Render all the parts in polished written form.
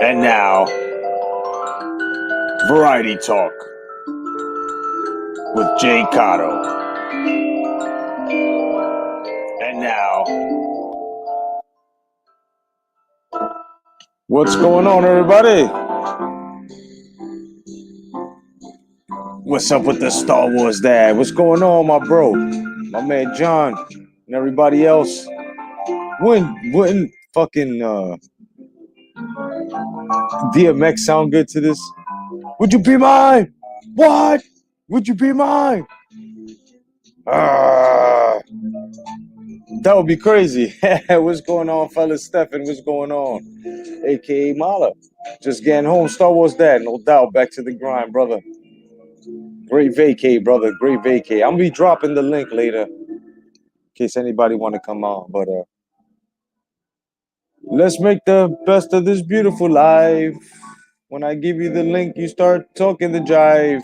And now, Variety Talk with J.Cotto. And now, what's going on, everybody? What's up with the Star Wars dad? What's going on, my bro? My man John and everybody else. Wouldn't fucking DMX sound good to this? Would you be mine? What? Would you be mine? That would be crazy. What's going on, fellas? Stefan, what's going on? AKA Mala. Just getting home. Star Wars dad, no doubt. Back to the grind, brother. Great vacay, brother. Great vacay. I'm gonna be dropping the link later in case anybody want to come on. But let's make the best of this beautiful life. When I give you the link, you start talking the jive.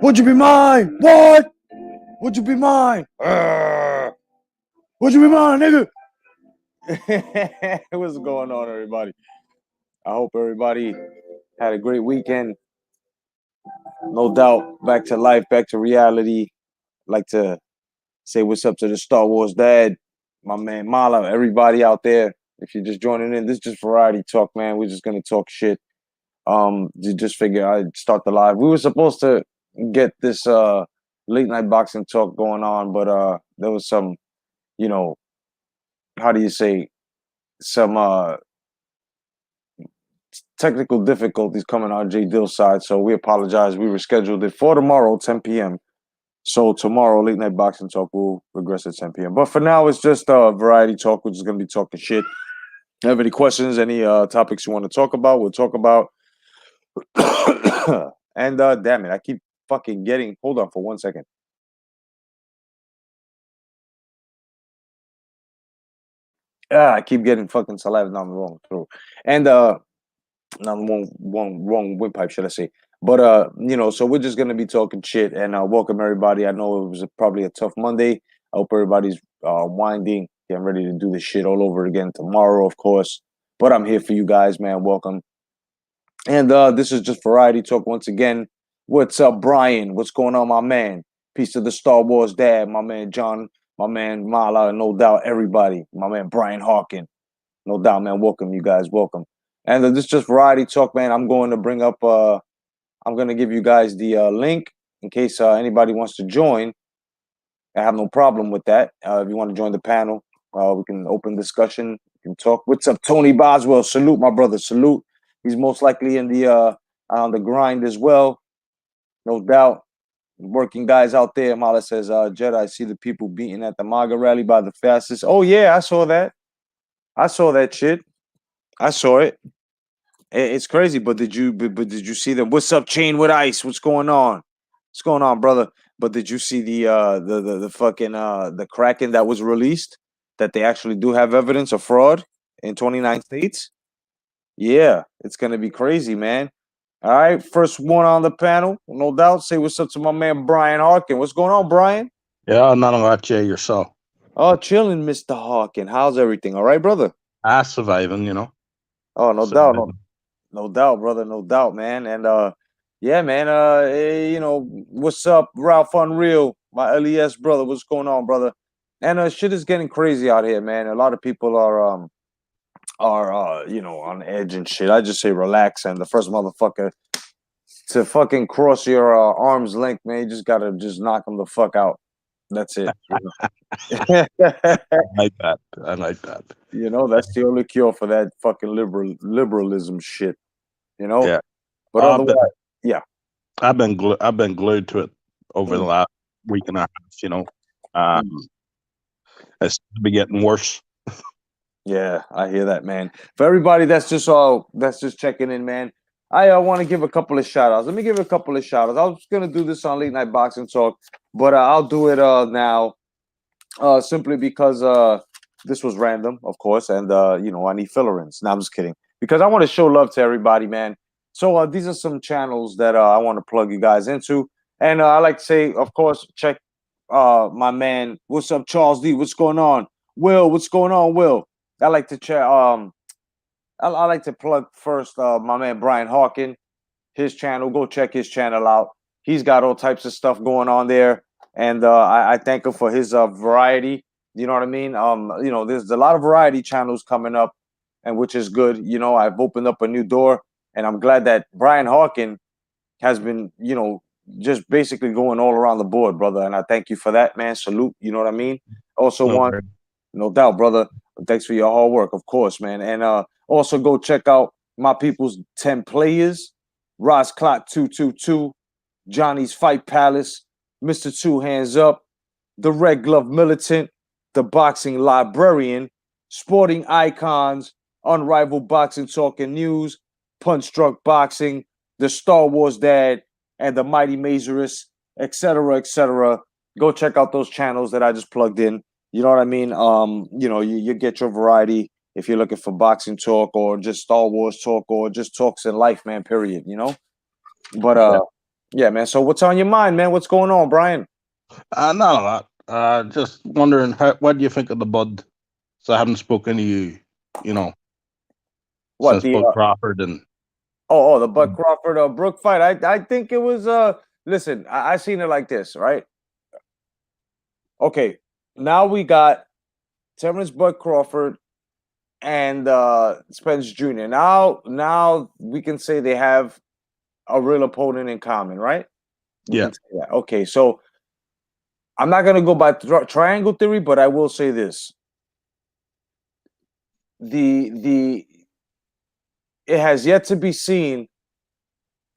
Would you be mine? What? Would you be mine? Would you be mine, nigga? What's going on, everybody? I hope everybody had a great weekend. No doubt, back to life, back to reality. Like to say what's up to the Star Wars dad, my man Mala, everybody out there. If you're just joining in, this is just variety talk, man. We're just gonna talk shit. You just figure I'd start the live. We were supposed to get this late night boxing talk going on, but there was some, you know, how do you say, some technical difficulties coming on J Dill's side. So we apologize. We rescheduled it for tomorrow, 10 p.m. So tomorrow, late night boxing talk will regress at 10 p.m. But for now, it's just variety talk. We're just gonna be talking shit. Have any questions, any topics you want to talk about? We'll talk about. And damn it, I keep fucking getting. Hold on for 1 second. I keep getting fucking saliva down the wrong throat, and not wrong windpipe, should I say? But so we're just gonna be talking shit and welcome everybody. I know it was probably a tough Monday. I hope everybody's winding, getting ready to do this shit all over again tomorrow, of course. But I'm here for you guys, man. Welcome. And this is just variety talk once again. What's up, Brian? What's going on, my man? Peace to the Star Wars dad, my man John, my man Mala, no doubt everybody, my man Brian Hawkin. No doubt, man. Welcome, you guys. Welcome. And this is just variety talk, man. I'm going to bring up. I'm going to give you guys the link in case anybody wants to join. I have no problem with that. If you want to join the panel, we can open discussion. We can talk. What's up, Tony Boswell? Salute, my brother. Salute. He's most likely in the on the grind as well, no doubt. Working guys out there. Mala says, Jedi, I see the people beating at the MAGA rally by the fastest. Oh yeah, I saw that. I saw that shit. I saw it. It's crazy, but did you see them? What's up, Chain with Ice? What's going on? What's going on, brother? But did you see the fucking the Kraken that was released? That they actually do have evidence of fraud in 29 states? Yeah, it's gonna be crazy, man. All right, first one on the panel, no doubt. Say what's up to my man Brian Harkin. What's going on, Brian? Yeah, not about you yourself. Oh, chilling, Mr. Harkin. How's everything? All right, brother? I surviving, Oh, no doubt, surviving. no doubt, brother, no doubt, man. And yeah, man. What's up, Ralph Unreal, my LES brother? What's going on, brother? And shit is getting crazy out here, man. A lot of people are on edge and shit. I just say relax, and the first motherfucker to fucking cross your arm's length, man, you just gotta just knock them the fuck out. That's it. I like that. I like that. That's the only cure for that fucking liberalism shit. Yeah, But I've been, otherwise, yeah. I've been glued to it over the last week and a half. It's be getting worse. Yeah, I hear that, man. For everybody that's just checking in, man. I want to give a couple of shout outs. Let me give a couple of shout outs. I was gonna do this on late night boxing talk, but I'll do it now. Simply because this was random, of course, and I need fill-ins. No, I'm just kidding. Because I want to show love to everybody, man. So these are some channels that I want to plug you guys into, and I like to say, of course, check my man. What's up, Charles D? What's going on? Will, what's going on, Will? I like to chat. I like to plug first. My man Brian Hawkin, his channel. Go check his channel out. He's got all types of stuff going on there, and I thank him for his variety. You know what I mean? There's a lot of variety channels coming up, and which is good. I've opened up a new door, and I'm glad that Brian Hawkin has been, just basically going all around the board, brother. And I thank you for that, man. Salute. You know what I mean? Also No, want, no doubt, brother. Thanks for your hard work, of course, man. And also go check out my people's 10 players, Ross Clot 222, Johnny's Fight Palace, Mr. Two Hands Up, the Red Glove Militant, the Boxing Librarian, Sporting Icons, Unrivaled Boxing Talking News, Punch Drunk Boxing, the Star Wars Dad, and the Mighty Mazurus, etc., etc. Go check out those channels that I just plugged in. You know what I mean? You get your variety if you're looking for boxing talk or just Star Wars talk or just talks in life, man, period, But yeah. yeah, man. So what's on your mind, man? What's going on, Brian? Not a lot. Just wondering what do you think of the Bud? So I haven't spoken to you, you know, What since the Bud Crawford and the Bud Crawford Brook fight. I think it was listen, I seen it like this, right? Okay, now we got Terrence Bud Crawford and Spence Jr. Now we can say they have a real opponent in common, right? We yeah, can say that. Okay, so I'm not gonna go by triangle theory, but I will say this: the it has yet to be seen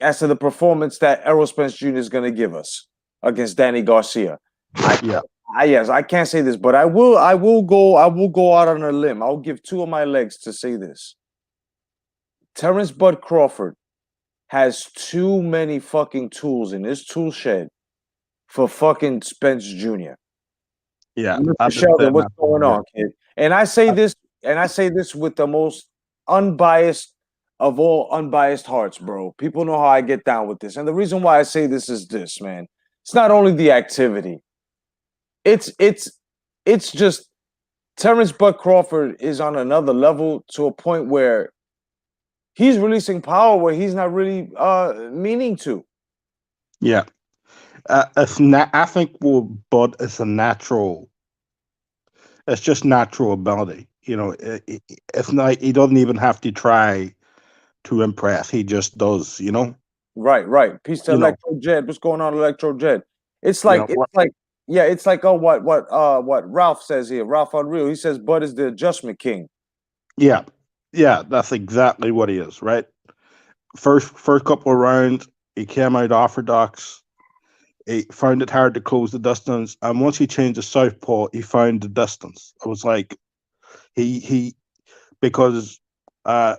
as to the performance that Errol Spence Jr. is going to give us against Danny Garcia. yeah, Yes, I can't say this, but I will go out on a limb. I'll give two of my legs to say this. Terrence Bud Crawford has too many fucking tools in his tool shed for fucking Spence Jr. yeah. Mr. I've been Sheldon, saying what's that for going years. on, kid? And I say this with the most unbiased of all unbiased hearts, bro. People know how I get down with this. And the reason why I say this is this, man. It's not only the activity. It's just Terrence Bud Crawford is on another level to a point where he's releasing power where he's not really meaning to. Yeah, I think Bud is a natural. It's just natural ability. It's not. He doesn't even have to try to impress. He just does. Right. Peace to You know. Electro Jed. What's going on, Electro Jed? It's You like know it's what? like yeah, it's like what Ralph says here. Ralph Unreal. He says Bud is the adjustment king. Yeah, yeah. That's exactly what he is. Right. First couple of rounds, he came out orthodox. He found it hard to close the distance, and once he changed to southpaw, he found the distance. I was like, he because uh,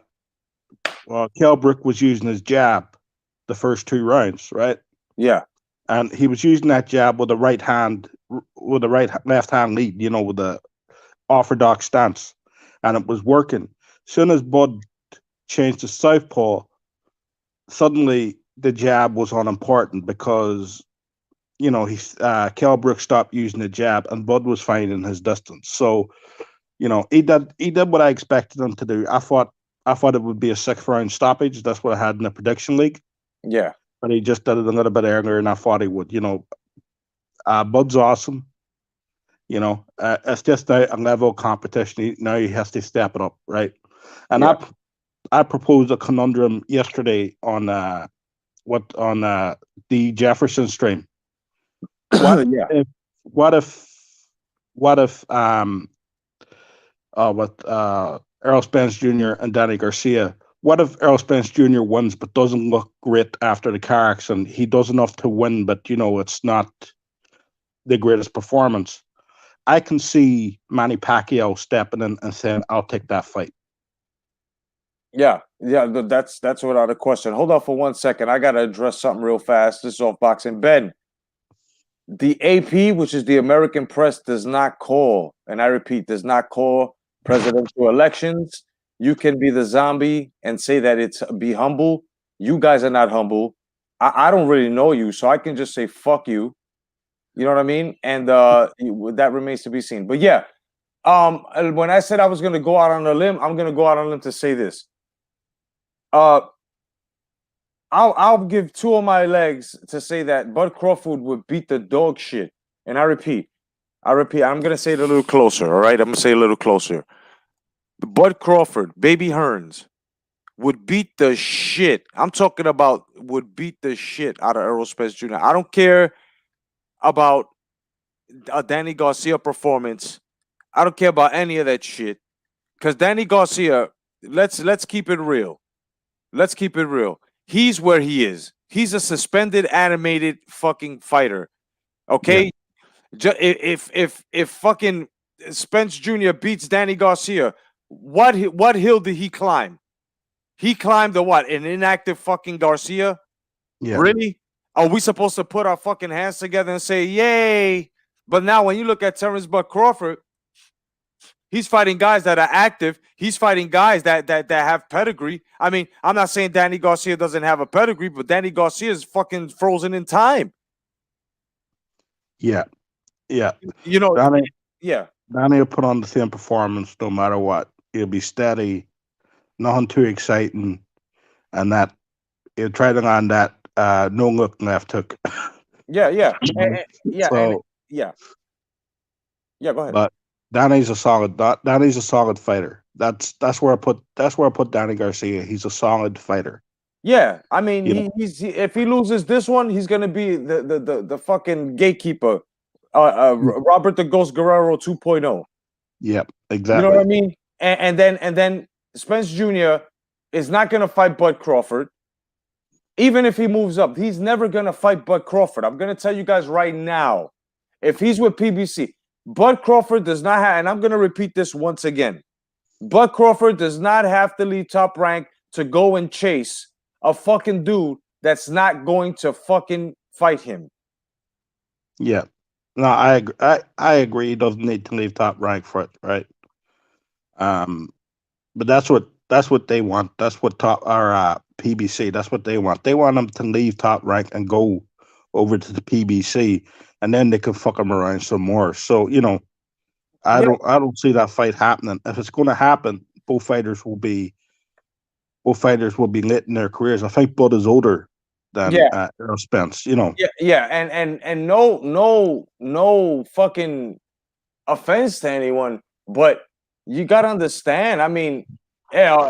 Kell Brook was using his jab the first two rounds, right? Yeah, And he was using that jab with the right hand, with the left hand lead, with the orthodox stance, and it was working. Soon as Bud changed to southpaw, suddenly the jab was unimportant because Kell Brook stopped using the jab and Bud was finding his distance. So he did what I expected him to do. I thought it would be a 6th round stoppage. That's what I had in the prediction league. yeah, But he just did it a little bit earlier, and I thought he would. Bud's awesome. It's just a level of competition. Now he has to step it up, right? And yeah, I proposed a conundrum yesterday on the Jefferson stream. What yeah, if what if what if with Errol Spence Jr. and Danny Garcia? What if Errol Spence Jr. wins but doesn't look great after the car accident? He does enough to win, but it's not the greatest performance. I can see Manny Pacquiao stepping in and saying, "I'll take that fight." yeah. That's without a question. Hold on for 1 second. I gotta address something real fast. This is off boxing. Ben, the AP, which is the American press, does not call, and I repeat, does not call presidential elections. You can be the zombie and say that it's be humble. You guys are not humble. I don't really know you, so I can just say fuck you. You know what I mean? And that remains to be seen. But yeah, When I said I was gonna go out on a limb, I'm gonna go out on a limb to say this. Uh, I'll give two of my legs to say that Bud Crawford would beat the dog shit. And I repeat, I'm gonna say it a little closer. All right, I'm gonna say it a little closer. Bud Crawford, Baby Hearns, would beat the shit. I'm talking about would beat the shit out of Errol Spence Jr. I don't care about a Danny Garcia performance. I don't care about any of that shit. Cause Danny Garcia, let's keep it real. Let's keep it real. He's where he is. He's a suspended animated fucking fighter. Yeah, Okay? If fucking Spence Jr. beats Danny Garcia, what hill did he climb? He climbed the what? An inactive fucking Garcia? yeah, Really? Are we supposed to put our fucking hands together and say, yay? But now when you look at Terrence Buck Crawford, he's fighting guys that are active. He's fighting guys that have pedigree. I mean, I'm not saying Danny Garcia doesn't have a pedigree, but Danny Garcia is fucking frozen in time. yeah, yeah. You know, Danny, yeah. Danny will put on the same performance no matter what. He'll be steady, nothing too exciting, and that he'll try to land that no look left hook. Yeah, yeah. Yeah, and So, yeah. Yeah, go ahead. but Danny's a solid fighter. That's where I put Danny Garcia. He's a solid fighter. Yeah, I mean, You know. if he loses this one, he's gonna be the fucking gatekeeper, Robert the Ghost Guerrero 2.0. Yep, You know what I exactly. mean? And then Spence Jr. is not gonna fight Bud Crawford, even if he moves up. He's never gonna fight Bud Crawford. I'm gonna tell you guys right now, if he's with PBC, Bud Crawford does not have, and I'm gonna repeat this once again. Bud Crawford does not have to leave Top Rank to go and chase a fucking dude that's not going to fucking fight him. Yeah. No, I agree. He doesn't need to leave Top Rank for it, right? Um, but that's what they want. That's what top our PBC. That's what they want. They want him to leave Top Rank and go over to the PBC, and then they can fuck him around some more. So Yeah, I don't see that fight happening. If it's going to happen, both fighters will be lit in their careers. I think Bud is older than yeah, Errol Spence. You know. yeah. And no fucking offense to anyone, but you gotta understand. I mean, yeah,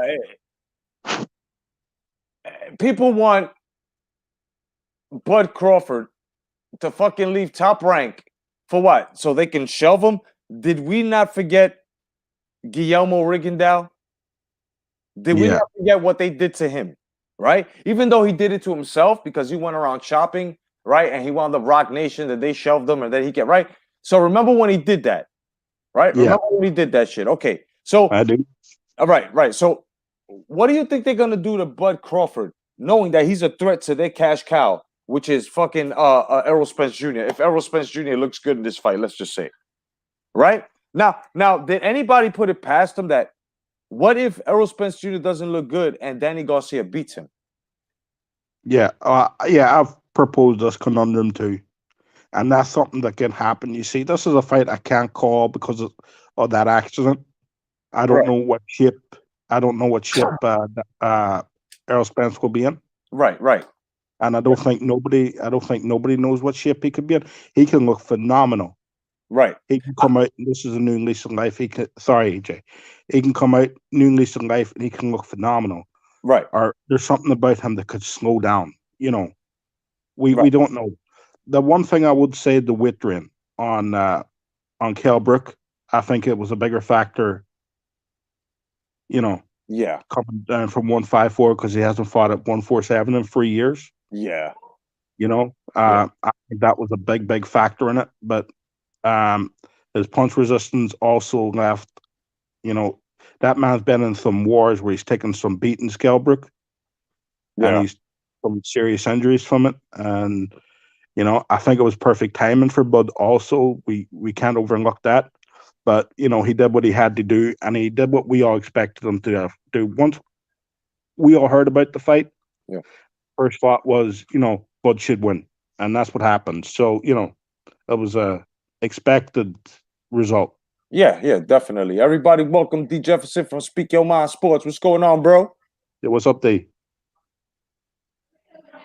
people want Bud Crawford to fucking leave Top Rank for what? So they can shelve him? Did we not forget Guillermo Rigondeaux? Did we Yeah. not forget what they did to him? Right? Even though he did it to himself because he went around shopping, right? And he wound up Rock Nation that they shelved him and then he get right. So remember when he did that, right? Yeah. Remember when he did that shit. Okay. So I do. all right, right. So what do you think they're gonna do to Bud Crawford, knowing that he's a threat to their cash cow, which is fucking Errol Spence Jr. If Errol Spence Jr. looks good in this fight, let's just say, right? Now, did anybody put it past him that what if Errol Spence Jr. doesn't look good and Danny Garcia beats him? Yeah. Yeah. I've proposed this conundrum too, and that's something that can happen. You see, this is a fight I can't call because of that accident. I don't Right, know what ship. I don't know what ship Errol Spence will be in, right, right, and I don't think nobody. I don't think nobody knows what ship he could be in. He can look phenomenal. right, He can come out. This is a new lease of life. He can. Sorry, AJ. He can come out new lease of life, and he can look phenomenal. right, Or there's something about him that could slow down. We right. don't know. The one thing I would say the weight drain on Kell Brook, I think it was a bigger factor. You know, Yeah, coming down from 154 because he hasn't fought at 147 in 3 years. yeah, yeah, I think that was a big factor in it. But um, his punch resistance also left. You know, that man's been in some wars where he's taken some beatings, Gelbrook, and yeah, he's some serious injuries from it. And I think it was perfect timing for Bud. Also, we can't overlook that. But he did what he had to do, and he did what we all expected him to do. Once we all heard about the fight, yeah. first thought was, Bud should win, and that's what happened. So, it was a expected result. Yeah, definitely. Everybody, welcome D Jefferson from Speak Your Mind Sports. What's going on, bro? Yeah, what's up, D?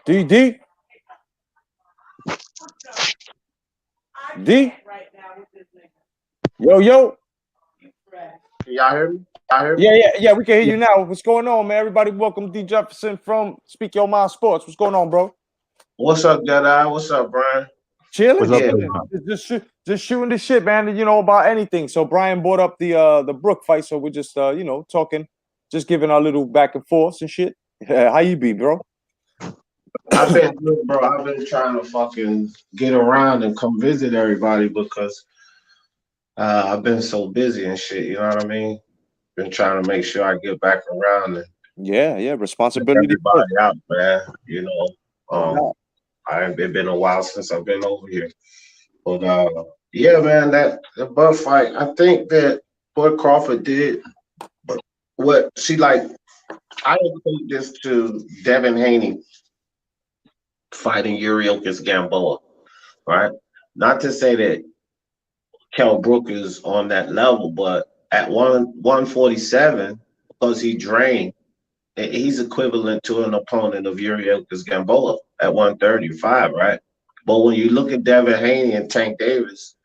D? D? Yo. Y'all hear me? Yeah, we can hear you now. What's going on, man? Everybody, welcome D Jefferson from Speak Your Mind Sports. What's going on, bro? What's up, Jedi? What's up, Brian? Chilling, What's up, Yeah, D? chilling. Just shooting the shit, man. You know about anything. So Brian brought up the Brook fight, so we're just talking, just giving our little back and forth and shit. How you be, bro? I've been good, bro. I've been trying to fucking get around and come visit everybody because I've been so busy and shit. You know what I mean? Been trying to make sure I get back around and Yeah, check responsibility first. everybody out, man. You know, No doubt. it's been a while since I've been over here, but yeah, man, that the Bud fight. I think that what Crawford did, but what see, like, I equate this to Devin Haney fighting Yuriokis Gamboa, right? Not to say that Kell Brook is on that level, but at 147, because he drained, he's equivalent to an opponent of Yuriokis Gamboa at 135, right? But when you look at Devin Haney and Tank Davis,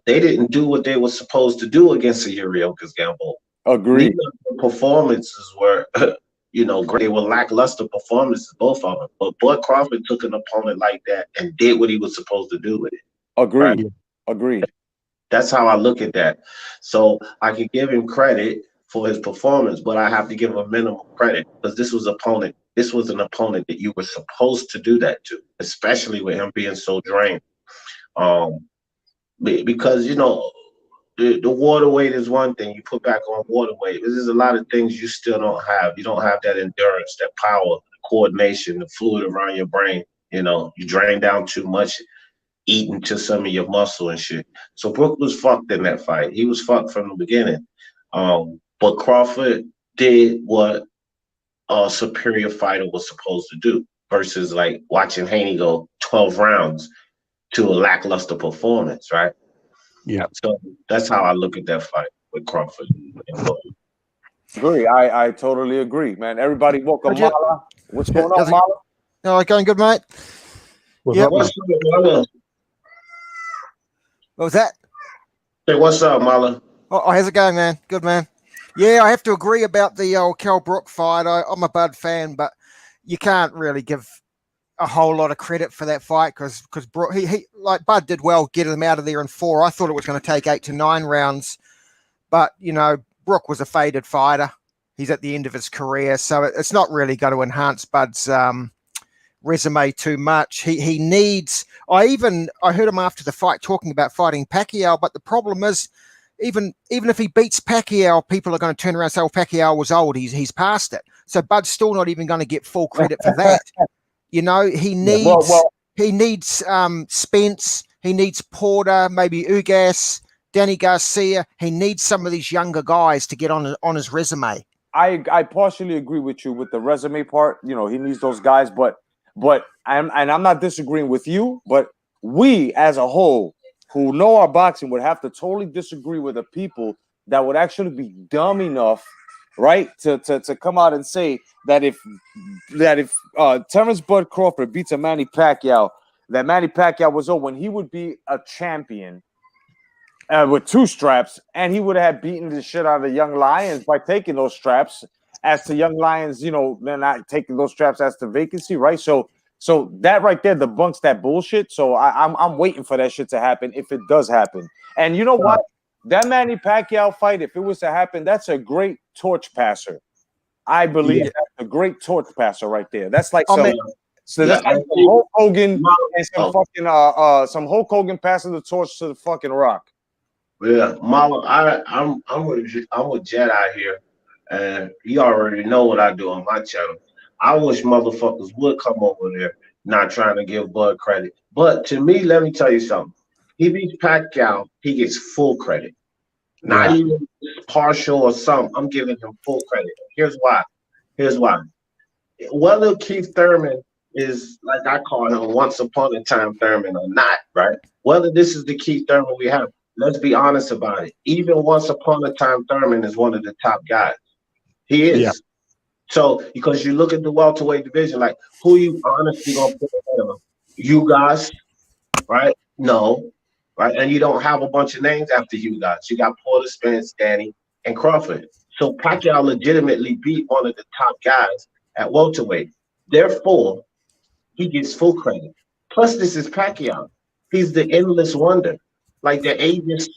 they didn't do what they were supposed to do against the Yuriokis Gamboa. Neither Agreed. of the performances were, great. They were lackluster performances, both of them. But Bud Crawford took an opponent like that and did what he was supposed to do with it. Right? Agreed. Agreed. That's how I look at that. So I could give him credit for his performance, but I have to give him minimum credit because this was opponent. This was an opponent that you were supposed to do that to, especially with him being so drained. Um, because the water weight is one thing. You put back on water weight. There's a lot of things you still don't have. You don't have that endurance, that power, coordination, the fluid around your brain. You drain down too much, eating to some of your muscle and shit. So Brook was fucked in that fight. He was fucked from the beginning. But Crawford did what a superior fighter was supposed to do versus like watching Haney go 12 rounds to a lackluster performance, right? Yeah. So that's how I look at that fight with Crawford. Agree. I totally agree, man. Everybody, welcome, How'd you- Mala. What's Yeah, going on, how's it- Mala? Oh, going good, mate. What's Yep. up, man? What's up, Mala? What was that? Hey, what's up, Mala? Oh, how's it going, man? Good, man. Yeah, I have to agree about the old Kell Brook fight. I'm a Bud fan, but you can't really give a whole lot of credit for that fight because Brook, he like Bud did well getting him out of there in 4. I thought it was going to take 8 to 9 rounds, but Brook was a faded fighter. He's at the end of his career, so it's not really going to enhance Bud's resume too much. He needs. I heard him after the fight talking about fighting Pacquiao, but the problem is, even if he beats Pacquiao, people are going to turn around and say, "Oh, Pacquiao was old. He's past it." So Bud's still not even going to get full credit for that. He needs Well, he needs Spence. He needs Porter, maybe Ugas, Danny Garcia. He needs some of these younger guys to get on his resume. I partially agree with you with the resume part. He needs those guys, but I'm not disagreeing with you, but we as a whole who know our boxing would have to totally disagree with the people that would actually be dumb enough, right, to come out and say that if Terrence Bud Crawford beats a Manny Pacquiao, that Manny Pacquiao was when he would be a champion with 2 straps, and he would have beaten the shit out of the Young Lions by taking those straps. As to Young Lions, they're not taking those straps as the vacancy, right? So that right there debunks that bullshit. So I'm waiting for that shit to happen if it does happen. And you know what? That Manny Pacquiao fight, if it was to happen, that's a great torch passer. I believe that's a great torch passer right there. That's like some Hulk Hogan and some Hulk Hogan passing the torch to the fucking Rock. Yeah, Mama, I'm with Jedi here, and you already know what I do on my channel. I wish motherfuckers would come over there, not trying to give Bud credit. But to me, let me tell you something. He beats Pacquiao, he gets full credit, not even partial or some. I'm giving him full credit. Here's why. Whether Keith Thurman is, like I call him, once upon a time Thurman or not, right? Whether this is the Keith Thurman we have, let's be honest about it. Even once upon a time, Thurman is one of the top guys. He is. Yeah. So because you look at the welterweight division, like who you honestly gonna put ahead of him? You guys, right? No, right? And you don't have a bunch of names after you guys. You got Porter, Spence, Danny, and Crawford. So Pacquiao legitimately beat one of the top guys at welterweight. Therefore, he gets full credit. Plus, this is Pacquiao. He's the endless wonder, like the ageless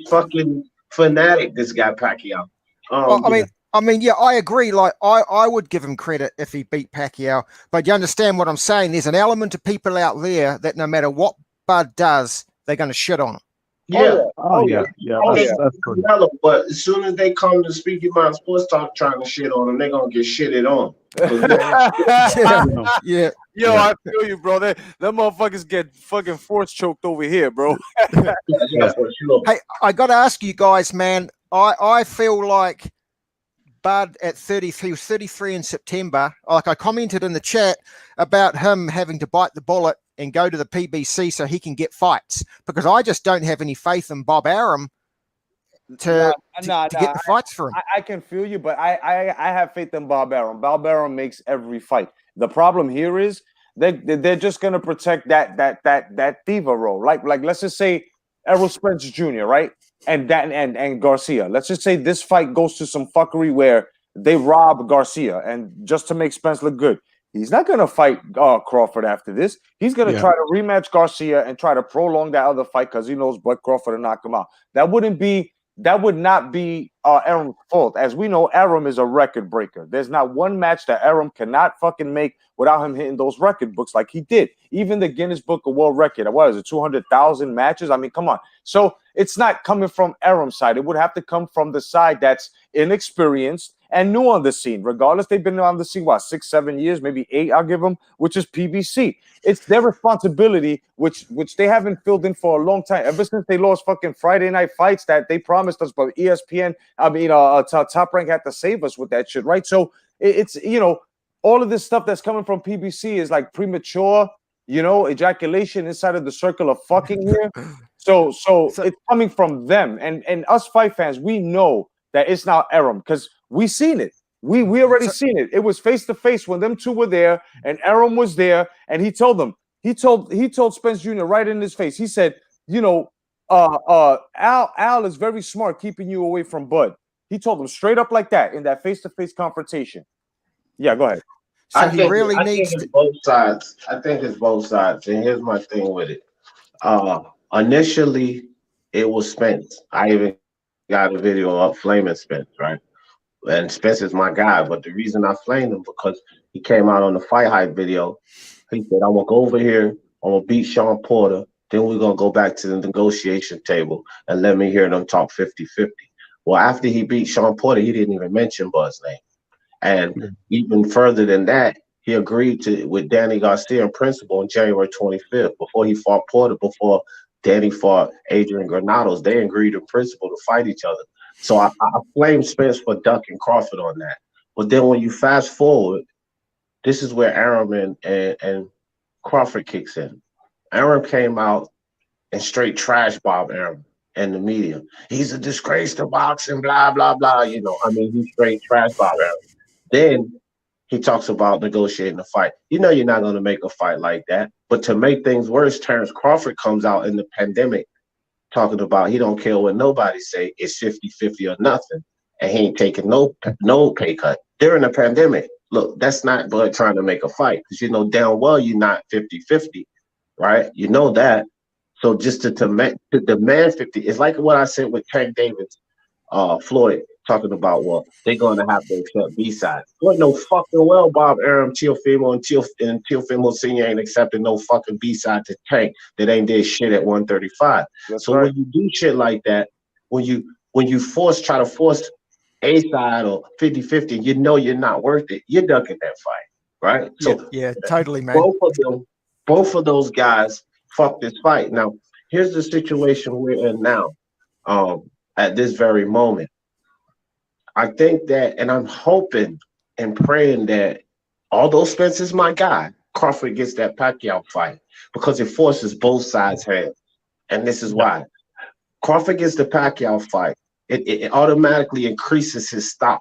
fucking fanatic. This guy Pacquiao. I I Yeah. mean, I mean, yeah, I agree. Like, I would give him credit if he beat Pacquiao, but you understand what I'm saying? There's an element of people out there that no matter what Bud does, they're going to shit on him. Yeah. Oh yeah. Yeah. Oh, That's yeah. that's true. Mellow, but as soon as they come to Speak Your Mind Sports Talk trying to shit on them, they're gonna get shitted on. 'Cause Yeah, You know. yeah. Yo, Yeah. I feel you, bro. Them motherfuckers get fucking force choked over here, bro. yeah, for sure. Hey, I got to ask you guys, man. I feel like Bud at 33, he was 33 in September. Like I commented in the chat about him having to bite the bullet and go to the PBC so he can get fights, because I just don't have any faith in Bob Arum to get the fights for him. I can feel you, but I have faith in Bob Arum. Bob Arum makes every fight. The problem here is they're just gonna protect that diva role. Like let's just say Errol Spence Jr., right? And Garcia. Let's just say this fight goes to some fuckery where they rob Garcia and just to make Spence look good. He's not gonna fight Crawford after this. He's gonna Yeah. try to rematch Garcia and try to prolong that other fight because he knows Bud Crawford to knock him out. That would not be Arum's fault. As we know, Arum is a record breaker. There's not one match that Arum cannot fucking make without him hitting those record books like he did. Even the Guinness Book of World Record, what is it, 200,000 matches? I mean, come on. So it's not coming from Arum's side. It would have to come from the side that's inexperienced and new on the scene. Regardless, they've been on the scene, 6, 7 years, maybe 8, I'll give them, which is PBC. It's their responsibility, which they haven't filled in for a long time. Ever since they lost fucking Friday night fights that they promised us, but ESPN, Top Rank had to save us with that shit, right? So it's all of this stuff that's coming from PBC is like premature, ejaculation inside of the circle of fucking here. So it's coming from them, and us fight fans, we know that it's not Arum because we seen it. We already seen it. It was face to face when them two were there, and Arum was there, and he told them, he told Spence Jr. right in his face. He said, Al is very smart keeping you away from Bud. He told him straight up like that in that face to face confrontation. Yeah, go ahead. So I he think, really I needs think to. it's both sides. I think it's both sides. And here's my thing with it. Initially, it was Spence. I even got a video of flaming Spence, right? And Spence is my guy. But the reason I flamed him because he came out on the Fight Hype video. He said, I'm going to go over here. I'm going to beat Sean Porter. Then we're going to go back to the negotiation table and let me hear them talk 50-50. Well, after he beat Sean Porter, he didn't even mention Bud's name. And even further than that, he agreed to with Danny Garcia in principle on January 25th before he fought Porter, before Danny fought Adrian Granados. They agreed in principle to fight each other. So I blame Spence for ducking Crawford on that. But then when you fast forward, this is where Arum and Crawford kicks in. Arum came out and straight trash Bob Arum in the media. He's a disgrace to boxing, blah, blah, blah. He straight trash Bob Arum. Then he talks about negotiating a fight. You're not going to make a fight like that. But to make things worse, Terrence Crawford comes out in the pandemic talking about he don't care what nobody say. It's 50-50 or nothing. And he ain't taking no pay cut during the pandemic. Look, that's not Bud trying to make a fight because you know damn well you're not 50-50, right? You know that. So just to demand 50, it's like what I said with Tank Davis, Floyd, talking about, well, they're going to have to accept B-sides. Well, no fucking well, Bob Arum, Teofimo, and Teofimo Sr. ain't accepting no fucking B-side to Tank that ain't did shit at 135. That's so right. when you do shit like that, when you try to force A-side or 50-50, you're not worth it, you're ducking that fight, right? So Yeah, totally, man. both of those guys fuck this fight. Now, here's the situation we're in now. At this very moment, I think that, and I'm hoping and praying that, although Spence is my guy, Crawford gets that Pacquiao fight because it forces both sides' hands. And this is why. Crawford gets the Pacquiao fight. It automatically increases his stock.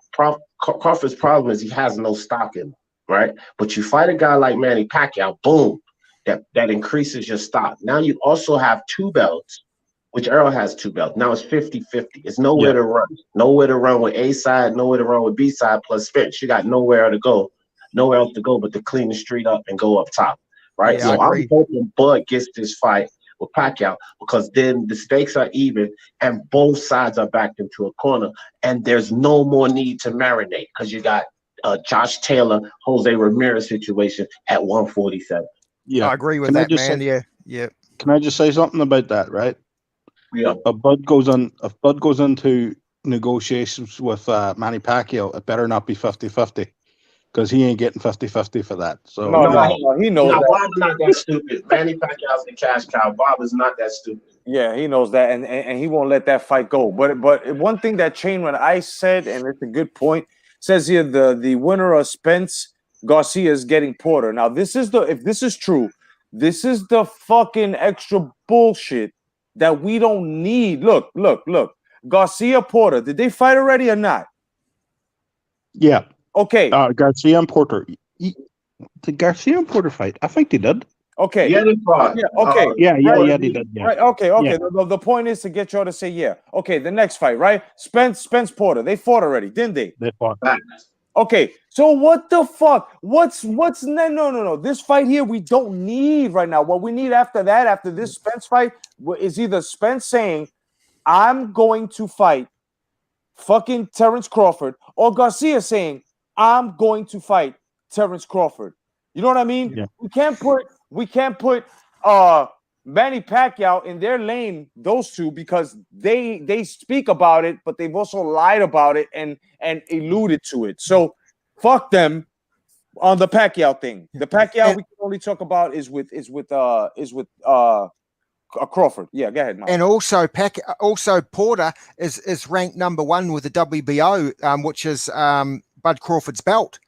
Crawford's problem is he has no stock in him, right? But you fight a guy like Manny Pacquiao, boom, that increases your stock. Now you also have 2 belts, which Earl has 2 belts. Now it's 50-50. It's nowhere to run. Nowhere to run with A side, nowhere to run with B side plus Spence. You got nowhere to go, nowhere else to go but to clean the street up and go up top, right? Yeah, So I I'm agree. hoping Bud gets this fight with Pacquiao because then the stakes are even and both sides are backed into a corner and there's no more need to marinate because you got Josh Taylor, Jose Ramirez situation at 147. Yeah. I agree with Can I that, just man. say, Yeah. can I just say something about that, right? Yeah. If Bud goes into negotiations with Manny Pacquiao, it better not be 50-50 because he ain't getting 50-50 for that. So No, he knows No, that. Bob's not that stupid. Manny Pacquiao's the cash cow. Bob is not that stupid. Yeah, he knows that, and he won't let that fight go. But one thing that Chainman Ice said, and it's a good point, says here the winner of Spence Garcia is getting Porter. Now this is if this is true, this is the fucking extra bullshit that we don't need. Look. Garcia Porter, did they fight already or not? yeah, Okay. Garcia and Porter. The Garcia and Porter fight, I think they did. Okay. Yeah, they fought. Yeah, okay. Yeah, they did. Yeah. Right. Okay. Yeah. The point is to get y'all to say yeah. Okay. The next fight, right? Spence Porter. They fought already, didn't they? They fought. Okay. So what the fuck? What's no. This fight here we don't need right now. What we need after that, after this Spence fight, is either Spence saying, "I'm going to fight fucking Terrence Crawford," or Garcia saying, "I'm going to fight Terrence Crawford." You know what I mean? Yeah. We can't put Manny Pacquiao in their lane, those two, because they speak about it, but they've also lied about it and alluded to it. So fuck them on the Pacquiao thing. The Pacquiao we can only talk about is with Crawford. Yeah, go ahead, Mike. And also Porter is ranked number 1 with the WBO, which is Bud Crawford's belt.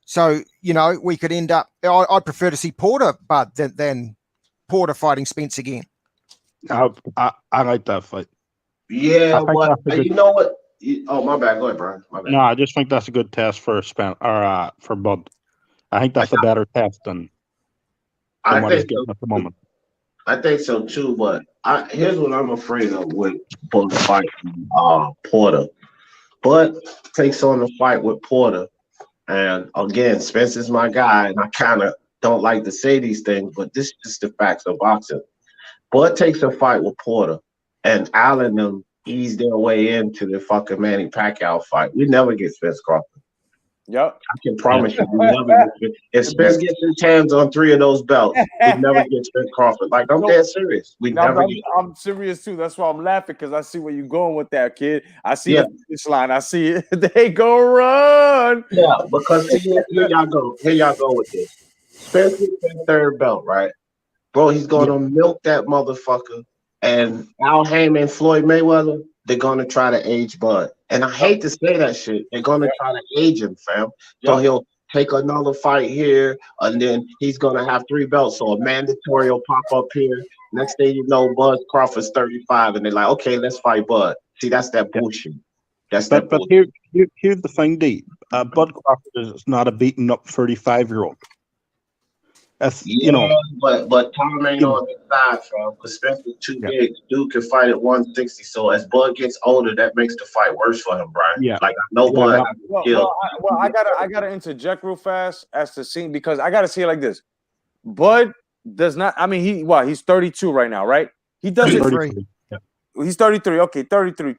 So, we could end up. I'd prefer to see Porter, Bud, than Porter fighting Spence again. I like that fight. Yeah, but you know what? My bad. Go ahead, Brian. My bad. No, I just think that's a good test for Spence or for Bud. I think that's a better test than what he's getting at the moment. I think so too, but here's what I'm afraid of with Bud fighting Porter. Bud takes on the fight with Porter. And again, Spence is my guy, and I kind of don't like to say these things, but this is just the facts of boxing. Bud takes a fight with Porter, and Allen and them ease their way into the fucking Manny Pacquiao fight. We never get Spence Crawford. Yep. I can promise you, we never get Spence. If Spence gets his hands on 3 of those belts, we never get Spence Crawford. Like, I'm dead serious. I'm serious too. That's why I'm laughing, because I see where you're going with that, kid. I see the finish line. I see it. They go run. Yeah, because see, here y'all go. Here y'all go with this. Spence gets his 3rd belt, right? Bro, he's going to milk that motherfucker. And Al Heyman, Floyd Mayweather, they're going to try to age Bud. And I hate to say that shit. They're going to try to age him, fam. So he'll take another fight here, and then he's going to have 3 belts. So a mandatory will pop up here. Next thing you know, Bud Crawford's 35, and they're like, okay, let's fight Bud. See, that's that bullshit. That's that bullshit. But here's the thing, D. Bud Crawford is not a beaten up 35-year-old. That's but Tom ain't on his side, fam. Because Spence is too big. Dude can fight at 160. So as Bud gets older, that makes the fight worse for him, Brian. Yeah. Like I know Bud. I gotta interject real fast as to see, because I gotta see it like this. Bud does not. I mean, he's 32 right now, right? He doesn't. 33. Yeah. He's 33. Okay, 33.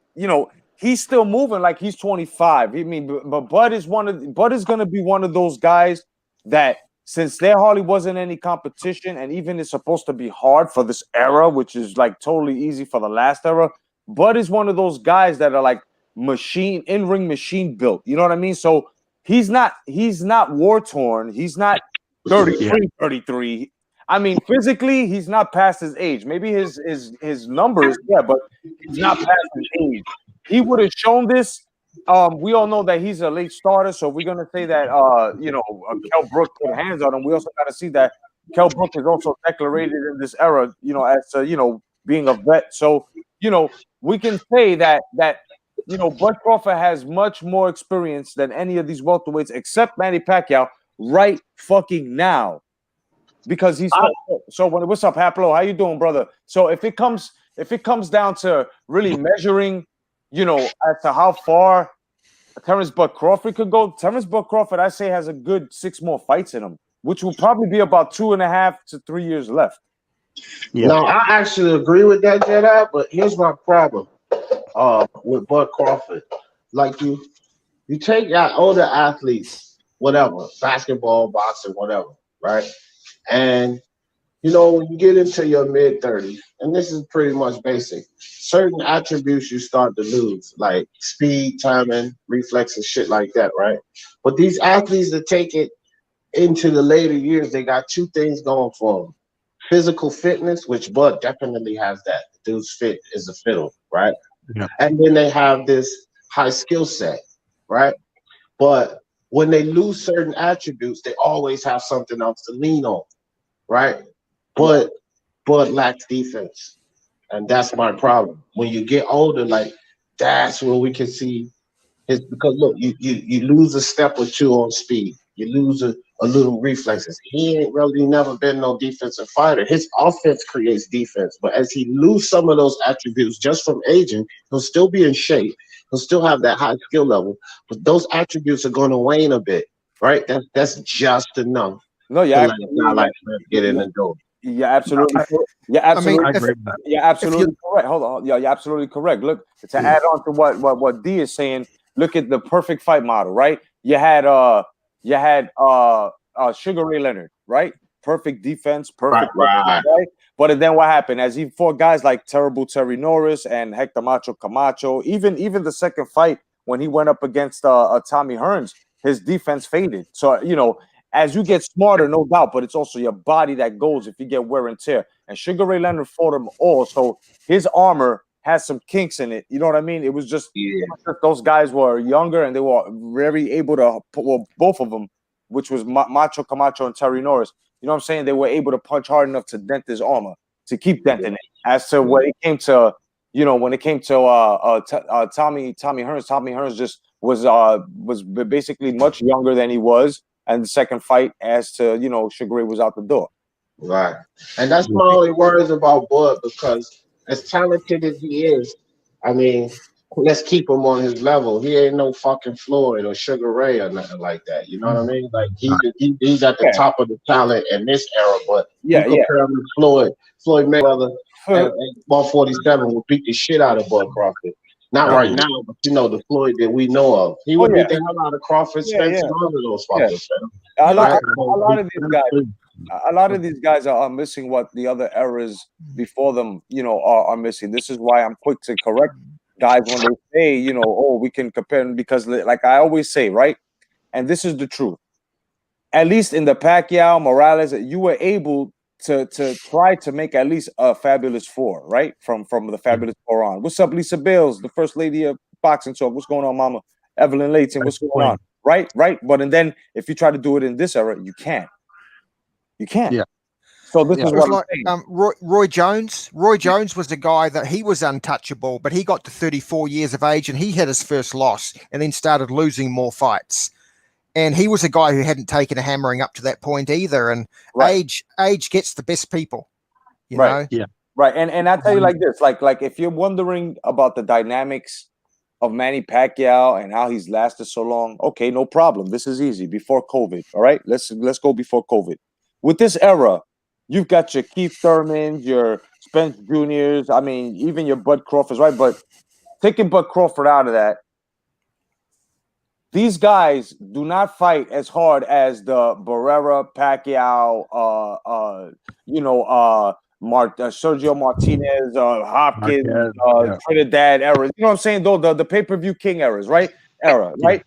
He's still moving like he's 25. I mean, but Bud is gonna be one of those guys that, since there hardly wasn't any competition, and even it's supposed to be hard for this era, which is like totally easy for the last era, Bud is one of those guys that are like in-ring machine built. You know what I mean? So he's not war torn. He's not 33. I mean, physically, he's not past his age. Maybe his numbers, but he's not past his age. He would have shown this. We all know that he's a late starter, so we're gonna say that Kell Brook put hands on him. We also got to see that Kell Brook is also declared in this era, as being a vet. So you know, we can say that Bud Crawford has much more experience than any of these welterweights except Manny Pacquiao right fucking now. Because he's what's up, Haplo? How you doing, brother? So if it comes down to really measuring, as to how far Terrence Bud Crawford could go, Terrence Bud Crawford, I say, has a good 6 more fights in him, which will probably be about 2.5 to 3 years left. Yeah. Now, I actually agree with that, Jedi, but here's my problem with Bud Crawford. Like you take out older athletes, whatever, basketball, boxing, whatever, right? And when you get into your mid-30s, and this is pretty much basic, certain attributes you start to lose, like speed, timing, reflexes, shit like that, right? But these athletes that take it into the later years, they got two things going for them. Physical fitness, which Bud definitely has that. The dude's fit is a fiddle, right? Yeah. And then they have this high skill set, right? But when they lose certain attributes, they always have something else to lean on, right? But Bud lacks defense. And that's my problem. When you get older, like that's where we can see because look, you lose a step or two on speed. You lose a little reflexes. He ain't really never been no defensive fighter. His offense creates defense, but as he lose some of those attributes just from aging, he'll still be in shape. He'll still have that high skill level, but those attributes are going to wane a bit, right? That's just enough No, to let a guy like him get in the door. Yeah, absolutely. Yeah, absolutely. I agree with that. Yeah, absolutely correct. Hold on. Yeah, you're absolutely correct. Look, to add on to what D is saying, look at the perfect fight model, right? You had Sugar Ray Leonard, right? Perfect defense, perfect Right. But then what happened? As he fought guys like Terrible Terry Norris and Hector Macho Camacho, even the second fight when he went up against Tommy Hearns, his defense faded. So as you get smarter, no doubt, but it's also your body that goes if you get wear and tear. And Sugar Ray Leonard fought them all, so his armor has some kinks in it. You know what I mean? It was just those guys were younger and they were very able to. Well, both of them, which was Macho Camacho and Terry Norris. You know what I'm saying? They were able to punch hard enough to dent his armor, to keep denting it. As to when it came to, Tommy Hearns just was basically much younger than he was. And the second fight, as to Sugar Ray was out the door. Right, and that's my only worries about Bud, because as talented as he is, I mean, let's keep him on his level. He ain't no fucking Floyd or Sugar Ray or nothing like that. You know what I mean? Like he's at the top of the talent in this era. But you compare him to Floyd Mayweather and 147 will beat the shit out of Bud Crawford. Not right now, but the Floyd that we know of. He would beat the hell out of Crawford, Spence, and all of those fuckers. A lot of these guys are missing what the other eras before them, are missing. This is why I'm quick to correct guys when they say, we can compare them, because like I always say, right? And this is the truth. At least in the Pacquiao, Morales, you were able to try to make at least a Fabulous Four, right? From the Fabulous Four on. What's up, Lisa Bales, the first lady of boxing talk? What's going on, Mama? Evelyn Layton, what's going on? Right. But then if you try to do it in this era, you can't. You can't. Yeah. So this is what I'm saying. Roy Jones. Roy Jones was the guy that he was untouchable, but he got to 34 years of age and he had his first loss and then started losing more fights. And he was a guy who hadn't taken a hammering up to that point either. And age gets the best people. You know? Yeah. Right. And I tell you like this, like if you're wondering about the dynamics of Manny Pacquiao and how he's lasted so long, okay, no problem. This is easy. Before COVID. All right. Let's go before COVID. With this era, you've got your Keith Thurman, your Spence Juniors, I mean, even your Bud Crawfords, right? But taking Bud Crawford out of that, these guys do not fight as hard as the Barrera, Pacquiao, Sergio Martinez, Hopkins, Trinidad eras. You know what I'm saying? Though the pay-per-view king eras, right? Right?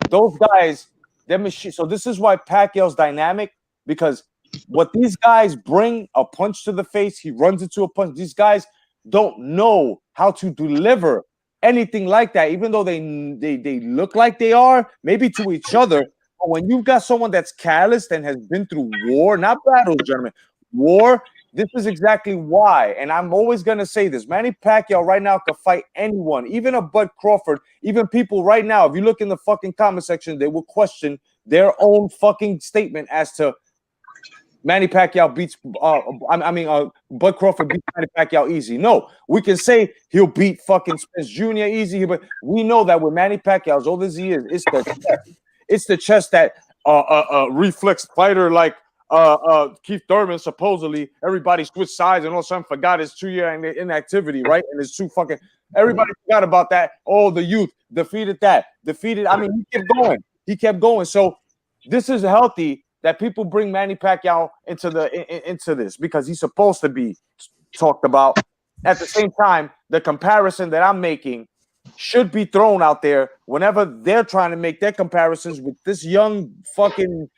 Those guys, they're machines. So this is why Pacquiao's dynamic, because what these guys bring, a punch to the face, he runs into a punch. These guys don't know how to deliver anything like that, even though they look like they are, maybe to each other. But when you've got someone that's calloused and has been through war, not battles, gentlemen, war, This is exactly why, and I'm always gonna say this: Manny Pacquiao right now could fight anyone, even a Bud Crawford. Even people right now, if you look in the fucking comment section, they will question their own fucking statement as to Manny Pacquiao beats. Bud Crawford beats Manny Pacquiao easy. No, we can say he'll beat fucking Spence Jr. easy, but we know that with Manny Pacquiao, as old as he is, it's the chest that reflex fighter like Keith Thurman, supposedly everybody switched sides and all of a sudden forgot his 2-year inactivity, right? And it's too fucking everybody forgot about that. Oh, the youth defeated that, defeated. I mean, he kept going. So this is healthy that people bring Manny Pacquiao into this because he's supposed to be talked about. At the same time, the comparison that I'm making should be thrown out there whenever they're trying to make their comparisons with this young fucking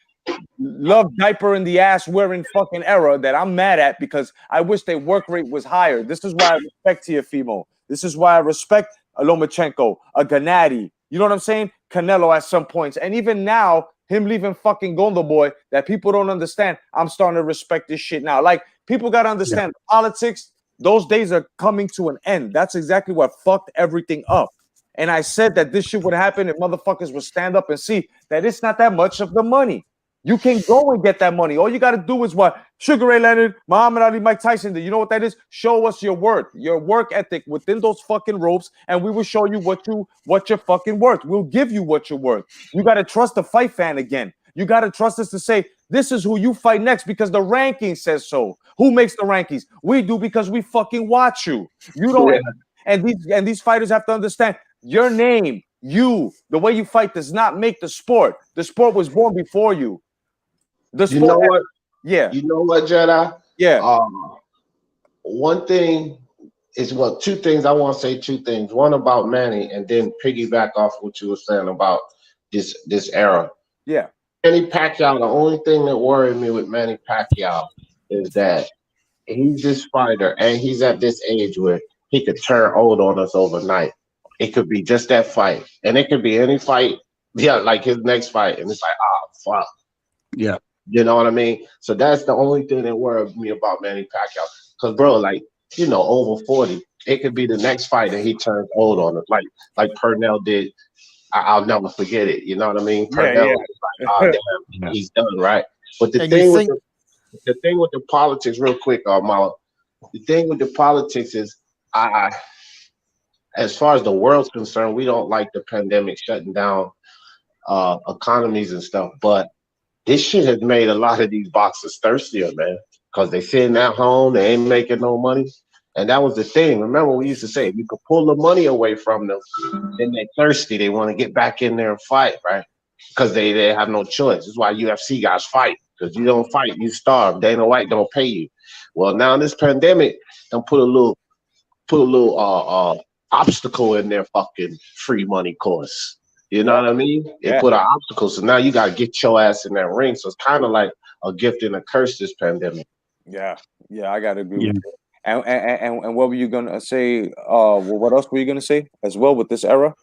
love diaper in the ass wearing fucking era that I'm mad at because I wish their work rate was higher. This is why I respect Teofimo. This is why I respect a Lomachenko, a Gennady. You know what I'm saying? Canelo at some points. And even now, him leaving fucking Gondo Boy, that people don't understand, I'm starting to respect this shit now. Like, people got to understand politics. Those days are coming to an end. That's exactly what fucked everything up. And I said that this shit would happen if motherfuckers would stand up and see that it's not that much of the money. You can go and get that money. All you got to do is what? Sugar Ray Leonard, Muhammad Ali, Mike Tyson did. You know what that is? Show us your work ethic within those fucking ropes, and we will show you what you're fucking worth. We'll give you what you're worth. You got to trust the fight fan again. You got to trust us to say, this is who you fight next because the ranking says so. Who makes the rankings? We do because we fucking watch you. You don't. Yeah. And these fighters have to understand your name, the way you fight does not make the sport. The sport was born before you. You know what? Yeah. You know what, Jedi? Yeah. One thing is, well, two things. I want to say two things. One about Manny, and then piggyback off what you were saying about this era. Yeah. Manny Pacquiao, the only thing that worried me with Manny Pacquiao is that he's this fighter and he's at this age where he could turn old on us overnight. It could be just that fight. And it could be any fight, like his next fight. And it's like, fuck. Yeah. You know what I mean? So that's the only thing that worried me about Manny Pacquiao. Because, bro, like, over 40, it could be the next fight and he turns old on us. Like Purnell did. I'll never forget it. You know what I mean? Purnell was like, damn, he's done, right? But the thing with the politics, real quick, Mala, the thing with the politics is, as far as the world's concerned, we don't like the pandemic shutting down economies and stuff. But this shit has made a lot of these boxers thirstier, man, because they sitting at home, they ain't making no money. And that was the thing. Remember, we used to say, if you could pull the money away from them, then they're thirsty. They want to get back in there and fight, right? Because they have no choice. That's why UFC guys fight. Because you don't fight, you starve. Dana White don't pay you. Well, now this pandemic, they'll put a little obstacle in their fucking free money course. You know what I mean? They put an obstacle. So now you got to get your ass in that ring. So it's kind of like a gift and a curse, this pandemic. Yeah, I got to agree with you. And what were you gonna say? What else were you gonna say as well with this era?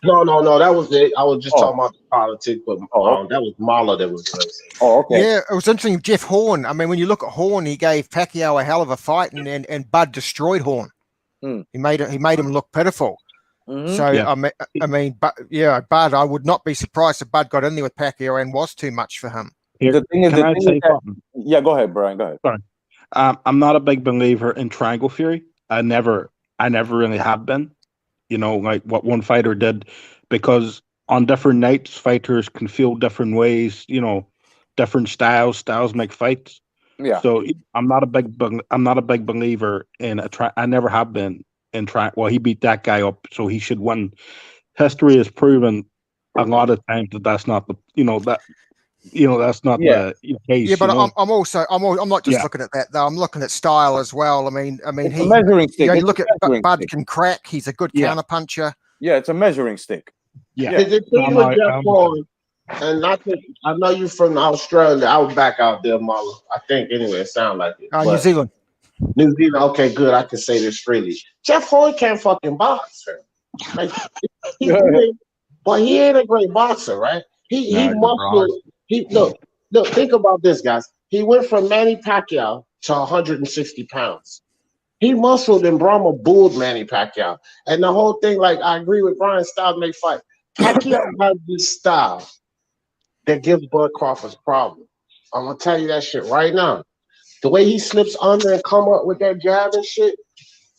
No, that was it. I was just talking about the politics, but that was Marla that was gonna say. Oh, okay. Yeah, it was interesting. Jeff Horn. I mean, when you look at Horn, he gave Pacquiao a hell of a fight, and Bud destroyed Horn. He made him look pitiful. Mm-hmm. So Bud. I would not be surprised if Bud got in there with Pacquiao and was too much for him. Go ahead, Brian. Go ahead. Sorry. I'm not a big believer in triangle theory. I never really have been. Like what one fighter did, because on different nights, fighters can feel different ways. Different styles. Styles make fights. Yeah. So I'm not a big believer in a try. I never have been in try. Well, he beat that guy up, so he should win. History has proven a lot of times that's not the that's not the case. Yeah, but I'm not just looking at that though. I'm looking at style as well. I mean, it's a measuring stick. You look at Bud can crack. He's a good counter puncher. Yeah, it's a measuring stick. Yeah. The thing with Jeff Horn, and I know you from Australia. I was back out there, Marla. I think anyway. It sounds like it. New Zealand. New Zealand. Okay, good. I can say this freely. Jeff Horn can't fucking box. Like, but he ain't a great boxer, right? He muscled. Look, think about this, guys. He went from Manny Pacquiao to 160 pounds. He muscled and Brahma bulled Manny Pacquiao. And the whole thing, like, I agree with Brian, style may fight. Pacquiao has this style that gives Bud Crawford's problem. I'm going to tell you that shit right now. The way he slips under and come up with that jab and shit,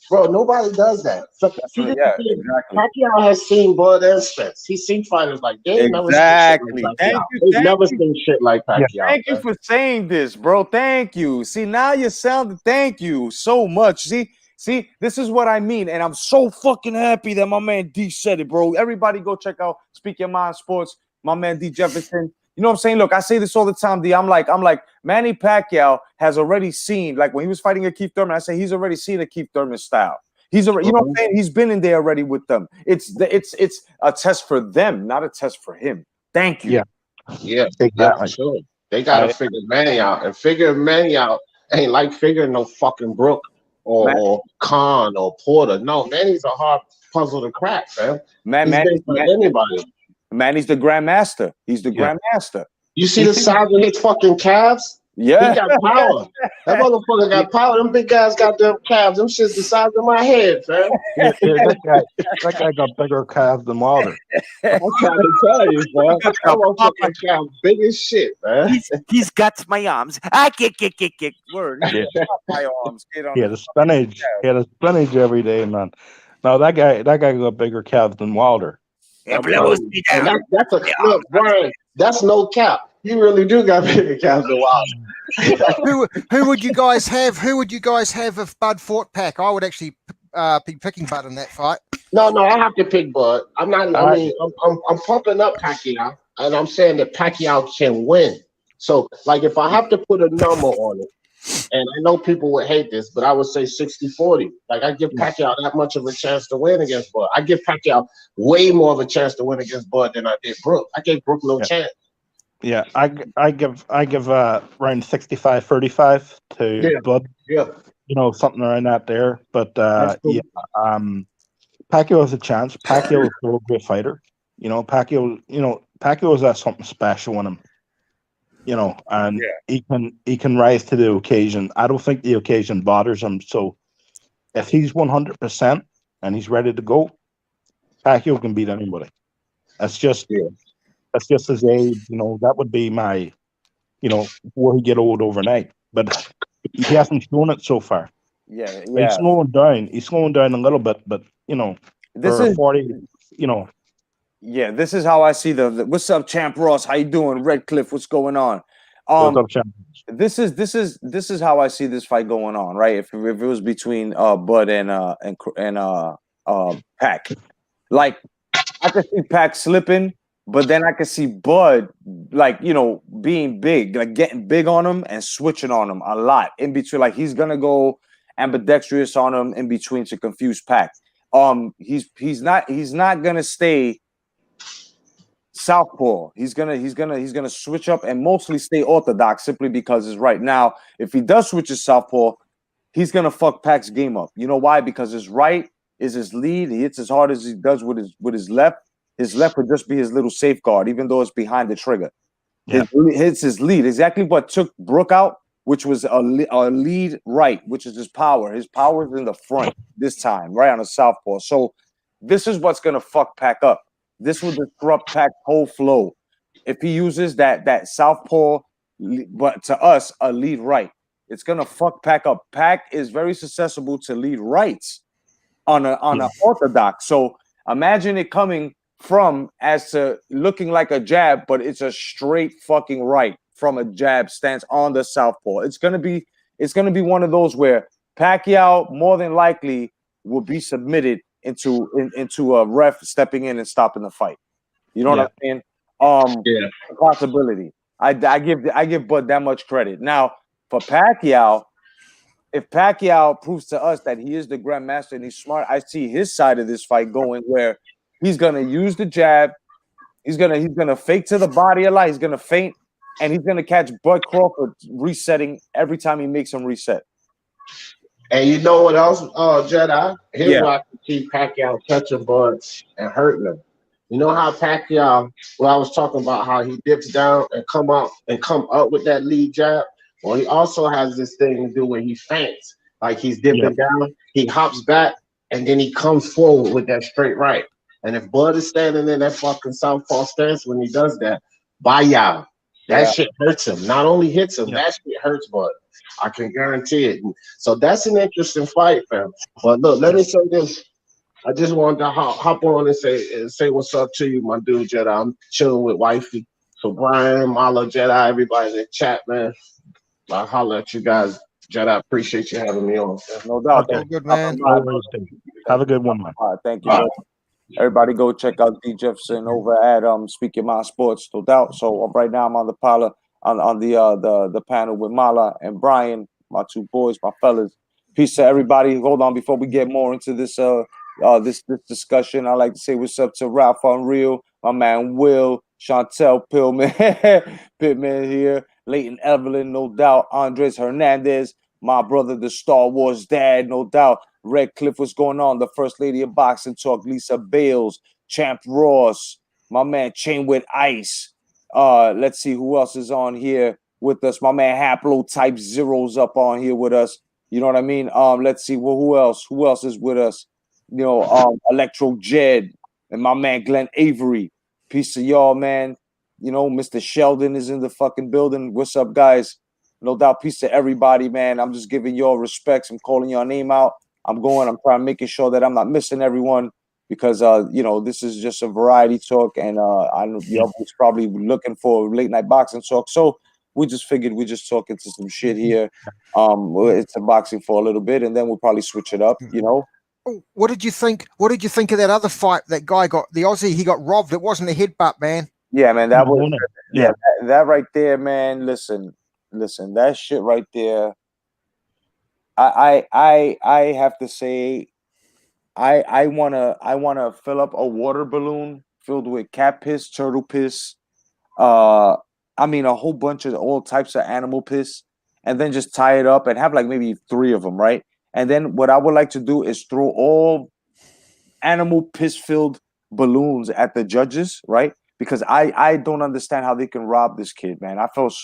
bro, nobody does that. So, Yeah, exactly. Pacquiao has seen Bud and Spence. He's seen fighters like they ain't never seen shit Exactly. like Thank Pacquiao. you. They've Thank never you. seen shit like Pacquiao. Thank you for saying this, bro. Thank you. See, now you sound. Thank you so much. See, this is what I mean, and I'm so fucking happy that my man D said it, bro. Everybody, go check out Speak Your Mind Sports. My man D Jefferson. You know what I'm saying? Look, I say this all the time, D. I'm like, Manny Pacquiao has already seen, like when he was fighting a Keith Thurman, I say he's already seen a Keith Thurman style. He's already, you know what I'm saying? He's been in there already with them. It's a test for them, not a test for him. Thank you. Yeah, Exactly. sure. They gotta figure Manny out, and figuring Manny out ain't like figuring no fucking Brook or Khan or Porter. No, Manny's a hard puzzle to crack, man. He's been anybody. Manny's the grandmaster. He's the grandmaster. You see the size of his fucking calves? Yeah. He got power. That motherfucker got power. Them big guys got them calves. Them shit's the size of my head, fam. That guy got bigger calves than Wilder. I'm trying to tell you, bro. That motherfucking calves big as shit, man. He's got my arms. I kick. Word. Yeah. My arms. Yeah, the spinach. Yeah, the spinach every day, man. No, that guy got bigger calves than Wilder. It blows me down. And that's a look, Brian. That's no cap. You really do got bigger calves than Wilder. Who would you guys have? Who would you guys have if Bud fought Pac? I would actually be picking Bud in that fight. No, I have to pick Bud. I'm not. I mean, I'm pumping up Pacquiao, and I'm saying that Pacquiao can win. So, like, if I have to put a number on it, and I know people would hate this, but I would say 60-40. Like, I give Pacquiao that much of a chance to win against Bud. I give Pacquiao way more of a chance to win against Bud than I did Brook. I gave Brook no chance. Yeah, I give around 65-35 to Bud. Yeah. You know, something around that there. But Pacquiao has a chance. Pacquiao is still a great fighter. Pacquiao has something special in him. And he can rise to the occasion. I don't think the occasion bothers him. So if he's 100% and he's ready to go, Pacquiao can beat anybody. That's just his age. That would be my, will he get old overnight? But he hasn't shown it so far. Yeah. He's slowing down. He's slowing down a little bit, but this for is 40. Yeah, this is how I see the what's up, Champ Ross? How you doing, Redcliffe? What's going on? What's up, Champ? This is how I see this fight going on, right? If it was between Bud and Pac, like I could see Pac slipping, but then I could see Bud like being big, like getting big on him and switching on him a lot in between. Like he's gonna go ambidextrous on him in between to confuse Pac. He's not gonna stay southpaw. He's gonna switch up and mostly stay orthodox simply because it's right now. If he does switch his southpaw, he's gonna fuck Pac's game up. You know why? Because his right is his lead. He hits as hard as he does with his left. His left would just be his little safeguard, even though it's behind the trigger. Yeah. It's his lead. Exactly what took Brook out, which was a lead right, which is his power. His power is in the front this time, right on the southpaw. So this is what's gonna fuck Pac up. This will disrupt Pac's whole flow if he uses that southpaw, but to us a lead right. It's gonna fuck Pac up. Pac is very susceptible to lead rights on a orthodox. So imagine it coming from as to looking like a jab, but it's a straight fucking right from a jab stance on the southpaw. It's gonna be one of those where Pacquiao more than likely will be submitted into a ref stepping in and stopping the fight. You know what I'm saying? Possibility. I give Bud that much credit. Now for Pacquiao, if Pacquiao proves to us that he is the grandmaster and he's smart, I see his side of this fight going where he's gonna use the jab, he's gonna fake to the body a lot, he's gonna feint, and he's gonna catch Bud Crawford resetting every time he makes him reset. And you know what else, Jedi? Here's why I can see Pacquiao touching Bud and hurting him. You know how Pacquiao, I was talking about how he dips down and come up with that lead jab. Well, he also has this thing to do where he feints, like he's dipping down, he hops back, and then he comes forward with that straight right. And if Bud is standing in that fucking southpaw stance when he does that, bye. That Yeah. shit hurts him. Not only hits him, Yeah. that shit hurts Bud. I can guarantee it. So that's an interesting fight, fam. But look, let me say this. I just wanted to hop on and say what's up to you, my dude Jedi. I'm chilling with wifey. So Brian, Mala, Jedi, everybody in the chat, man. I'll holler at you guys. Jedi, appreciate you having me on. No doubt. Okay. All good, man. No worries, dude. Have a good one, man. Thank you, Bye. bro. Everybody go check out D Jefferson over at Speak Your Mind Sports, no doubt. So right now I'm on the the panel with Mala and Brian, my two boys, my fellas. Peace to everybody. Hold on, before we get more into this this discussion, I like to say what's up to Ralph Unreal, my man Will, Chantel Pillman, Pittman here, Leighton Evelyn, no doubt, Andres Hernandez, my brother, the Star Wars dad, no doubt. Red Cliff, what's going on? The First Lady of Boxing Talk, Lisa Bales, Champ Ross, my man Chain with Ice. Let's see who else is on here with us. My man Haplo Type Zero's up on here with us. You know what I mean? Let's see. Well, who else? Who else is with us? You know, Electro Jed and my man Glenn Avery. Peace to y'all, man. You know, Mr. Sheldon is in the fucking building. What's up, guys? No doubt, peace to everybody, man. I'm just giving y'all respects. I'm calling your name out. I'm trying making sure that I'm not missing everyone because you know, this is just a variety talk, and I know y'all was probably looking for late night boxing talk. So we just figured we just talk into some shit here. It's a boxing for a little bit, and then we'll probably switch it up, you know. What did you think? What did you think of that other fight? That guy got the Aussie. He got robbed. It wasn't a headbutt, man. Yeah, man, that was Yeah. that right there, man. Listen, that shit right there. I have to say, I wanna fill up a water balloon filled with cat piss, turtle piss, I mean a whole bunch of all types of animal piss, and then just tie it up and have like maybe 3 of them, right? And then what I would like to do is throw all animal piss filled balloons at the judges, right? Because I don't understand how they can rob this kid, man. I felt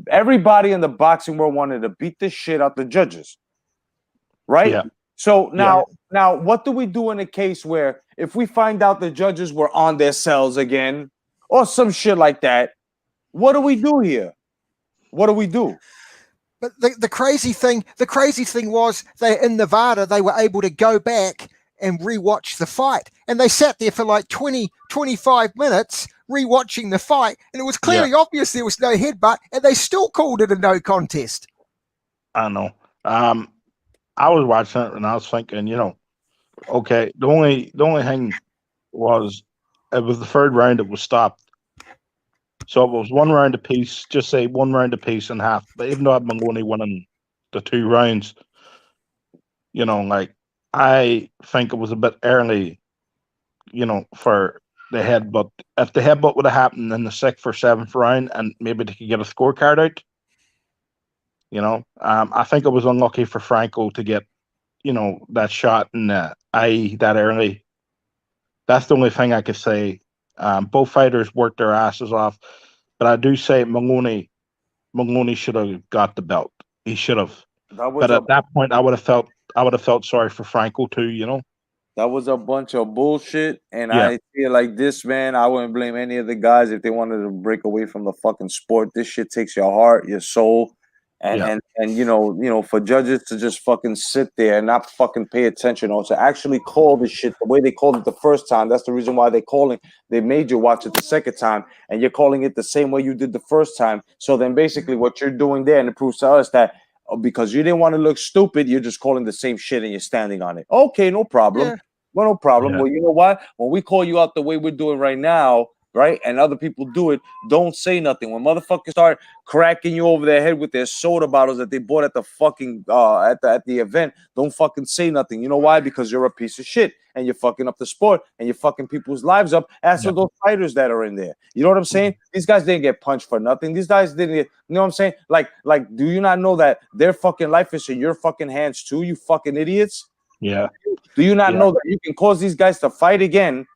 everybody in the boxing world wanted to beat the shit out the judges, right? Yeah. So now what do we do in a case where if we find out the judges were on their cells again or some shit like that? What do we do here? What do we do? But the crazy thing was they in Nevada they were able to go back and rewatch the fight, and they sat there for like 20, 25 minutes rewatching the fight, and it was clearly obvious there was no headbutt, and they still called it a no contest. I know. I was watching it and I was thinking, you know, okay, the only thing was it was the third round it was stopped. So it was 1 round apiece, just say 1 round apiece and half. But even though I've been only winning the 2 rounds, you know, like I think it was a bit early, you know, for the headbutt. If the headbutt would have happened in the 6th or 7th round and maybe they could get a scorecard out, you know, I think it was unlucky for Franco to get, you know, that shot in the eye that early. That's the only thing I could say. Both fighters worked their asses off, but I do say Maloney should have got the belt. He should have. But at that point, I would have felt sorry for Franco too. You know. That was a bunch of bullshit, and I feel like this, man, I wouldn't blame any of the guys if they wanted to break away from the fucking sport. This shit takes your heart, your soul, and you know, for judges to just fucking sit there and not fucking pay attention or to actually call the shit the way they called it the first time. That's the reason why they made you watch it the second time, and you're calling it the same way you did the first time. So then basically what you're doing there, and it proves to us that because you didn't want to look stupid, you're just calling the same shit and you're standing on it. Okay, no problem. Yeah. Well, no problem. Yeah. Well, you know what? When we call you out the way we're doing right now, right, and other people do it, don't say nothing. When motherfuckers start cracking you over their head with their soda bottles that they bought at the fucking at the event, don't fucking say nothing. You know why? Because you're a piece of shit and you're fucking up the sport and you're fucking people's lives up. As for those fighters that are in there, you know what I'm saying? These guys didn't get punched for nothing. These guys didn't get, you know what I'm saying? Like, do you not know that their fucking life is in your fucking hands too? You fucking idiots. Yeah. Do you not know that you can cause these guys to fight again,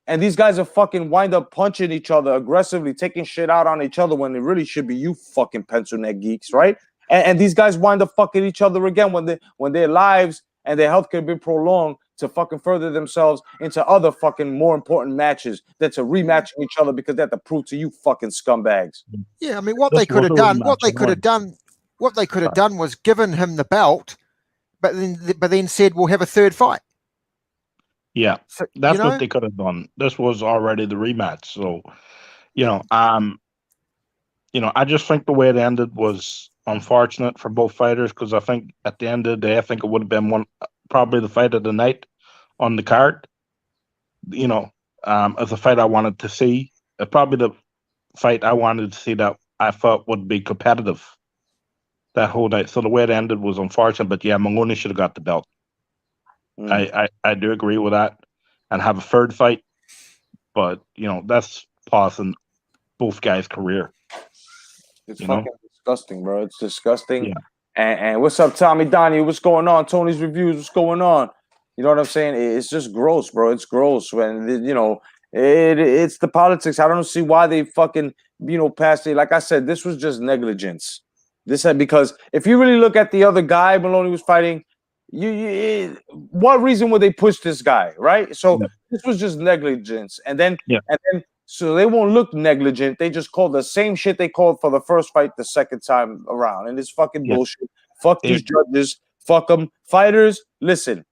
And these guys are fucking wind up punching each other aggressively, taking shit out on each other when it really should be you fucking pencil neck geeks, right? And these guys wind up fucking each other again when their lives and their health can be prolonged to fucking further themselves into other fucking more important matches than to rematching each other because they have to prove to you fucking scumbags. Yeah, I mean, what This they could was have a done, rematch, what they could have done was given him the belt, but then said we'll have a third fight. Yeah, So, that's what they could have done. This was already the rematch, so I just think the way it ended was unfortunate for both fighters because I think at the end of the day, I think it would have been probably the fight of the night on the card. As a fight I wanted to see, probably the fight I wanted to see that I thought would be competitive that whole night. So the way it ended was unfortunate, but yeah, Maloney should have got the belt. I do agree with that, and have a third fight, but that's pausing both guys' career. It's fucking disgusting, bro. It's disgusting. Yeah. And what's up, Tommy Donnie? What's going on? Tony's Reviews, what's going on? You know what I'm saying? It's just gross, bro. It's gross when it's the politics. I don't see why they fucking passed it. Like I said, this was just negligence. Because if you really look at the other guy Maloney was fighting, what reason would they push this guy, right? So this was just negligence, and then so they won't look negligent. They just called the same shit they called for the first fight the second time around, and it's fucking bullshit. Fuck these judges. Fuck them. Fighters, listen.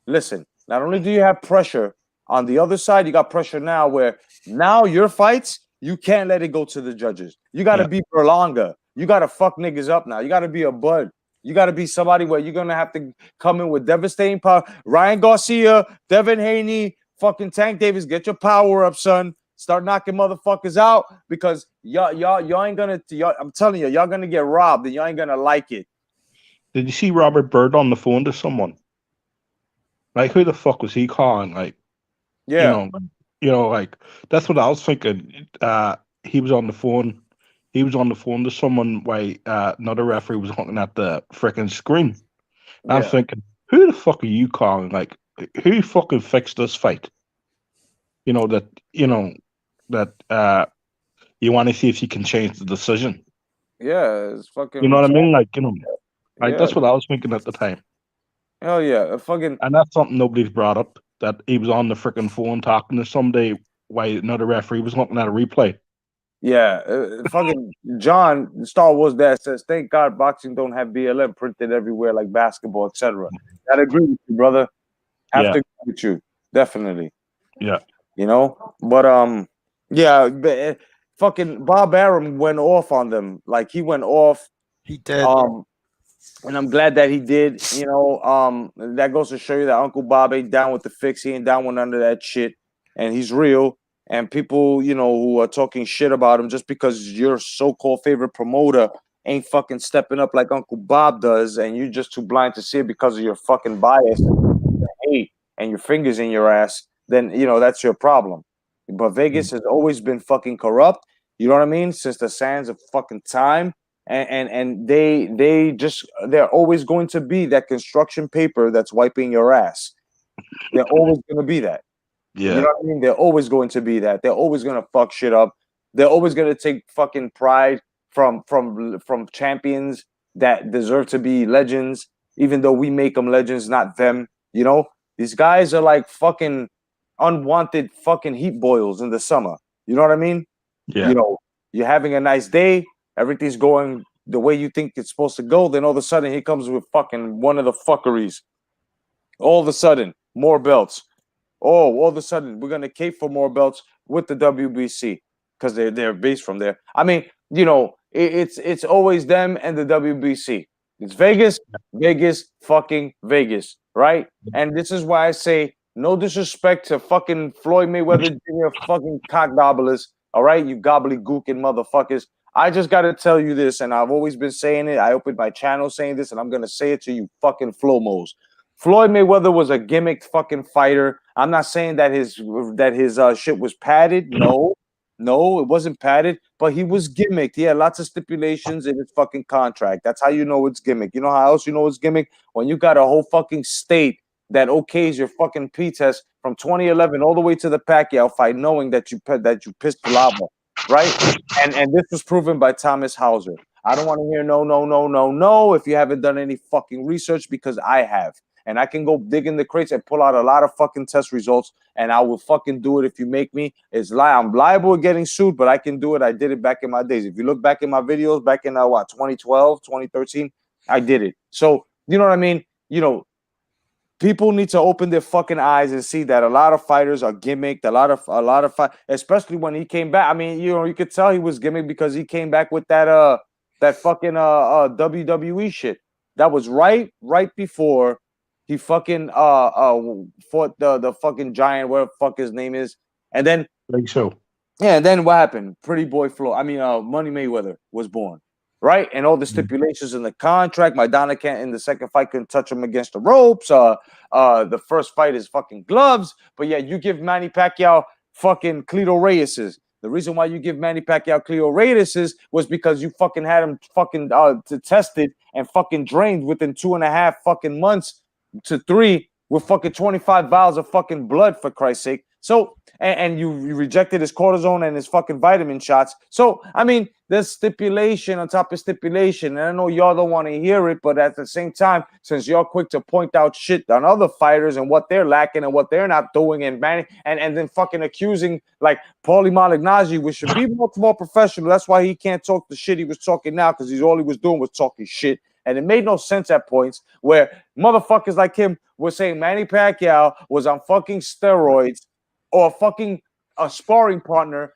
Not only do you have pressure on the other side, you got pressure now where now your fights, you can't let it go to the judges. You got to be Berlanga. You got to fuck niggas up now. You got to be a bud. You got to be somebody where you're going to have to come in with devastating power. Ryan Garcia, Devin Haney, fucking Tank Davis, get your power up, son. Start knocking motherfuckers out because y'all ain't gonna. I'm telling you, y'all gonna get robbed and y'all ain't gonna like it. Did you see Robert Bird on the phone to someone? Like, who the fuck was he calling? Like, like that's what I was thinking. He was on the phone. He was on the phone to someone while another referee was looking at the freaking screen. I'm thinking, who the fuck are you calling? Like, who fucking fixed this fight? That you want to see if you can change the decision. Yeah, it's fucking. You know what I mean? Like, that's what I was thinking at the time. Hell yeah, fucking. And that's something nobody's brought up. That he was on the freaking phone talking to somebody while another referee was looking at a replay. Yeah, fucking John, Star Wars dad says, "Thank God boxing don't have BLM printed everywhere like basketball, etc." I agree with you, brother. Have to agree with you, definitely. Yeah, but fucking Bob Arum went off on them. Like he went off. He did. And I'm glad that he did. That goes to show you that Uncle Bob ain't down with the fix. He ain't down with none of that shit, and he's real. And people, who are talking shit about him just because your so-called favorite promoter ain't fucking stepping up like Uncle Bob does, and you're just too blind to see it because of your fucking bias, your hate, and your fingers in your ass, then that's your problem. But Vegas has always been fucking corrupt. You know what I mean? Since the sands of fucking time. And they're always going to be that construction paper that's wiping your ass. They're always going to be that. Yeah. You know what I mean? They're always going to be that. They're always going to fuck shit up. They're always going to take fucking pride from champions that deserve to be legends, even though we make them legends, not them. These guys are like fucking unwanted fucking heat boils in the summer. You know what I mean? Yeah. You're having a nice day. Everything's going the way you think it's supposed to go. Then all of a sudden, he comes with fucking one of the fuckeries. All of a sudden, more belts. Oh, all of a sudden, we're gonna cape for more belts with the WBC because they're based from there. I mean, it's always them and the WBC. It's Vegas, fucking Vegas, right? And this is why I say no disrespect to fucking Floyd Mayweather Jr. fucking cockgobblers. All right, you gobbledygooking motherfuckers. I just got to tell you this, and I've always been saying it. I opened my channel saying this, and I'm going to say it to you fucking Flomos. Floyd Mayweather was a gimmicked fucking fighter. I'm not saying that his shit was padded. No, it wasn't padded, but he was gimmicked. He had lots of stipulations in his fucking contract. That's how you know it's gimmick. You know how else you know it's gimmick? When you got a whole fucking state that okays your fucking P test from 2011 all the way to the Pacquiao fight, knowing that you pissed the lava, right? And this was proven by Thomas Hauser. I don't want to hear no if you haven't done any fucking research, because I have. And I can go dig in the crates and pull out a lot of fucking test results, and I will fucking do it if you make me. I'm liable to getting sued, but I can do it. I did it back in my days. If you look back in my videos back in 2012, 2013, I did it. So, you know what I mean? You know, people need to open their fucking eyes and see that a lot of fighters are gimmicked. A lot of especially when he came back. I mean, you know, you could tell he was gimmicked because he came back with that fucking WWE shit. That was right before he fucking fought the fucking giant, whatever the fuck his name is. And then Like so. yeah, and then what happened? Pretty Boy Floyd. I mean, Money Mayweather was born, right? And all the stipulations in the contract. Maidana can't in the second fight couldn't touch him against the ropes. The first fight is fucking gloves. But yeah, you give Manny Pacquiao fucking Cleto Reyes's. The reason why you give Manny Pacquiao Cleto Reyes's was because you fucking had him fucking tested and fucking drained within 2.5 fucking months to 3 with fucking 25 vials of fucking blood, for Christ's sake. So, and you rejected his cortisone and his fucking vitamin shots. So, I mean, there's stipulation on top of stipulation. And I know y'all don't want to hear it, but at the same time, since y'all quick to point out shit on other fighters and what they're lacking and what they're not doing, and then fucking accusing like Paulie Malignaggi, which should be much more professional. That's why he can't talk the shit he was talking now, because all he was doing was talking shit. And it made no sense at points where motherfuckers like him were saying Manny Pacquiao was on fucking steroids or fucking a sparring partner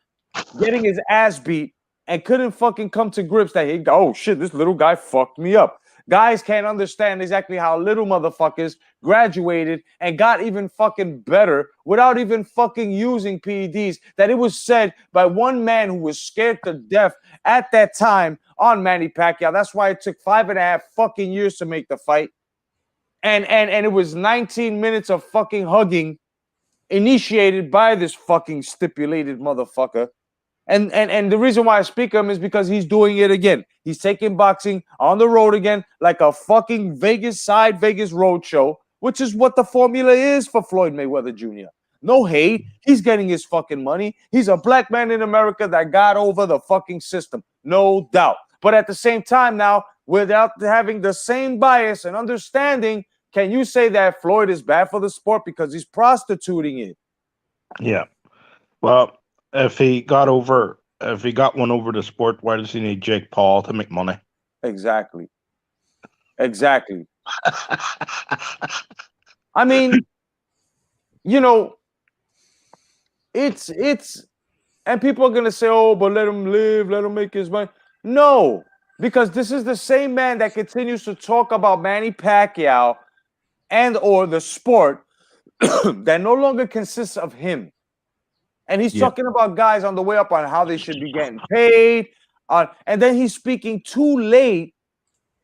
getting his ass beat and couldn't fucking come to grips that oh shit, this little guy fucked me up. Guys can't understand exactly how little motherfuckers graduated and got even fucking better without even fucking using PEDs. That it was said by one man who was scared to death at that time on Manny Pacquiao. That's why it took 5.5 fucking years to make the fight. And it was 19 minutes of fucking hugging initiated by this fucking stipulated motherfucker. And the reason why I speak of him is because he's doing it again. He's taking boxing on the road again, like a fucking Vegas road show, which is what the formula is for Floyd Mayweather Jr. No hate. He's getting his fucking money. He's a black man in America that got over the fucking system. No doubt. But at the same time now, without having the same bias and understanding, can you say that Floyd is bad for the sport because he's prostituting it? Yeah. Well, if he got one over the sport, why does he need Jake Paul to make money? Exactly. I mean, you know, it's and people are gonna say, oh, but let him live, let him make his money. No, because this is the same man that continues to talk about Manny Pacquiao and or the sport that no longer consists of him. And he's talking about guys on the way up on how they should be getting paid. And then he's speaking too late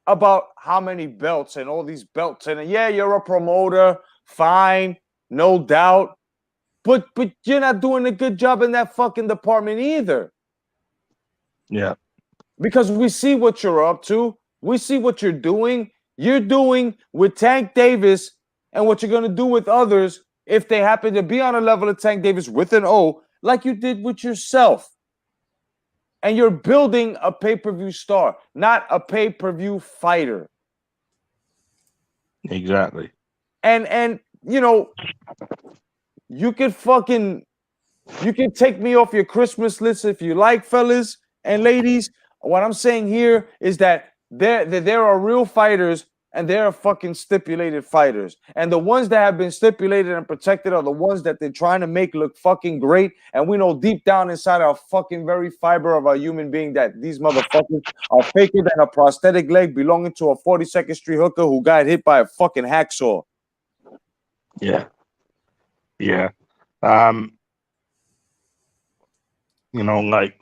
about how many belts and all these belts. And yeah, you're a promoter. Fine. No doubt. But you're not doing a good job in that fucking department either. Yeah. Because we see what you're up to. We see what you're doing. You're doing with Tank Davis and what you're going to do with others if they happen to be on a level of Tank Davis with an O, like you did with yourself. And you're building a pay-per-view star, not a pay-per-view fighter. Exactly. And you know, you can take me off your Christmas list if you like, fellas and ladies. What I'm saying here is that there are real fighters and there are fucking stipulated fighters. And the ones that have been stipulated and protected are the ones that they're trying to make look fucking great. And we know deep down inside our fucking very fiber of our human being that these motherfuckers are faker than a prosthetic leg belonging to a 42nd Street hooker who got hit by a fucking hacksaw. Yeah. Yeah. You know, like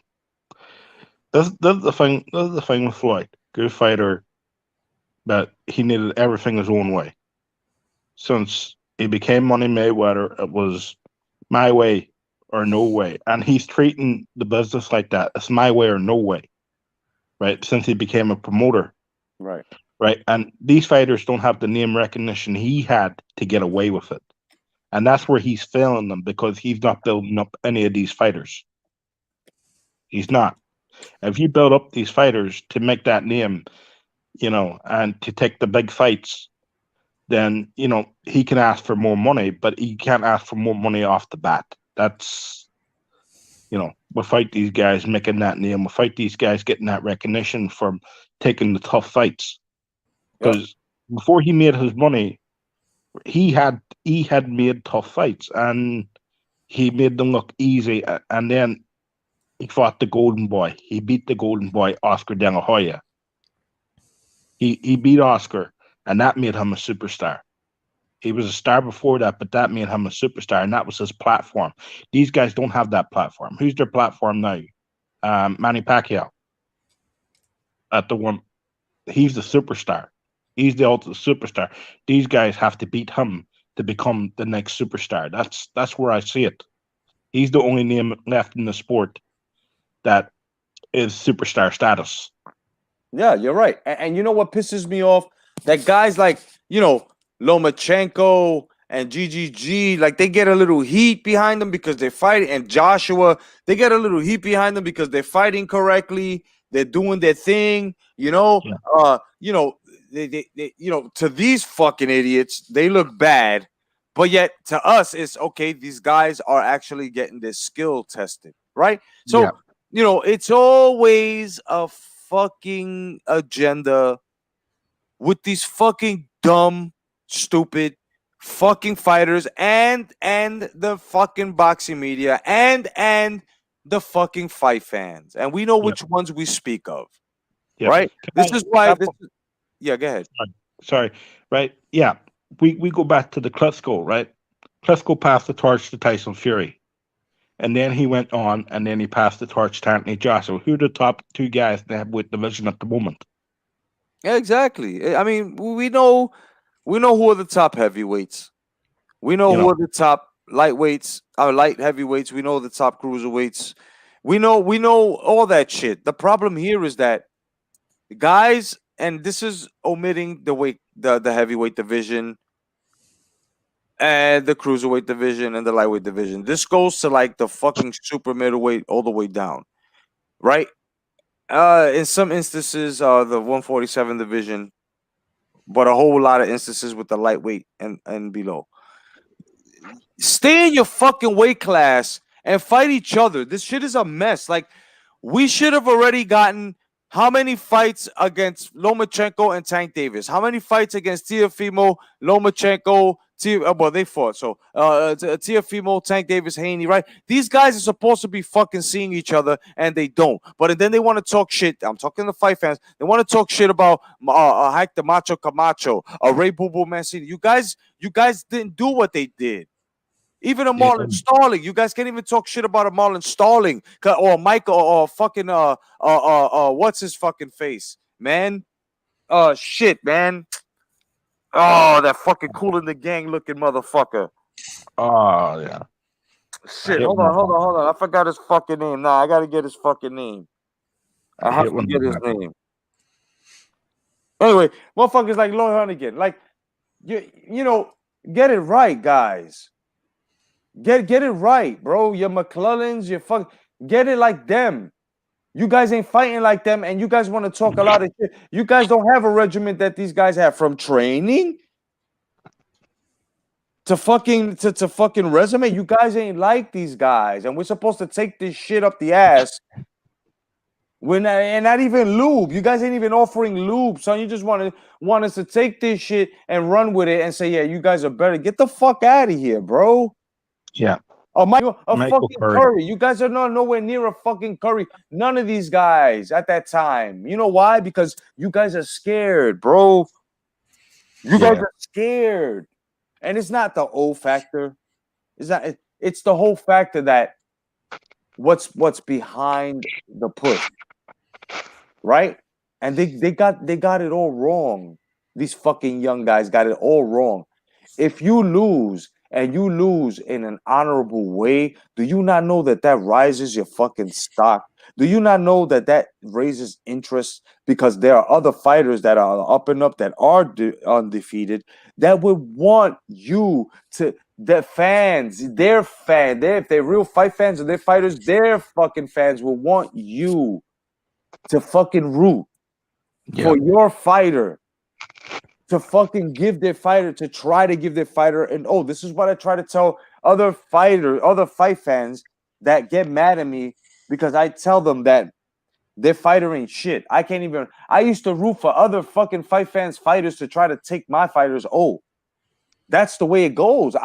this is the thing with Floyd. Good fighter, but he needed everything his own way. Since he became Money Mayweather, it was my way or no way. And he's treating the business like that. It's my way or no way. Right? Since he became a promoter. Right. right? And these fighters don't have the name recognition he had to get away with it. And that's where he's failing them because he's not building up any of these fighters. He's not. If you build up these fighters to make that name, and to take the big fights, then, he can ask for more money, but he can't ask for more money off the bat. That's, without these guys making that name, without these guys getting that recognition from taking the tough fights. Because before he made his money, he had made tough fights and he made them look easy. And then he fought the Golden Boy. He beat the Golden Boy, Oscar De La Hoya. He beat Oscar, and that made him a superstar. He was a star before that, but that made him a superstar, and that was his platform. These guys don't have that platform. Who's their platform now? Manny Pacquiao. At the one, he's the superstar. He's the ultimate superstar. These guys have to beat him to become the next superstar. That's where I see it. He's the only name left in the sport that is superstar status. Yeah, you're right. And you know what pisses me off? That guys like, Lomachenko and GGG, like they get a little heat behind them because they're fighting. And Joshua, they get a little heat behind them because they're fighting correctly. They're doing their thing, Yeah. To these fucking idiots, they look bad. But yet to us, it's okay. These guys are actually getting their skill tested, right? So, Yeah. it's always a fucking agenda with these fucking dumb, stupid fucking fighters and the fucking boxing media and the fucking fight fans. And we know which ones we speak of. Yeah. Right? This is why yeah, go ahead. Sorry. Right. Yeah. We go back to the Klitschko, right? Klitschko passed the torch to Tyson Fury. And then he went on and then he passed the torch to Anthony Joshua. Who are the top two guys in the heavyweight division at the moment? Yeah, exactly. I mean, we know who are the top heavyweights. We know who are the top lightweights, light heavyweights. We know the top cruiserweights. We know all that shit. The problem here is that guys, and this is omitting the heavyweight division and the cruiserweight division and the lightweight division. This goes to like the fucking super middleweight all the way down, right? In some instances, the 147 division, but a whole lot of instances with the lightweight and below. Stay in your fucking weight class and fight each other. This shit is a mess. Like, we should have already gotten how many fights against Lomachenko and Tank Davis? How many fights against Teofimo, Lomachenko? Well, they fought. So, Teofimo, Tank Davis, Haney, right? These guys are supposed to be fucking seeing each other, and they don't. But then they want to talk shit. I'm talking to fight fans. They want to talk shit about Hike the Macho Camacho, Ray Boo Boo Mancini. You guys didn't do what they did. Even a Marlon Starling, you guys can't even talk shit about a Marlon Starling or Michael or fucking what's his fucking face, man? Shit, man. Oh, that fucking Cool in the Gang looking motherfucker. Oh yeah. Shit, hold on. I forgot his fucking name. Nah, I gotta get his fucking name. I have to get his name. Anyway, motherfuckers like Lloyd Hunnigan, like get it right, guys. Get it right, bro. Your McClellans, get it like them. You guys ain't fighting like them, and you guys want to talk a lot of shit. You guys don't have a regiment that these guys have, from training to fucking resume. You guys ain't like these guys, and we're supposed to take this shit up the ass. And not even lube. You guys ain't even offering lube, son. You just want us to take this shit and run with it and say, yeah, you guys are better. Get the fuck out of here, bro. Yeah. Michael fucking Curry. Curry. You guys are nowhere near a fucking Curry. None of these guys at that time. You know why? Because you guys are scared, bro. You guys are scared. And it's not the O factor. It's the whole factor that what's behind the push. Right? And they got it all wrong. These fucking young guys got it all wrong. If you lose and you lose in an honorable way, do you not know that that rises your fucking stock? Do you not know that that raises interest because there are other fighters that are up and up that are undefeated that would want you to, the fans, if they're real fight fans and they're fighters, their fucking fans will want you to fucking root for your fighter, to fucking give their fighter, to try to give their fighter. And oh, this is what I try to tell other fight fans that get mad at me because I tell them that their fighter ain't shit. I used to root for other fucking fighters to try to take my fighters. Oh, that's the way it goes.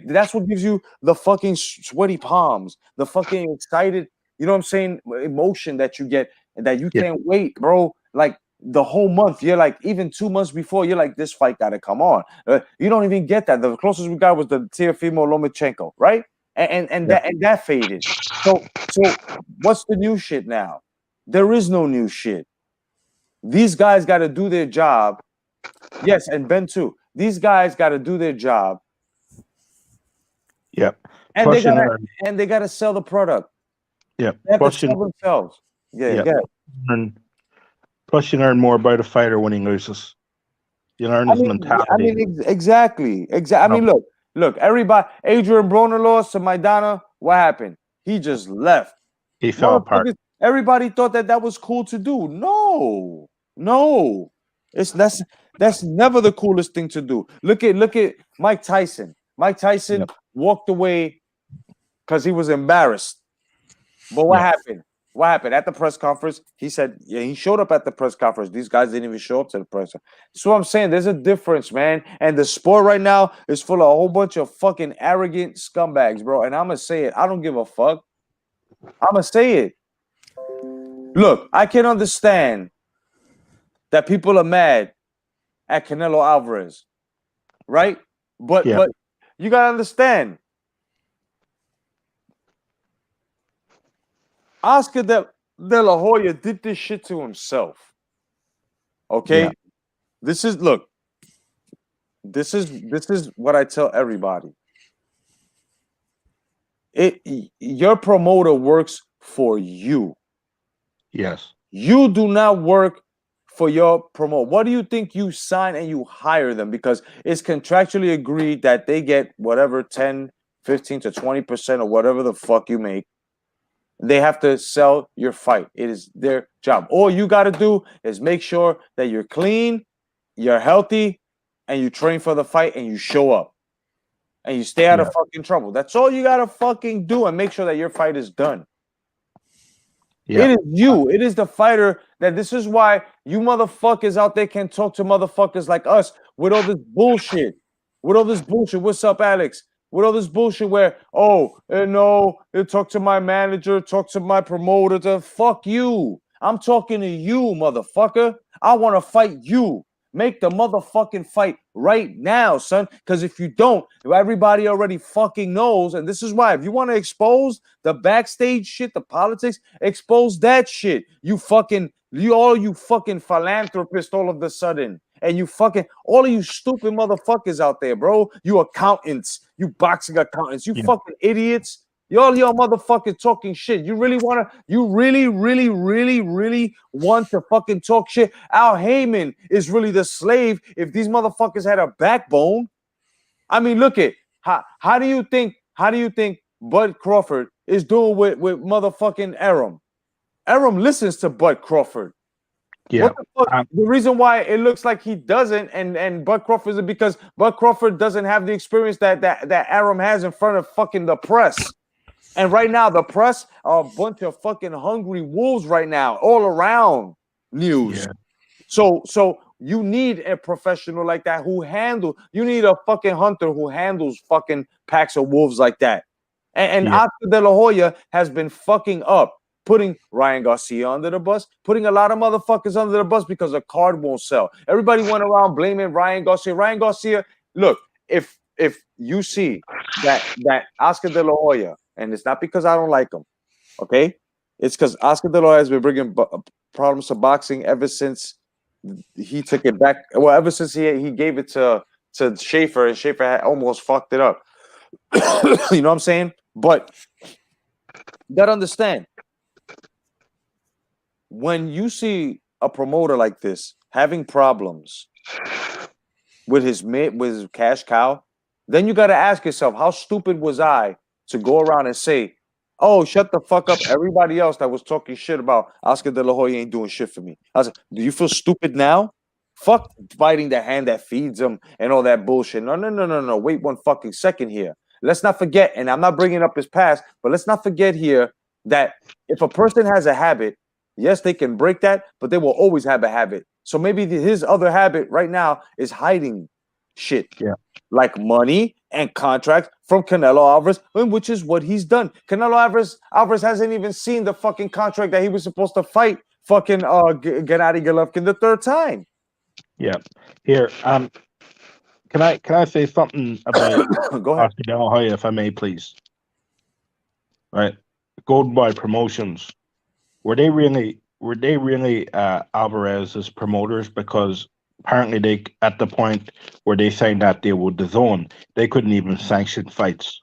That's what gives you the fucking sweaty palms, the fucking excited, you know what I'm saying, emotion that you get and that you can't wait, bro. Like the whole month, you're like, even 2 months before, you're like, this fight got to come on. You don't even get that. The closest we got was the Teofimo Lomachenko, right? And that faded. So what's the new shit now? There is no new shit. These guys got to do their job. Yes, and Ben too. These guys got to do their job. Yep. And they gotta sell the product. Yeah. They have to sell themselves. Yeah. And plus, you learn more about a fighter when he loses. You learn his mentality. Exactly. I mean, look. Everybody. Adrian Broner lost to Maidana. What happened? He just left. He fell apart. Everybody thought that was cool to do. No. That's never the coolest thing to do. Look at Mike Tyson. Mike Tyson walked away because he was embarrassed. But what happened? What happened at the press conference? He said, he showed up at the press conference. These guys didn't even show up to the press conference. So I'm saying there's a difference, man. And the sport right now is full of a whole bunch of fucking arrogant scumbags, bro. And I'm going to say it. I don't give a fuck. I'm going to say it. Look, I can understand that people are mad at Canelo Alvarez, right? But you got to understand, Oscar de la Hoya did this shit to himself. Okay? This is what I tell everybody. Your promoter works for you. Yes. You do not work for your promoter. What do you think you sign and you hire them? Because it's contractually agreed that they get whatever 10, 15 to 20% or whatever the fuck you make. They have to sell your fight. It is their job. All you got to do is make sure that you're clean, you're healthy, and you train for the fight and you show up. And you stay out of fucking trouble. That's all you got to fucking do and make sure that your fight is done. It is you. It is the fighter that this is why you motherfuckers out there can talk to motherfuckers like us with all this bullshit. What's up, Alex? With all this bullshit where, talk to my manager, talk to my promoter. Fuck you. I'm talking to you, motherfucker. I want to fight you. Make the motherfucking fight right now, son. Because if you don't, everybody already fucking knows. And this is why, if you want to expose the backstage shit, the politics, expose that shit. You fucking philanthropists all of a sudden. And all of you stupid motherfuckers out there, bro. You accountants, you boxing accountants, you fucking idiots. Y'all motherfucking talking shit. You really, really want to fucking talk shit? Al Heyman is really the slave if these motherfuckers had a backbone. I mean, look at how do you think Bud Crawford is doing with motherfucking Arum? Arum listens to Bud Crawford. Yeah. What the fuck? The reason why it looks like he doesn't, and Bud Crawford is because Bud Crawford doesn't have the experience that Arum has in front of fucking the press. And right now, the press are a bunch of fucking hungry wolves right now, all around news. Yeah. So you need a professional like that you need a fucking hunter who handles fucking packs of wolves like that. And Oscar de la Hoya has been fucking up, putting Ryan Garcia under the bus, putting a lot of motherfuckers under the bus because the card won't sell. Everybody went around blaming Ryan Garcia. Ryan Garcia, look, if you see that Oscar de la Hoya, and it's not because I don't like him, okay? It's because Oscar de la Hoya has been bringing problems to boxing ever since he took it back. Well, ever since he gave it to Schaefer, and Schaefer had almost fucked it up. You know what I'm saying? But you gotta understand, when you see a promoter like this having problems with his cash cow, then you got to ask yourself, how stupid was I to go around and say, "Oh, shut the fuck up"? Everybody else that was talking shit about Oscar De La Hoya ain't doing shit for me. I was like, do you feel stupid now? Fuck biting the hand that feeds him and all that bullshit. No. Wait one fucking second here. Let's not forget, and I'm not bringing up his past, but let's not forget here that if a person has a habit, yes, they can break that, but they will always have a habit. So maybe his other habit right now is hiding shit. Yeah. Like money and contracts from Canelo Alvarez, which is what he's done. Canelo Alvarez hasn't even seen the fucking contract that he was supposed to fight fucking Gennady Golovkin the third time. Yeah. Here, can I say something about Go ahead. Oscar De La Hoya, if I may, please? Right. Golden Boy Promotions. Were they really Alvarez's promoters? Because apparently they, at the point where they signed that deal with the Zone, they couldn't even sanction fights.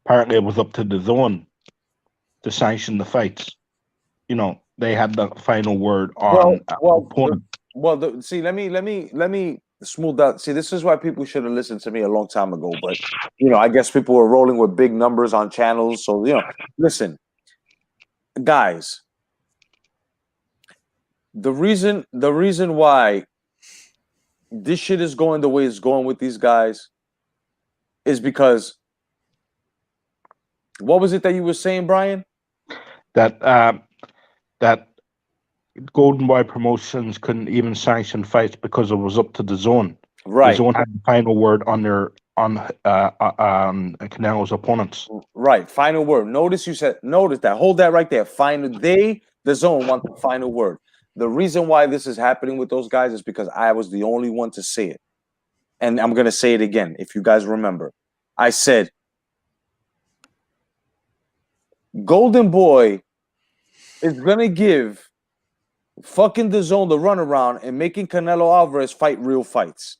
Apparently it was up to the Zone to sanction the fights. You know, they had the final word on opponent. See, let me smooth out. See, this is why people should have listened to me a long time ago. But I guess people were rolling with big numbers on channels. So listen, guys. The reason why this shit is going the way it's going with these guys is because, what was it that you were saying, Brian? That that Golden Boy Promotions couldn't even sanction fights because it was up to the Zone. Right. The Zone had the final word on Canelo's opponents. Right. Final word. Notice that. Hold that right there. The Zone want the final word. The reason why this is happening with those guys is because I was the only one to say it. And I'm going to say it again, if you guys remember. I said, Golden Boy is going to give fucking the Zone the runaround and making Canelo Alvarez fight real fights.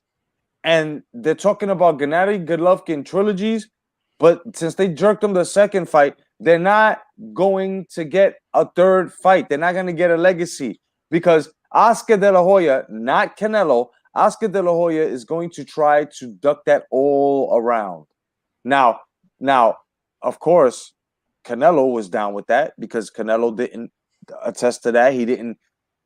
And they're talking about Gennady Golovkin trilogies, but since they jerked him the second fight, they're not going to get a third fight. They're not going to get a legacy. Because Oscar De La Hoya, not Canelo, Oscar De La Hoya is going to try to duck that all around. Now, of course, Canelo was down with that because Canelo didn't attest to that. He didn't,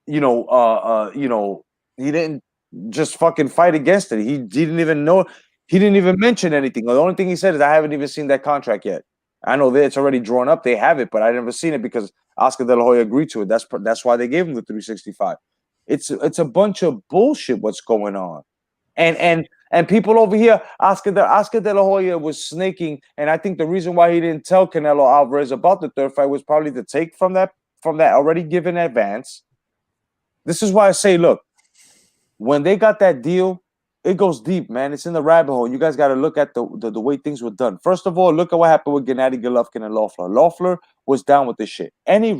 he didn't just fucking fight against it. He didn't even know. He didn't even mention anything. The only thing he said is, "I haven't even seen that contract yet. I know that it's already drawn up. They have it, but I never seen it because Oscar De La Hoya agreed to it. That's why they gave him the 365. It's a bunch of bullshit. What's going on? And people over here, Oscar De La Hoya was snaking, and I think the reason why he didn't tell Canelo Alvarez about the third fight was probably to take from that already given advance. This is why I say, look, when they got that deal, it goes deep, man. It's in the rabbit hole. You guys got to look at the way things were done. First of all, look at what happened with Gennady Golovkin and Loeffler. Loeffler was down with this shit. Any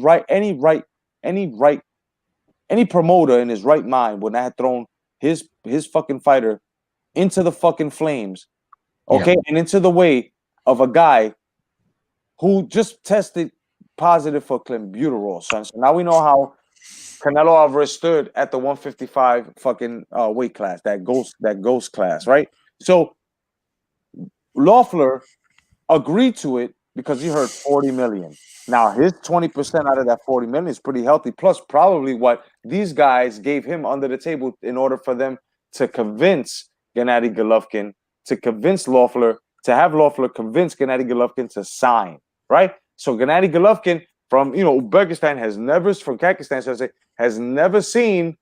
promoter in his right mind would not have thrown his fucking fighter into the fucking flames, okay, and into the way of a guy who just tested positive for clenbuterol, son. So now we know how Canelo Alvarez stood at the 155 fucking weight class, that ghost class, right? So Loeffler agreed to it because he heard 40 million. Now his 20% out of that 40 million is pretty healthy, plus probably what these guys gave him under the table in order for them to convince Gennady Golovkin, to convince Loeffler, to have Loeffler convince Gennady Golovkin to sign, right? So Gennady Golovkin from Uzbekistan from Kakistan has never seen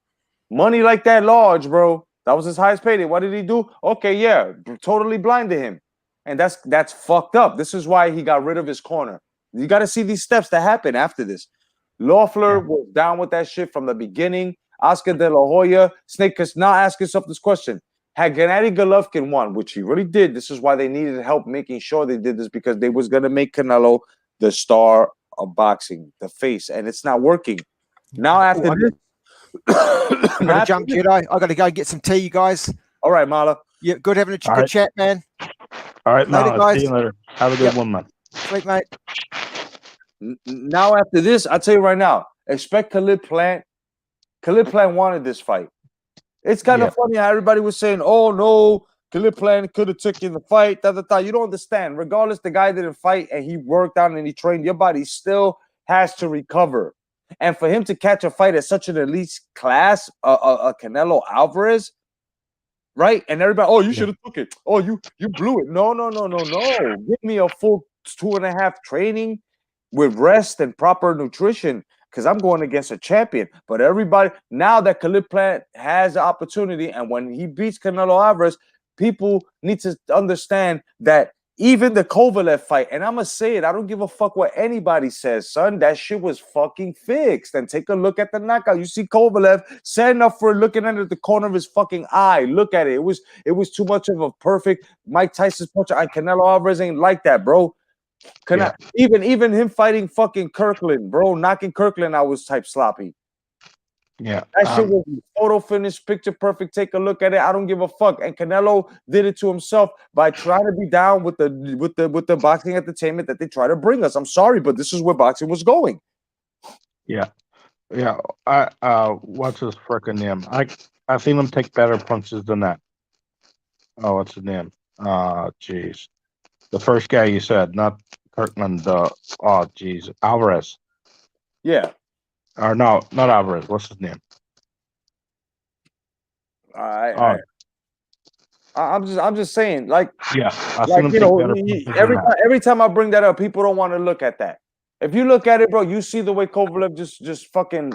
money like that large, bro. That was his highest payday. What did he do? Okay, yeah, totally blind to him. And that's fucked up. This is why he got rid of his corner. You got to see these steps that happen after this. Loeffler was down with that shit from the beginning. Oscar De La Hoya, Snake, because now ask yourself this question. Had Gennady Golovkin won, which he really did, this is why they needed help making sure they did this, because they was going to make Canelo the star of boxing, the face, and it's not working. Now after this... I'm going to jump, Jedi. I got to go get some tea, you guys. All right, Mala. Yeah, good having a good chat, man. All All right, Later, man. I'll see guys. you later. Have a good Yep. one, man. Sweet, mate. Now after this, I'll tell you right now, expect Khalid Plant. Khalid Plant wanted this fight. It's kind of funny how everybody was saying, "Oh no, Khalid Plant could have taken the fight." Da, da, da. You don't understand. Regardless, the guy didn't fight and he worked out and he trained. Your body still has to recover. And for him to catch a fight at such an elite class, a Canelo Alvarez, right? And everybody, oh, you should have took it. Oh, you blew it. No. Give me a full 2.5 training with rest and proper nutrition because I'm going against a champion. But everybody, now that Khalid Plant has the opportunity, and when he beats Canelo Alvarez, people need to understand that even the Kovalev fight, and I'm going to say it, I don't give a fuck what anybody says, son. That shit was fucking fixed. And take a look at the knockout. You see Kovalev setting up for looking under the corner of his fucking eye. Look at it. It was too much of a perfect Mike Tyson's punch. Canelo Alvarez ain't like that, bro. Even him fighting fucking Kirkland, bro, knocking Kirkland out was type sloppy. Yeah, that shit was photo finish, picture perfect. Take a look at it. I don't give a fuck. And Canelo did it to himself by trying to be down with the boxing entertainment that they try to bring us. I'm sorry, but this is where boxing was going. Yeah. What's his freaking name? I've seen him take better punches than that. Oh, what's his name? Jeez. The first guy you said, not Kirkland. Alvarez. Yeah. Or no, not Alvarez. What's his name? I'm just saying, like, yeah, every time I bring that up, people don't want to look at that. If you look at it, bro, you see the way Kovalev just fucking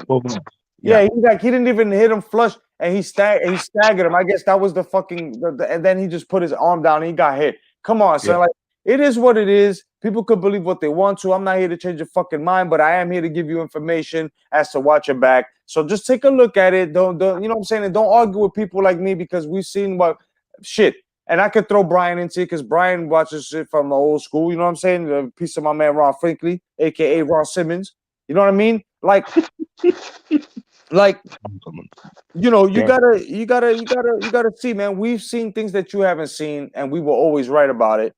he didn't even hit him flush and he staggered him. I guess that was the fucking and then he just put his arm down and he got hit. Come on, son. Like, it is what it is. People could believe what they want to. I'm not here to change your fucking mind, but I am here to give you information as to watch your back. So just take a look at it. Don't you know what I'm saying? And don't argue with people like me because we've seen what shit. And I could throw Brian into it because Brian watches shit from the old school. You know what I'm saying? A piece of my man Ron Franklin, aka Ron Simmons. You know what I mean? Like, you know, you gotta see, man. We've seen things that you haven't seen, and we were always right about it.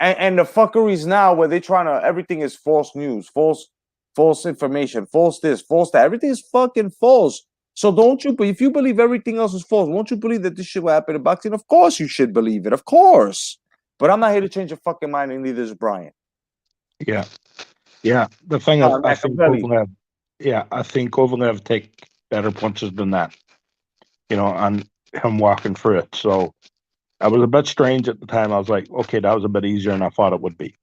And the fuckeries now where they trying to everything is false news, false information, false this, false that. Everything is fucking false. So don't you? But if you believe everything else is false, won't you believe that this shit will happen in boxing? Of course you should believe it. Of course. But I'm not here to change your fucking mind, and neither is Brian. Yeah. The thing is, I think Kovalev take better punches than that. You know, and him walking through it. So I was a bit strange at the time. I was like, okay, that was a bit easier than I thought it would be.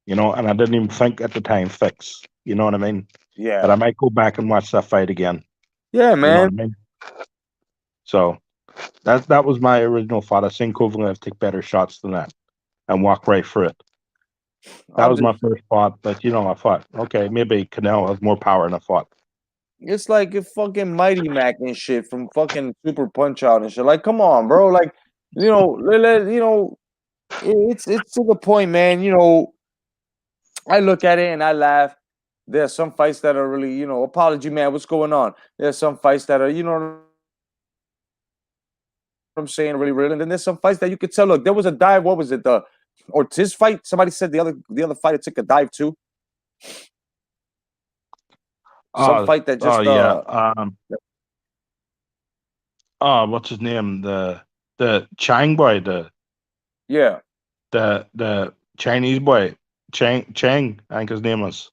You know, and I didn't even think at the time fix. You know what I mean? Yeah. But I might go back and watch that fight again. Yeah, man. You know what I mean? So that was my original thought. I seen Kovalev take better shots than that and walk right through it. That was my first thought, but you know, I thought, okay, maybe Canelo has more power than I thought. It's like a fucking Mighty Mac and shit from fucking Super Punch Out and shit. Like, come on, bro. Like, you know, it's to the point, man. You know, I look at it and I laugh. There's some fights that are really, you know, apology, man. What's going on? There's some fights that are, you know what I'm saying, really real. And then there's some fights that you could tell. Look, there was a dive. What was it? The Ortiz fight. Somebody said the other fighter took a dive too. Some fight that just what's his name? The Chang boy, the Chinese boy, Chang, I think his name was.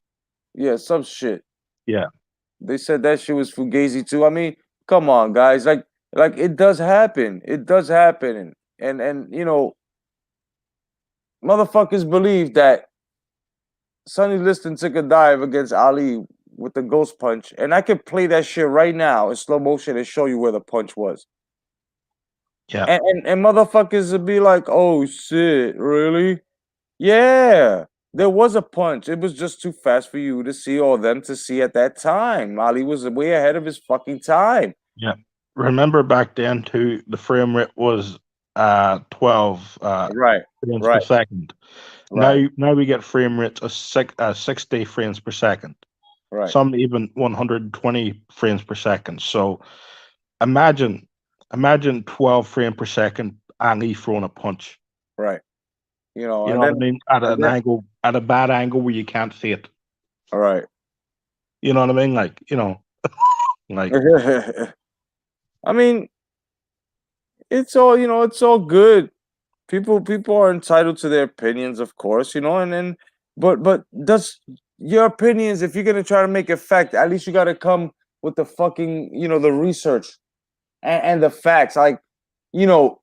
Yeah, some shit. Yeah. They said that shit was fugazi too. I mean, come on, guys. Like it does happen. It does happen. And you know, motherfuckers believe that Sonny Liston took a dive against Ali with the ghost punch. And I could play that shit right now in slow motion and show you where the punch was. Yeah. And motherfuckers would be like, oh shit, really? Yeah. There was a punch. It was just too fast for you to see or them to see at that time. Ali was way ahead of his fucking time. Yeah. Remember back then too, the frame rate was 12 frames per second. Right. Now we get frame rates of 60 frames per second. Right. Some even 120 frames per second. So imagine 12 frames per second Ali throwing a punch. Right. You know, You and know what I then mean? At and an then angle, at a bad angle where you can't see it. all right. You know what I mean? Like, you know, like, I mean, it's all it's all good. People are entitled to their opinions, of course, and then but does your opinions, if you're gonna try to make it fact, at least you gotta come with the fucking, the research and the facts. Like, you know,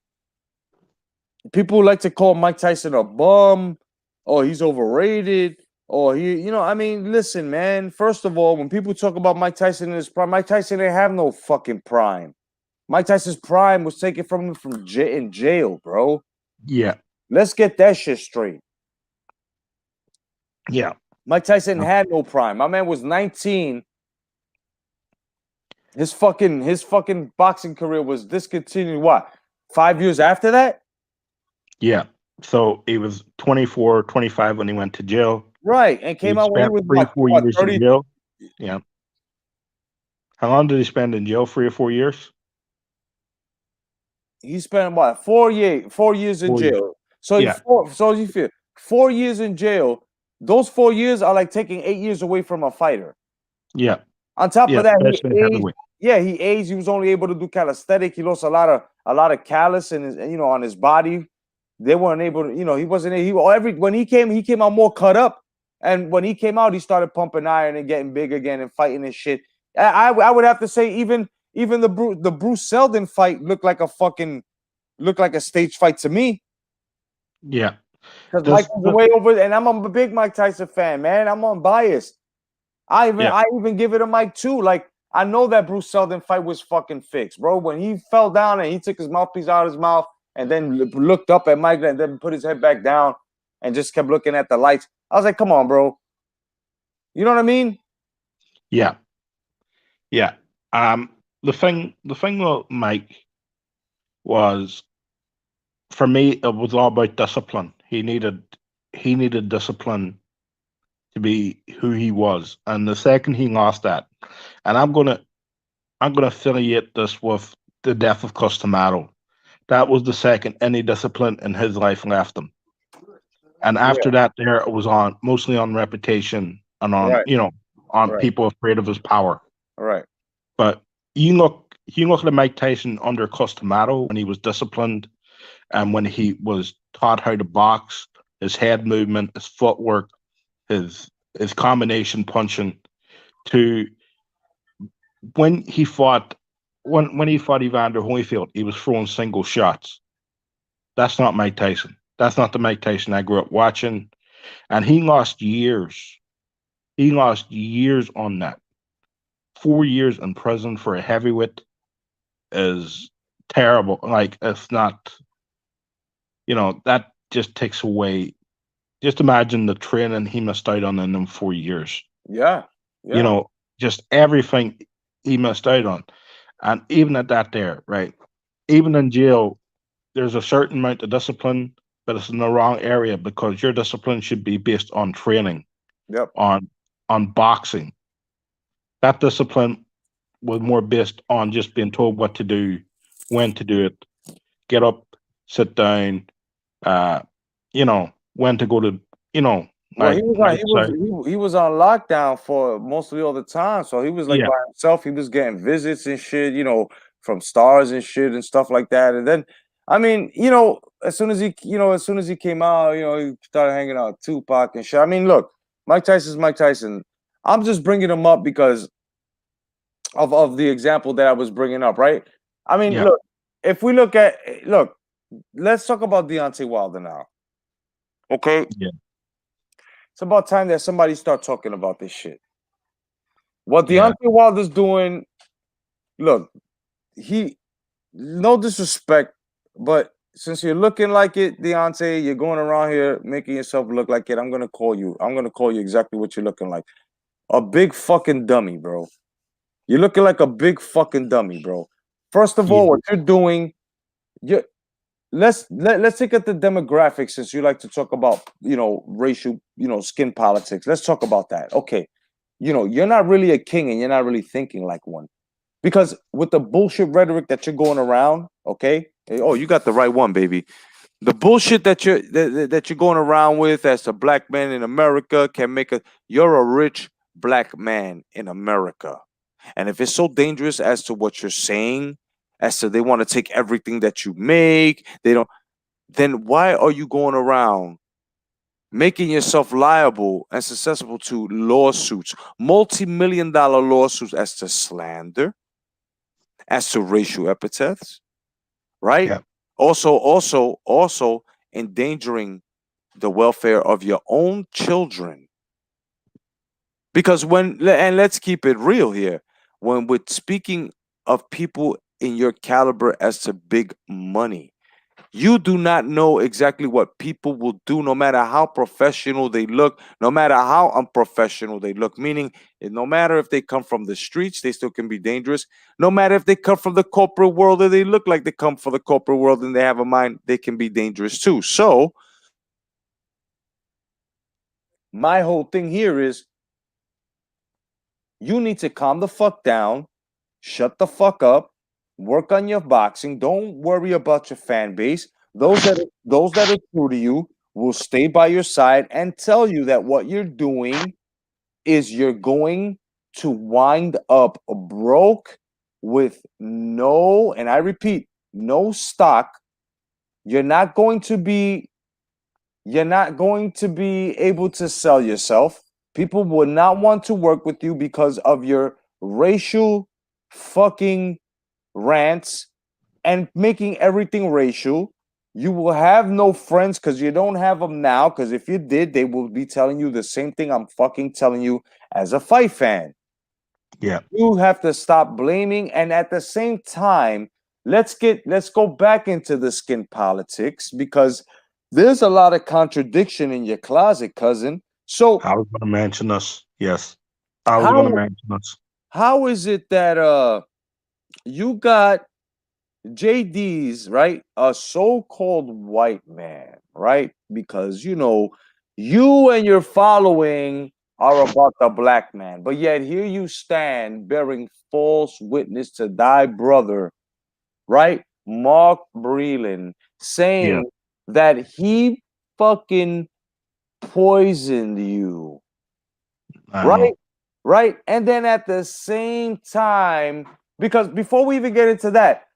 people like to call Mike Tyson a bum, or he's overrated, or I mean, listen, man. First of all, when people talk about Mike Tyson in his prime, Mike Tyson didn't have no fucking prime. Mike Tyson's prime was taken from him in jail, bro. yeah, Let's get that shit straight. yeah, Mike Tyson had no prime. My man was 19. His fucking boxing career was discontinued. What? 5 years after that? yeah. So he was 24, 25 when he went to jail. Right. And He came out when he spent was 3, what? 4 years in 30? jail. Yeah. How long did he spend in jail? 3 or 4 years? He spent what? 4 years in 4 years. jail. So Yeah, you feel 4 years in jail. Those 4 years are like taking 8 years away from a fighter. yeah, On top yeah. of that, he Especially aged. heavyweight. Yeah, he aged. He was only able to do calisthenic. He lost a lot of callus in his, on his body. They weren't able to, he wasn't. When he came out more cut up, and when he came out, he started pumping iron and getting big again and fighting and shit. I would have to say even the Bruce Seldon fight looked like a stage fight to me, Yeah. because Mike This, was this way over, and I'm a big Mike Tyson fan, man. I'm unbiased. I even yeah, I even give it a Mike too. Like, I know that Bruce Seldon fight was fucking fixed, bro. When he fell down and he took his mouthpiece out of his mouth and then looked up at Mike and then put his head back down and just kept looking at the lights, I was like, come on, bro. You know what I mean? yeah, yeah. The thing with Mike was, for me, it was all about discipline. He needed discipline to be who he was. And the second he lost that, and I'm gonna affiliate this with the death of Customato. That was the second any discipline in his life left him. And after Yeah. that, there it was on mostly on reputation and on Right. on Right. people afraid of his power. Right. But you look at Mike Tyson under Customato when he was disciplined and when he was taught how to box, his head movement, his footwork, his his combination punching, to when he fought when he fought Evander Holyfield, he was throwing single shots. That's not Mike Tyson. That's not the Mike Tyson I grew up watching. And he lost years. He lost years on that. 4 years in prison for a heavyweight is terrible. Like, it's not, that just takes away. Just imagine the training he missed out on in them 4 years. Yeah. You Yeah. know, just everything he missed out on. And even at that there, right? Even in jail, there's a certain amount of discipline, but it's in the wrong area, because your discipline should be based on training, Yep. on boxing. That discipline was more based on just being told what to do, when to do it, get up, sit down, when to go to, Well, like, right, so he was on lockdown for mostly all the time, so he was like yeah, by himself. He was getting visits and shit, from stars and shit and stuff like that. And then, I mean, as soon as he came out, he started hanging out with Tupac and shit. I mean, look, Mike Tyson's Mike Tyson. I'm just bringing him up because of the example that I was bringing up, right? I mean, yeah, look, if we look, let's talk about Deontay Wilder now, okay? yeah, It's about time that somebody start talking about this shit. What yeah, Deontay Wilder's doing, look, no disrespect, but since you're looking like it, Deontay, you're going around here making yourself look like it. I'm gonna call you exactly what you're looking like. A big fucking dummy, bro. You're looking like a big fucking dummy, bro. First of yeah, all, what you're doing, you let's take at the demographics, since you like to talk about, racial, skin politics. Let's talk about that. Okay. You're not really a king and you're not really thinking like one. Because with the bullshit rhetoric that you're going around, okay? Oh, you got the right one, baby. The bullshit that you're going around with as a black man in America can make you're a rich black man in America. And if it's so dangerous as to what you're saying, as to they want to take everything that you make, they don't, then why are you going around making yourself liable and susceptible to lawsuits, multi-million-dollar lawsuits as to slander, as to racial epithets, right? Yeah. Also endangering the welfare of your own children. Because and let's keep it real here, when we're speaking of people in your caliber as to big money, you do not know exactly what people will do, no matter how professional they look, no matter how unprofessional they look. Meaning, no matter if they come from the streets, they still can be dangerous. No matter if they come from the corporate world or they look like they come from the corporate world and they have a mind, they can be dangerous too. So, my whole thing here is you need to calm the fuck down, shut the fuck up, work on your boxing. Don't worry about your fan base. Those that are true to you will stay by your side and tell you that what you're doing is you're going to wind up broke with no, and I repeat, no stock. You're not going to be able to sell yourself. People would not want to work with you because of your racial fucking rants and making everything racial. You will have no friends because you don't have them now. Because if you did, they will be telling you the same thing I'm fucking telling you as a fight fan. Yeah. You have to stop blaming, and at the same time, let's go back into the skin politics, because there's a lot of contradiction in your closet, cousin. So I was going to mention this. Yes. I was how going to mention this. how is it that you got JD's, right? A so-called white man, right? Because you and your following are about the black man, but yet here you stand bearing false witness to thy brother, right? Mark Breland, Yeah. saying that he fucking poisoned you, I right? know. Right? And then at the same time, because before we even get into that,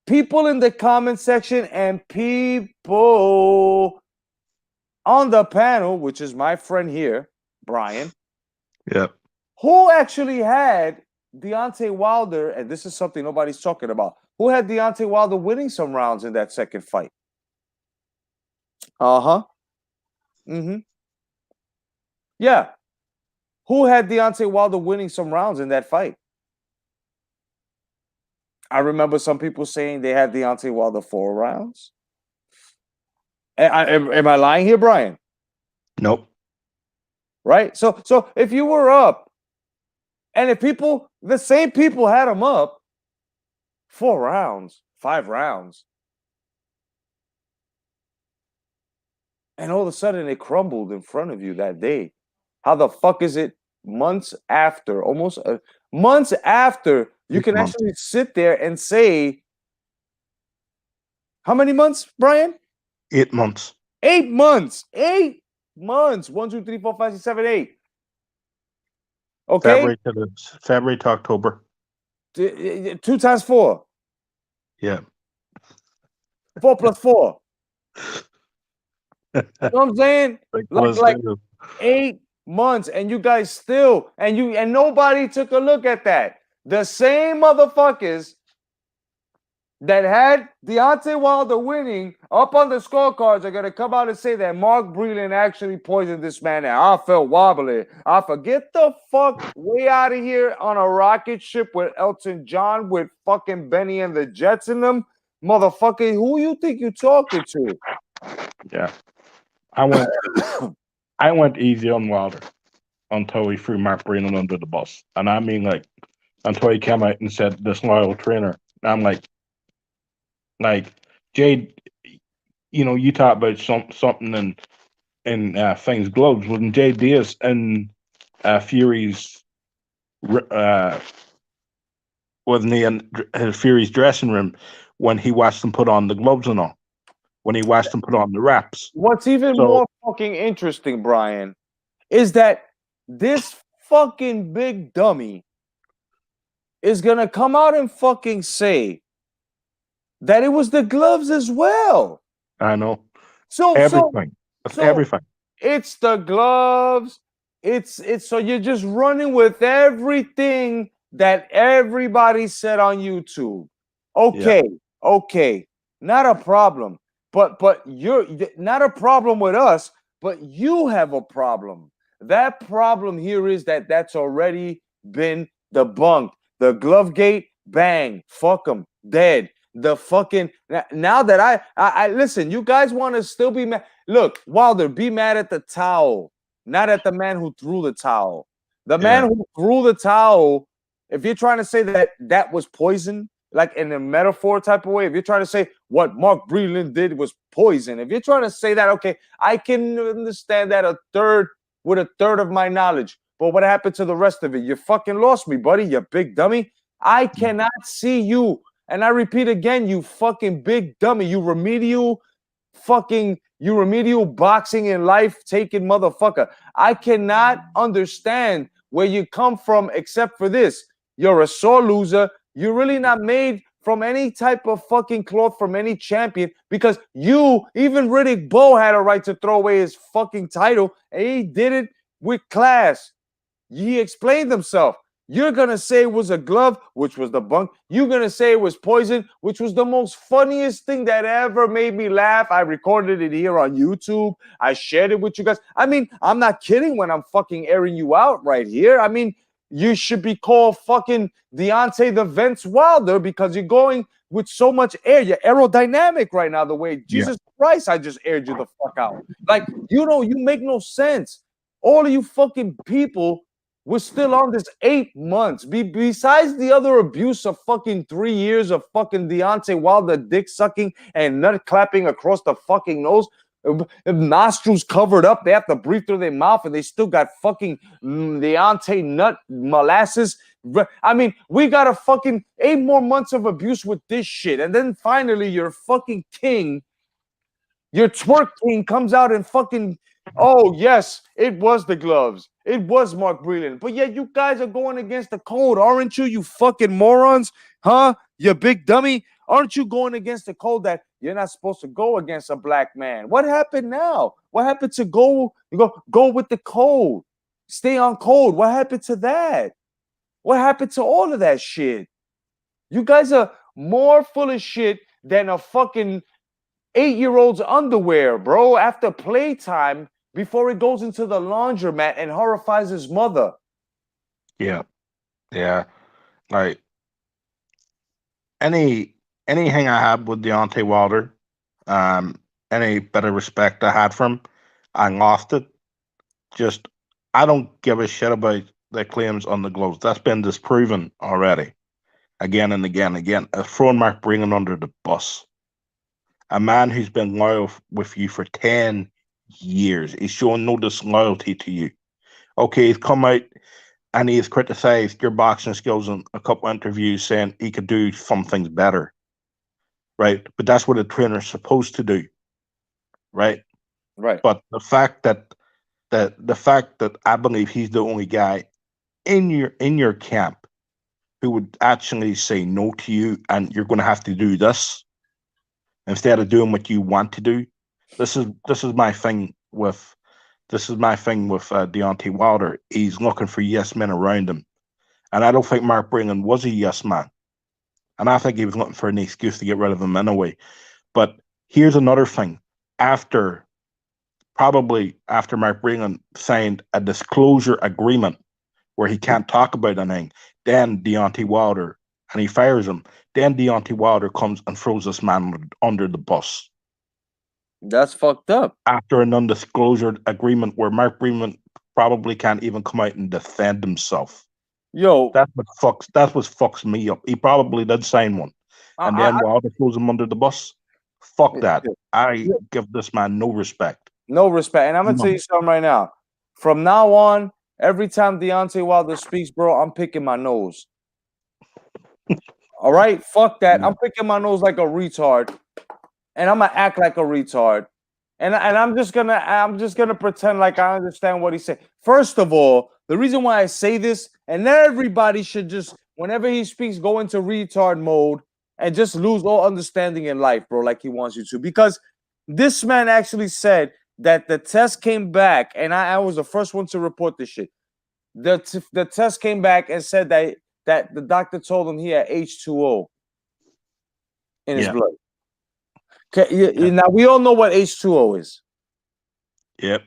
people in the comment section and people on the panel, which is my friend here, Brian, Yeah. who actually had Deontay Wilder, and this is something nobody's talking about, who had Deontay Wilder winning some rounds in that second fight. Uh-huh. Mm-hmm. Yeah. Who had Deontay Wilder winning some rounds in that fight? I remember some people saying they had Deontay Wilder 4 rounds. Am I lying here, Brian? Nope. Right? So if you were up, and if the same people had him up 4 rounds, 5 rounds, and all of a sudden it crumbled in front of you that day, how the fuck is it months after, almost months after, you 6 can months. actually sit there and say, how many months, Brian? 8 months. 8 months. 8 months. 1, 2, 3, 4, 5, 6, 7, 8. Okay? February to October. 2 times 4. Yeah. 4 plus 4. You know what I'm saying? Like 8 months, and you guys still, and nobody took a look at that. The same motherfuckers that had Deontay Wilder winning up on the scorecards are gonna come out and say that Mark Breland actually poisoned this man, and I felt wobbly. I forget the fuck way out of here on a rocket ship with Elton John, with fucking Benny and the Jets in them. Motherfucker, who you think you talking to? Yeah. I went easy on Wilder until he threw Mark Breland under the bus. And I mean, like, until he came out and said, disloyal trainer. And I'm like, Jade, you talk about something in Things Globes. When Jay Diaz in Fury's, wasn't he in his Fury's dressing room when he watched him put on the gloves and all? when he watched him put on the wraps. What's even So- more fucking interesting, Brian, is that this fucking big dummy is gonna come out and fucking say that it was the gloves as well. I know. So Everything. It's so everything. it's the gloves. It's so you're just running with everything that everybody said on YouTube. Okay, okay, not a problem. But you're not a problem with us, but you have a problem. That problem here is that that's already been debunked. The glove gate, bang, fuck them, dead. The fucking now that I listen, you guys want to still be mad. Look, Wilder, be mad at the towel, not at the man who threw the towel. The man who threw the towel, if you're trying to say that that was poison, like in a metaphor type of way, if you're trying to say what Mark Breland did was poison, if you're trying to say that, okay, I can understand that with a third of my knowledge. But what happened to the rest of it? You fucking lost me, buddy, you big dummy. I cannot see you. And I repeat again, you fucking big dummy, you remedial boxing in life taking motherfucker. I cannot understand where you come from except for this. You're a sore loser. You're really not made from any type of fucking cloth from any champion because even Riddick Bowe had a right to throw away his fucking title and he did it with class. He explained himself. You're going to say it was a glove, which was the bunk. You're going to say it was poison, which was the most funniest thing that ever made me laugh. I recorded it here on YouTube. I shared it with you guys. I mean, I'm not kidding when I'm fucking airing you out right here. I mean, you should be called fucking Deontay the Vince Wilder because you're going with so much air. You're aerodynamic right now, the way Jesus Christ, I just aired you the fuck out. Like, you make no sense. All of you fucking people we're still on this 8 months. Besides the other abuse of fucking 3 years of fucking Deontay Wilder dick sucking and nut clapping across the fucking nose, nostrils covered up. They have to breathe through their mouth and they still got fucking Deontay nut molasses. I mean, we got a fucking 8 more months of abuse with this shit. And then finally, your fucking king, your twerk king comes out and fucking, oh, yes, it was the gloves. It was Mark Breland. But yet you guys are going against the code, aren't you, you fucking morons? Huh? You big dummy? Aren't you going against the code that you're not supposed to go against a black man? What happened now? What happened to go with the code? Stay on code. What happened to that? What happened to all of that shit? You guys are more full of shit than a fucking 8-year-old's underwear, bro, after playtime before it goes into the laundromat and horrifies his mother. Yeah. Like anything I had with Deontay Wilder, any bit of respect I had for him, I lost it. Just I don't give a shit about the claims on the gloves. That's been disproven already, again and again and again. Throwing Mark Breland under the bus. A man who's been loyal with you for 10 years. He's shown no disloyalty to you. Okay, he's come out and he's criticized your boxing skills in a couple of interviews, saying he could do some things better. Right? But that's what a trainer's supposed to do. Right? Right. But the fact that I believe he's the only guy in your camp who would actually say no to you and you're going to have to do this instead of doing what you want to do. This is my thing with Deontay Wilder. He's looking for yes men around him, and I don't think Mark Breland was a yes man, and I think he was looking for an excuse to get rid of him anyway. But here's another thing: probably after Mark Breland signed a disclosure agreement where he can't talk about anything, then Deontay Wilder, and he fires him. Then Deontay Wilder comes and throws this man under the bus. That's fucked up. After an undisclosure agreement where Mark Breland probably can't even come out and defend himself. Yo, That's what fucks me up. He probably did sign one. And then Wilder throws him under the bus. Fuck that. I give this man no respect. No respect. And I'm going to tell you something right now. From now on, every time Deontay Wilder speaks, bro, I'm picking my nose. All right? Fuck that. I'm picking my nose like a retard. and I'm gonna act like a retard, and I'm just gonna pretend like I understand what he said. First of all, the reason why I say this, and everybody should just whenever he speaks go into retard mode and just lose all understanding in life, bro, like he wants you to, because this man actually said that the test came back, and I was the first one to report this shit. The test came back and said that the doctor told him he had H2O in his Yeah. blood. Okay, Yeah. now we all know what H2O is. Yep.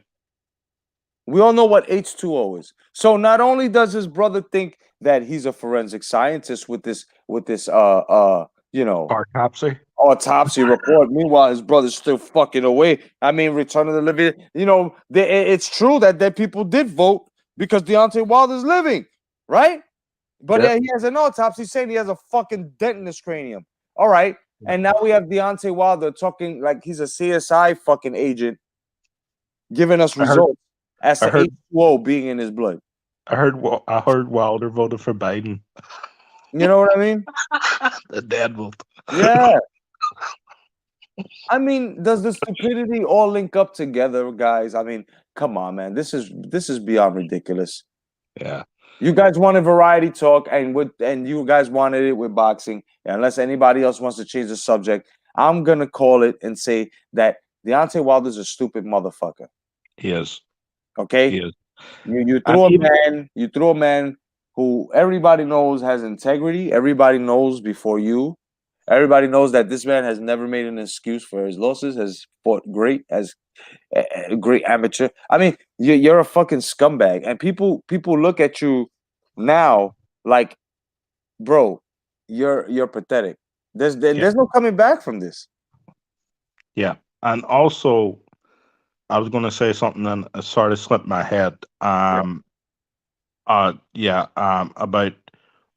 We all know what H2O is. So not only does his brother think that he's a forensic scientist with this Autopsy. autopsy report, meanwhile his brother's still fucking away. I mean, Return of the Living. It's true that people did vote because Deontay Wilder's living, right? But Yep. he has an autopsy saying he has a fucking dent in his cranium. All right. And now we have Deontay Wilder talking like he's a CSI fucking agent, giving us I heard. results as I to heard. H2O being in his blood. I heard Wilder voted for Biden. You know what I mean? The dad vote. Yeah. I mean, does the stupidity all link up together, guys? I mean, come on, man. This is beyond ridiculous. Yeah. You guys wanted variety talk, and you guys wanted it with boxing. And unless anybody else wants to change the subject, I'm gonna call it and say that Deontay Wilder's a stupid motherfucker. He is. Okay, He is. you And threw a even man, you threw a man who everybody knows has integrity. Everybody knows before you. Everybody knows that this man has never made an excuse for his losses. Has fought great as a great amateur. I mean, you're a fucking scumbag, and people look at you now like, bro, you're pathetic. yeah. There's no coming back from this. Yeah. And also, I was going to say something and it sort of slipped my head. About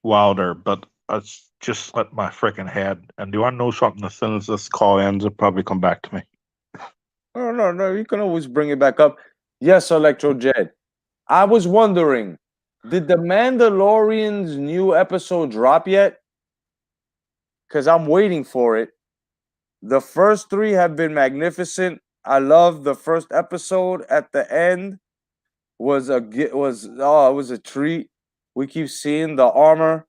Wilder, but it's just slipped my freaking head. And do I know something? As soon as this call ends, it'll probably come back to me. No. You can always bring it back up. Yes, Electro Jet. I was wondering, did the Mandalorian's new episode drop yet? Because I'm waiting for it. The first three have been magnificent. I love the first episode. At the end it was a treat. We keep seeing the armor.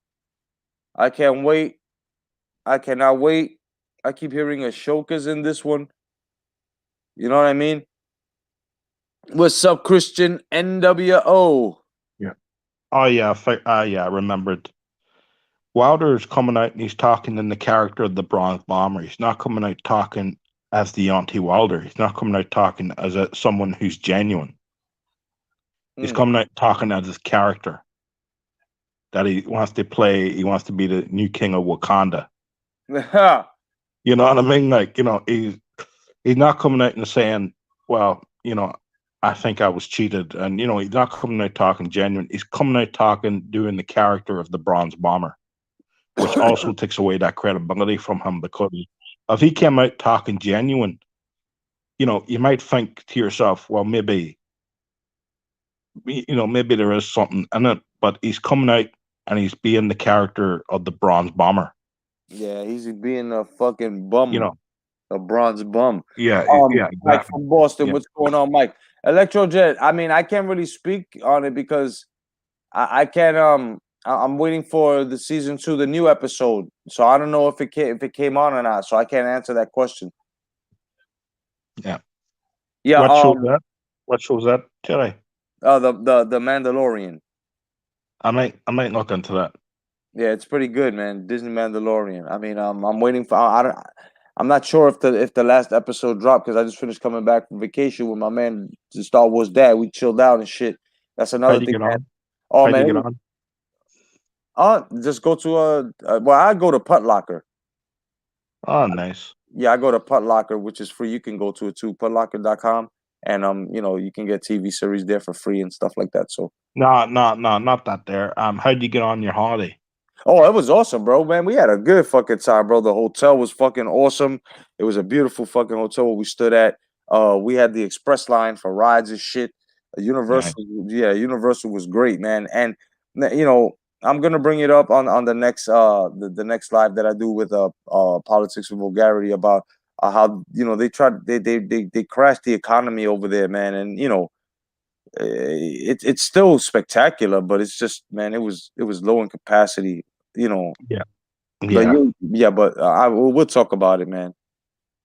I can't wait. I cannot wait. I keep hearing Ashoka's in this one. You know what I mean? What's up, Christian NWO? Yeah. Oh yeah. I remembered. Wilder is coming out and he's talking in the character of the Bronze Bomber. He's not coming out talking as Deontay Wilder. He's not coming out talking as someone who's genuine. He's coming out talking as his character that he wants to play. He wants to be the new king of Wakanda. You know what I mean? Like, he's not coming out and saying, well, I think I was cheated. And, he's not coming out talking genuine. He's coming out talking, doing the character of the Bronze Bomber, which also takes away that credibility from him, because if he came out talking genuine, you might think to yourself, well, maybe there is something in it, but he's coming out and he's being the character of the Bronze Bomber. Yeah, he's being a fucking bum. A bronze bum. Yeah, exactly. Mike from Boston, what's going on, Mike? Electro Jet. I mean, I can't really speak on it because I can't. I'm waiting for the season 2, the new episode. So I don't know if it came on or not. So I can't answer that question. Yeah. Yeah. What show's that today? The Mandalorian. I might look into that. Yeah, it's pretty good, man. Disney Mandalorian. I mean, I'm waiting for. I'm not sure if the last episode dropped because I just finished coming back from vacation with my man, the Star Wars dad. We chilled out and shit. That's another thing. Man. Oh How'd man, you get on? Just go to I go to Putt Locker. Oh, nice. Yeah, I go to Putt Locker, which is free. You can go to it too, putlocker.com, and you can get TV series there for free and stuff like that. So no, not that there. How'd you get on your holiday? Oh, it was awesome, bro. Man, we had a good fucking time, bro. The hotel was fucking awesome. It was a beautiful fucking hotel where we stood at. We had the express line for rides and shit. Universal, Universal was great, man. And I'm gonna bring it up on the next the next live that I do with Politics with Vulgarity about how they tried they crashed the economy over there, man, and it's still spectacular, but it's just, man, it was low in capacity, you know. Yeah. But Yeah. yeah, but we'll talk about it, man.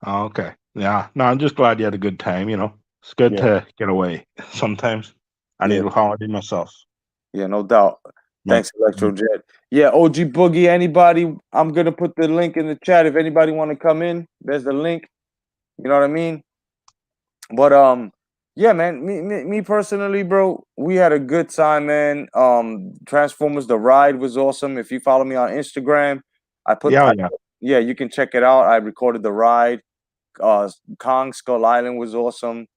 Oh, okay. Yeah. No, I'm just glad you had a good time. It's good Yeah, to get away sometimes. I need yeah, a holiday myself. yeah, no doubt. My, Thanks, Electrojet. Yeah, OG Boogie. Anybody? I'm gonna put the link in the chat if anybody want to come in. There's the link. You know what I mean? But yeah, man. Me personally, bro. We had a good time, man. Transformers: The Ride was awesome. If you follow me on Instagram, yeah, yeah. yeah, you can check it out. I recorded the ride. Kong Skull Island was awesome.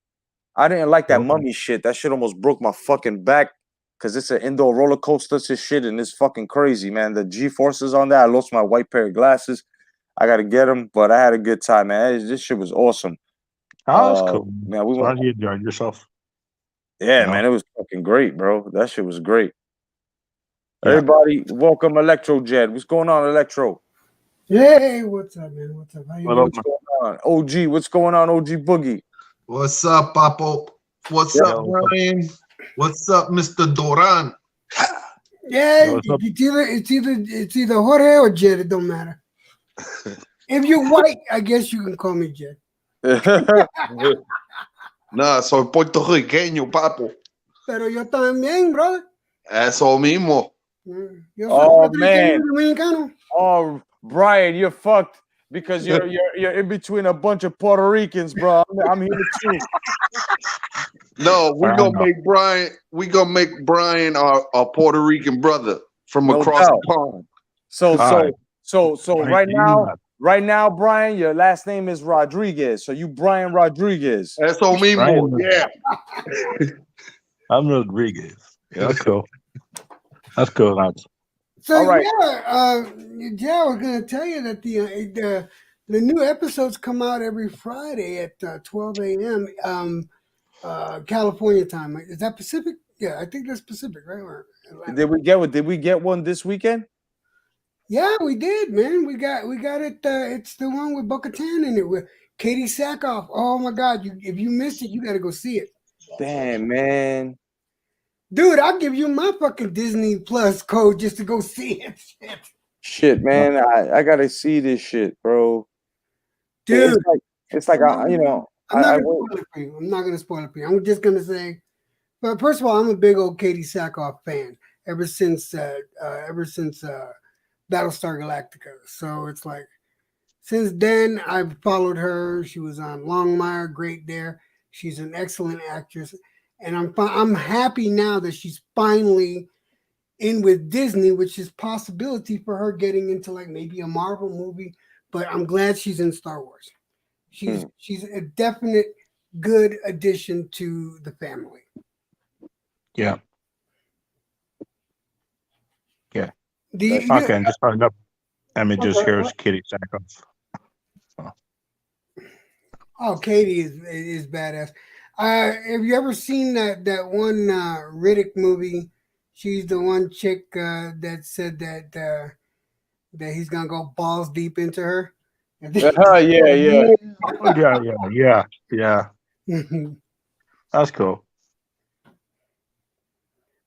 I didn't like that Cool. mummy shit. That shit almost broke my fucking back because it's an indoor roller coaster. It's shit and it's fucking crazy, man. The G forces on that. I lost my white pair of glasses. I gotta get them, but I had a good time, man. This shit was awesome. Oh, that's cool. Man, we As went. long as you enjoyed yourself. Yeah, man, it was fucking great, bro. That shit was great. Yeah. Everybody, welcome Electrojet. What's going on, Electro? Hey, what's up, man? What's up? How you What doing? up, What's going on, OG? What's going on, OG Boogie? What's up, Papo? What's Yeah. up, Brian? What's up, Mr. Doran? Yeah, what's up? it's either Jorge or Jed. It don't matter. If you're white, I guess you can call me Jed. Nah, soy puertorriqueño, Papo. Pero yo también, brother. Eso mismo. Yo soy Oh, puertorriqueño man. dominicano. Oh, Brian, you're fucked because you're in between a bunch of Puerto Ricans, bro. I'm here too. No, we I gonna know. make Brian. We gonna make Brian our Puerto Rican brother from No across doubt. the pond. So Alright. right now, Brian, your last name is Rodriguez. So you Brian Rodriguez. Eso mismo. Brian, Yeah. I'm Rodriguez. Yeah, that's cool. That's cool, lads. So All right. yeah, I was gonna tell you that the new episodes come out every Friday at 12 a.m. California time. Is that Pacific? Yeah, I think that's Pacific, right? Or Atlantic. Did we get one this weekend? Yeah, we did, man. We got it. It's the one with Bo-Katan in it with Katie Sackhoff. Oh my God! If you missed it, you got to go see it. Damn, man. Dude, I'll give you my fucking Disney Plus code just to go see it. Shit, man. I gotta see this shit, bro. Dude, It's like I'm not I gonna spoil it for you. I'm not gonna spoil it for you. I'm just gonna say, but first of all, I'm a big old Katie Sackhoff fan ever since Battlestar Galactica. So it's like since then I've followed her. She was on Longmire, great there. She's an excellent actress, and I'm happy now that she's finally in with Disney, which is possibility for her getting into like maybe a Marvel movie. But I'm glad she's in Star Wars. She's a definite good addition to the family. Yeah. Yeah. Okay, I'm just throwing up images here as Kitty Sackhoff. Oh, Katie is badass. Have you ever seen that one Riddick movie? She's the one chick that said that he's gonna go balls deep into her. yeah. Yeah. That's cool.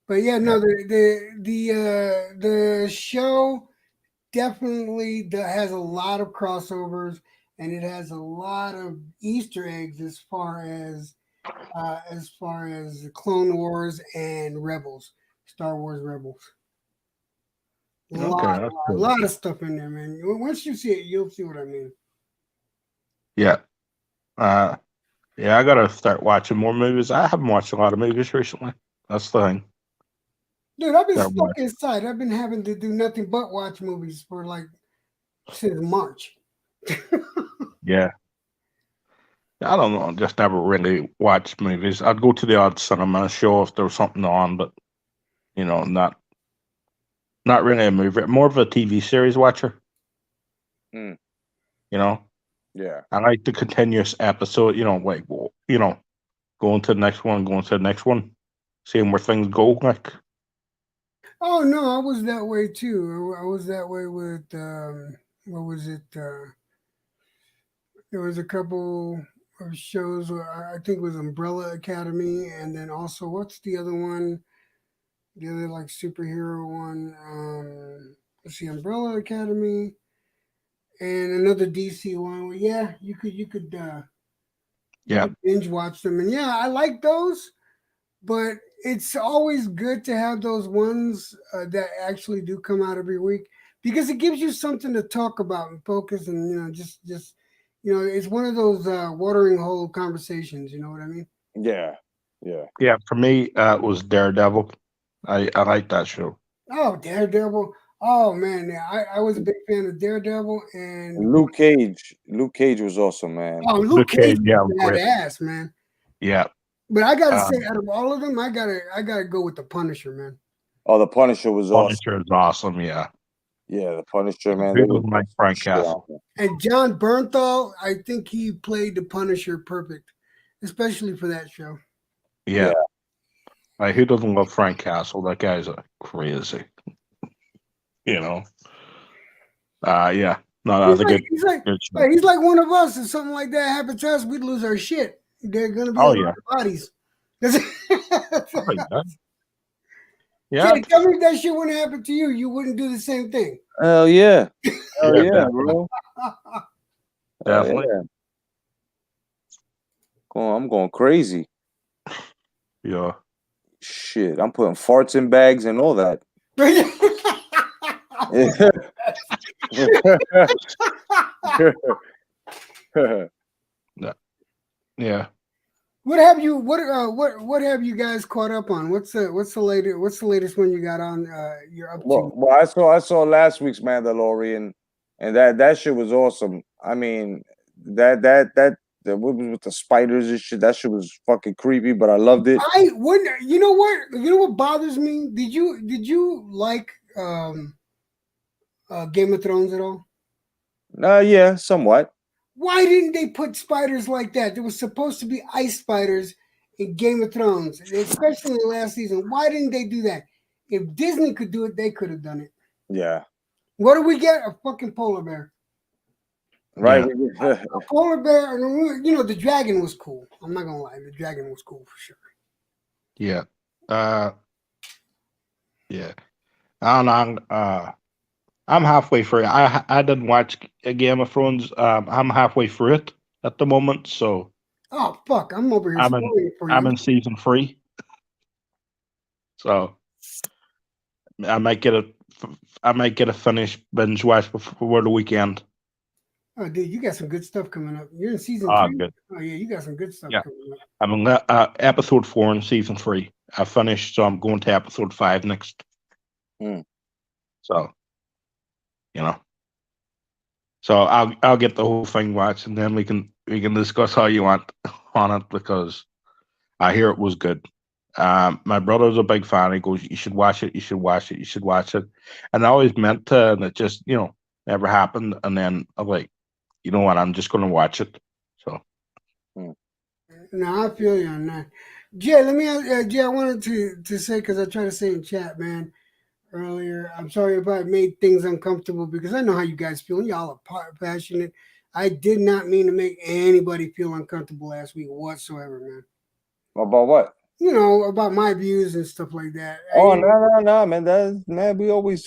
But yeah, no, the show definitely has a lot of crossovers, and it has a lot of Easter eggs as far as Clone Wars and Rebels, Star Wars Rebels. A lot of stuff in there, man. Once you see it, you'll see what I mean. Yeah. Yeah, I gotta start watching more movies. I haven't watched a lot of movies recently. That's the thing. Dude, I've been Gotta stuck watch. inside. I've been having to do nothing but watch movies for like since March. Yeah. I don't know. Just never really watched movies. I'd go to the odd cinema show if there was something on, but not really a movie. More of a TV series watcher. Hmm. Yeah. I like the continuous episode. Going to the next one, seeing where things go. Like, Oh no, I was that way too. I was that way with what was it? There was a couple of shows. I think it was Umbrella Academy, and then also what's the other one? The other like superhero one. Let's see, Umbrella Academy, and another DC one. Well, yeah, you could binge watch them, and yeah, I like those. But it's always good to have those ones that actually do come out every week because it gives you something to talk about and focus, and just it's one of those watering hole conversations. You know what I mean? Yeah. Yeah, for me, it was Daredevil. I like that show. Oh, Daredevil! Oh man, yeah, I was a big fan of Daredevil and Luke Cage. Luke Cage was awesome, man. oh, Luke Luke Cage Cage, yeah, was great. badass, man. Yeah. But I gotta say, Um, out of all of them, I gotta go with the Punisher, man. Oh, the Punisher was awesome. Punisher is awesome. Yeah. Yeah, the Punisher, man. Who They was doesn't like Frank Castle? And John Bernthal, I think he played the Punisher perfect, especially for that show. Yeah. Like, who doesn't love Frank Castle? That guy's crazy. You know. Yeah. No, that was a good. He's like show. he's like one of us. If something like that happened to us, we'd lose our shit. They're gonna be Oh, on yeah. our bodies. Oh, yeah. Yeah. Kid, tell me if that shit wouldn't happen to you, you wouldn't do the same thing. Hell yeah. Hell Yeah, yeah, definitely. bro. Definitely. I'm going crazy. Yeah. Shit, I'm putting farts in bags and all that. Yeah. What have what have you guys caught up on? What's the latest one you got on you're up to? Well, I saw last week's Mandalorian, and that shit was awesome. I mean, that what was with the spiders and shit. That shit was fucking creepy, but I loved it. I wouldn't. You know what bothers me? Did you like Game of Thrones at all? Yeah, somewhat. Why didn't they put spiders like that? There was supposed to be ice spiders in Game of Thrones, especially in the last season. Why didn't they do that? If Disney could do it, they could have done it. Yeah. What do we get? A fucking polar bear. Right. A polar bear, and the dragon was cool. I'm not gonna lie, the dragon was cool for sure. Yeah. Yeah. I don't know. I'm halfway through. I didn't watch Game of Thrones. I'm halfway through it at the moment, so. Oh fuck! I'm over here spoiling it for you. I'm in season 3, so I might get a finished binge watch before the weekend. Oh, dude, you got some good stuff coming up. You're in season 3. Good. Oh yeah, you got some good stuff coming up. I'm in episode 4 in season 3. I finished, so I'm going to episode 5 next. So, so I'll get the whole thing watched, and then we can discuss how you want on it, because I hear it was good. My brother's a big fan. He goes, "You should watch it. You should watch it. You should watch it." And I always meant to, and it just never happened. And then I'm like, you know what? I'm just going to watch it. So. No, I feel you on that. Jay, let me ask, Jay, I wanted to say, because I tried to say in chat, man, earlier, I'm sorry if I made things uncomfortable, because I know how you guys feel. Y'all are passionate. I did not mean to make anybody feel uncomfortable last week whatsoever, man. About what? About my views and stuff like that. Oh, no, man. We always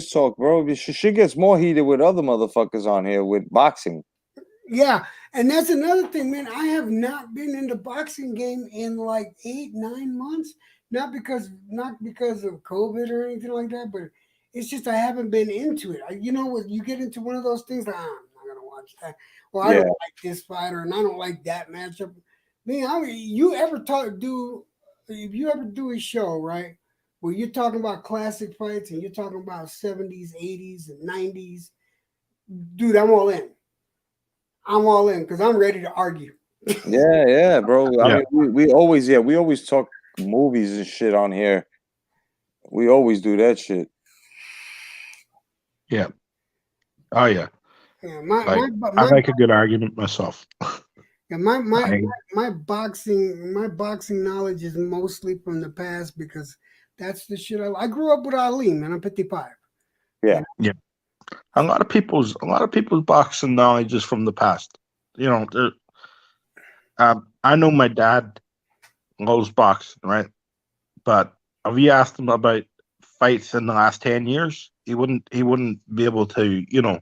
talk, bro. She gets more heated with other motherfuckers on here with boxing. Yeah, and that's another thing, man. I have not been in the boxing game in like 8-9 months. Not because of COVID or anything like that, but it's just I haven't been into it. When you get into one of those things, like, I'm not gonna watch that. Well, I don't like this fighter, and I don't like that matchup. If you ever do a show, right, where you're talking about classic fights and you're talking about 70s, 80s, and 90s, dude, I'm all in. I'm all in because I'm ready to argue. Yeah, bro. I mean, we always talk movies and shit on here. We always do that shit. Yeah. Oh yeah. Yeah, I make a good argument myself. Yeah, my boxing knowledge is mostly from the past, because that's the shit I grew up with Ali, man. I'm 55. Yeah. Yeah. A lot of people's boxing knowledge is from the past. you know, I know my dad loves boxing, right? But if you asked him about fights in the last 10 years, he wouldn't be able to, you know.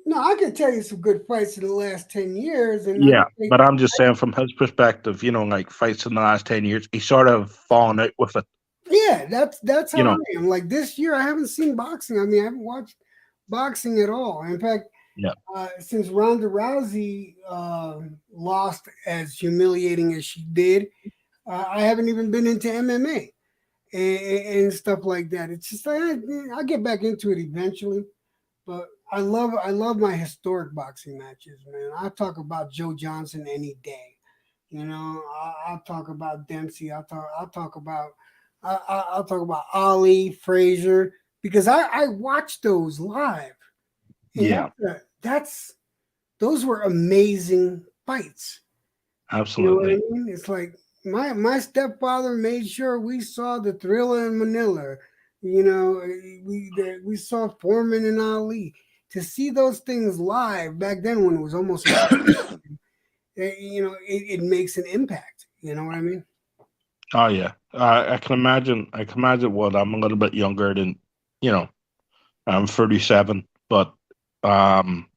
No, I can tell you some good fights in the last 10 years, and I Yeah, can say, but I'm just saying from his perspective, you know, like fights in the last 10 years, he sort of fallen out with it. yeah, that's You how know. I am. Like this year, I haven't seen boxing. I mean, I haven't watched boxing at all. In fact, Yeah. Since Ronda Rousey lost as humiliating as she did, I haven't even been into MMA and stuff like that. It's just like I'll get back into it eventually. But I love my historic boxing matches, man. I talk about Joe Johnson any day. You know, I'll talk about Dempsey. I'll talk about Ali, Frazier, because I watched those live, and Yeah, that's those were amazing fights. You know what I absolutely. mean? It's like my stepfather made sure we saw the Thriller in Manila. You know, we saw Foreman and Ali. To see those things live back then when it was almost you know, it makes an impact. You know what I mean? Oh yeah, I can imagine. I can imagine what I'm a little bit younger than, you know, I'm 37, but um,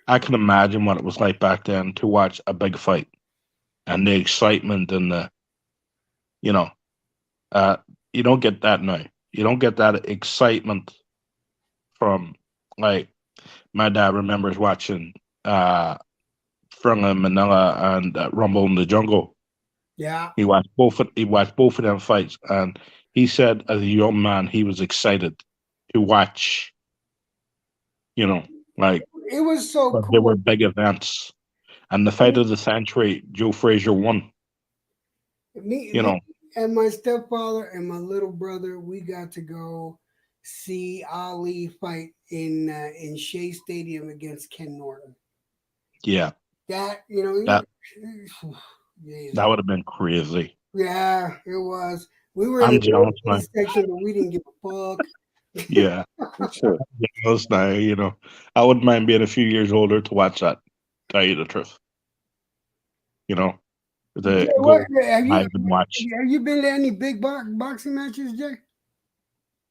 I can imagine what it was like back then to watch a big fight and the excitement and the, you know, uh, you don't get that now. You don't get that excitement from, like, my dad remembers watching from Manila and Rumble in the Jungle. Yeah. He watched both of them fights, and he said as a young man he was excited to watch. You know, like, It was so but they were cool. big events, and the fight of the century, Joe Frazier won. You Me know, and my stepfather and my little brother, we got to go see Ali fight in Shea Stadium against Ken Norton. yeah, That you know, that Jesus. that would have been crazy. Yeah, it was. We were in I'm the jealous now. European section, but we didn't give a fuck. Yeah, Sure. jealous now. You know, I wouldn't mind being a few years older to watch that. Tell you the truth, you know, Jay, to what go have you live and watch. have you been to any big boxing matches, Jay?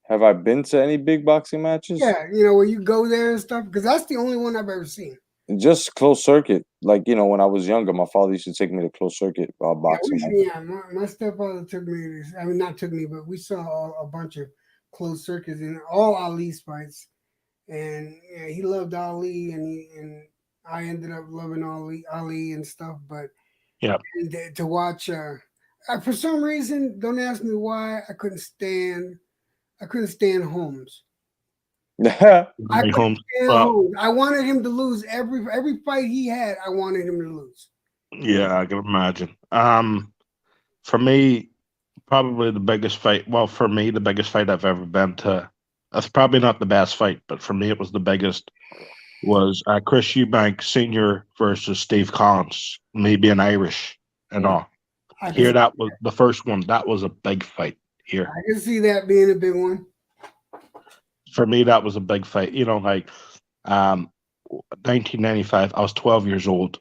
Have I been to any big boxing matches? Yeah, you know where you go there and stuff because that's the only one I've ever seen. Just close circuit. Like, you know, when I was younger, my father used to take me to close circuit Yeah, boxing matches. my stepfather took me. I mean, not took me, but we saw a bunch of closed circuits in all Ali's fights, and yeah, he loved Ali, and I ended up loving Ali and stuff. But Yeah, to watch, for some reason, don't ask me why, I couldn't stand Holmes. I Mary couldn't Holmes. stand Well, Holmes. I wanted him to lose every fight he had. I wanted him to lose. yeah, I can imagine. For me, probably the biggest fight. Well, for me, the biggest fight I've ever been to. That's probably not the best fight, but for me, it was the biggest. Was Chris Eubank Senior versus Steve Collins. Me being Irish and Mm. all. I can Here, that was the first one. That was a big fight. Here, I can see that being a big one. for me, that was a big fight. You know, like, um, 1995. I was 12 years old.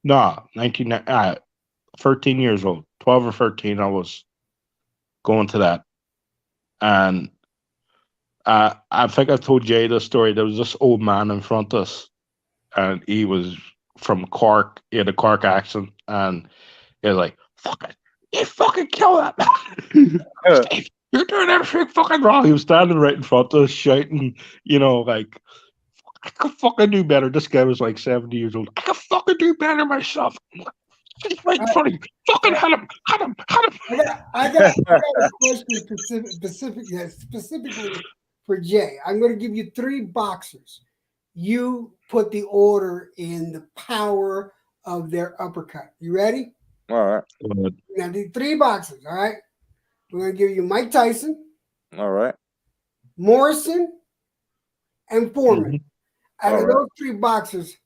No, 13 years old. 12 or 13. I was going to that, and I think I told Jay the story. There was this old man in front of us, and he was from Cork. He had a Cork accent, and he was like, "Fuck it, you fucking kill that man, Steve. You're doing everything fucking wrong." He was standing right in front of us, shouting, you know, like, "I could fucking do better." This guy was like 70 years old. "I could fucking do better myself." He's right in I, front of you. Fucking hit him, hit him, hit him. I got a question specifically for Jay. I'm going to give you three boxers. You put the order in the power of their uppercut. You ready? All right. Now, the three boxers. All right. We're going to give you Mike Tyson, All right. Morrison, and Foreman. Mhm. Out of All right. those three boxers,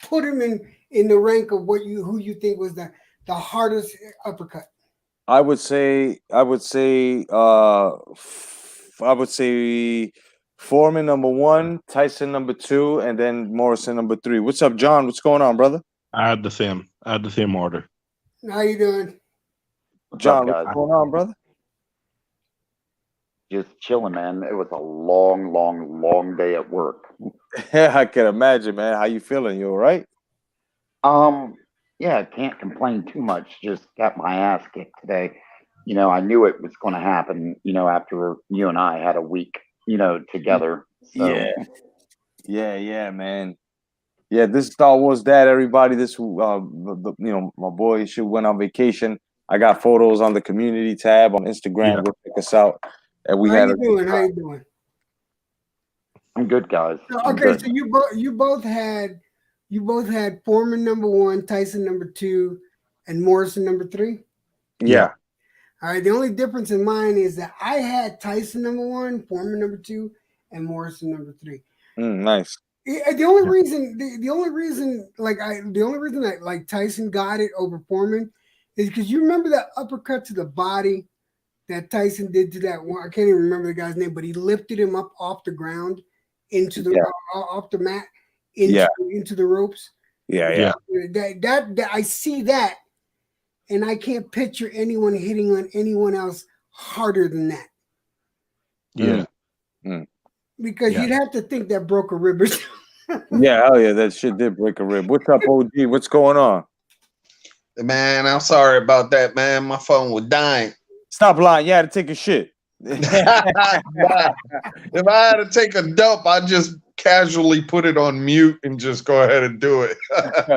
put them in the rank of who you think was the hardest uppercut. I would say Foreman number 1, Tyson number 2, and then Morrison number 3. What's up, John? What's going on, brother? I had the same order. How you doing? John, guys? what's going on, brother? Just chilling, man. It was a long, long, long day at work. Yeah, I can imagine, man. How you feeling? You all right? Yeah, I can't complain too much. Just got my ass kicked today. I knew it was going to happen, after you and I had a week, together. So, Yeah, man. Yeah, this is Star Wars Dad, everybody. This, my boy should went on vacation. I got photos on the community tab on Instagram. Yeah. Go check us out. And we How had you a doing? How you doing? I'm good, guys. I'm Okay, good. so you both had Foreman number 1, Tyson number 2, and Morrison number 3. yeah. All right. The only difference in mine is that I had Tyson number 1, Foreman number 2, and Morrison number 3. Nice. The only reason that like Tyson got it over Foreman is because you remember that uppercut to the body that Tyson did to that one. I can't even remember the guy's name, but he lifted him up off the ground into the off the mat into the ropes. Yeah. That I see that, and I can't picture anyone hitting on anyone else harder than that. Yeah. Because you'd have to think that broke a rib or something. Yeah, hell yeah, that shit did break a rib. What's up, OG? What's going on? Man, I'm sorry about that, man. My phone was dying. Stop lying. You had to take a shit. If I had to take a dump, I'd just casually put it on mute and just go ahead and do it.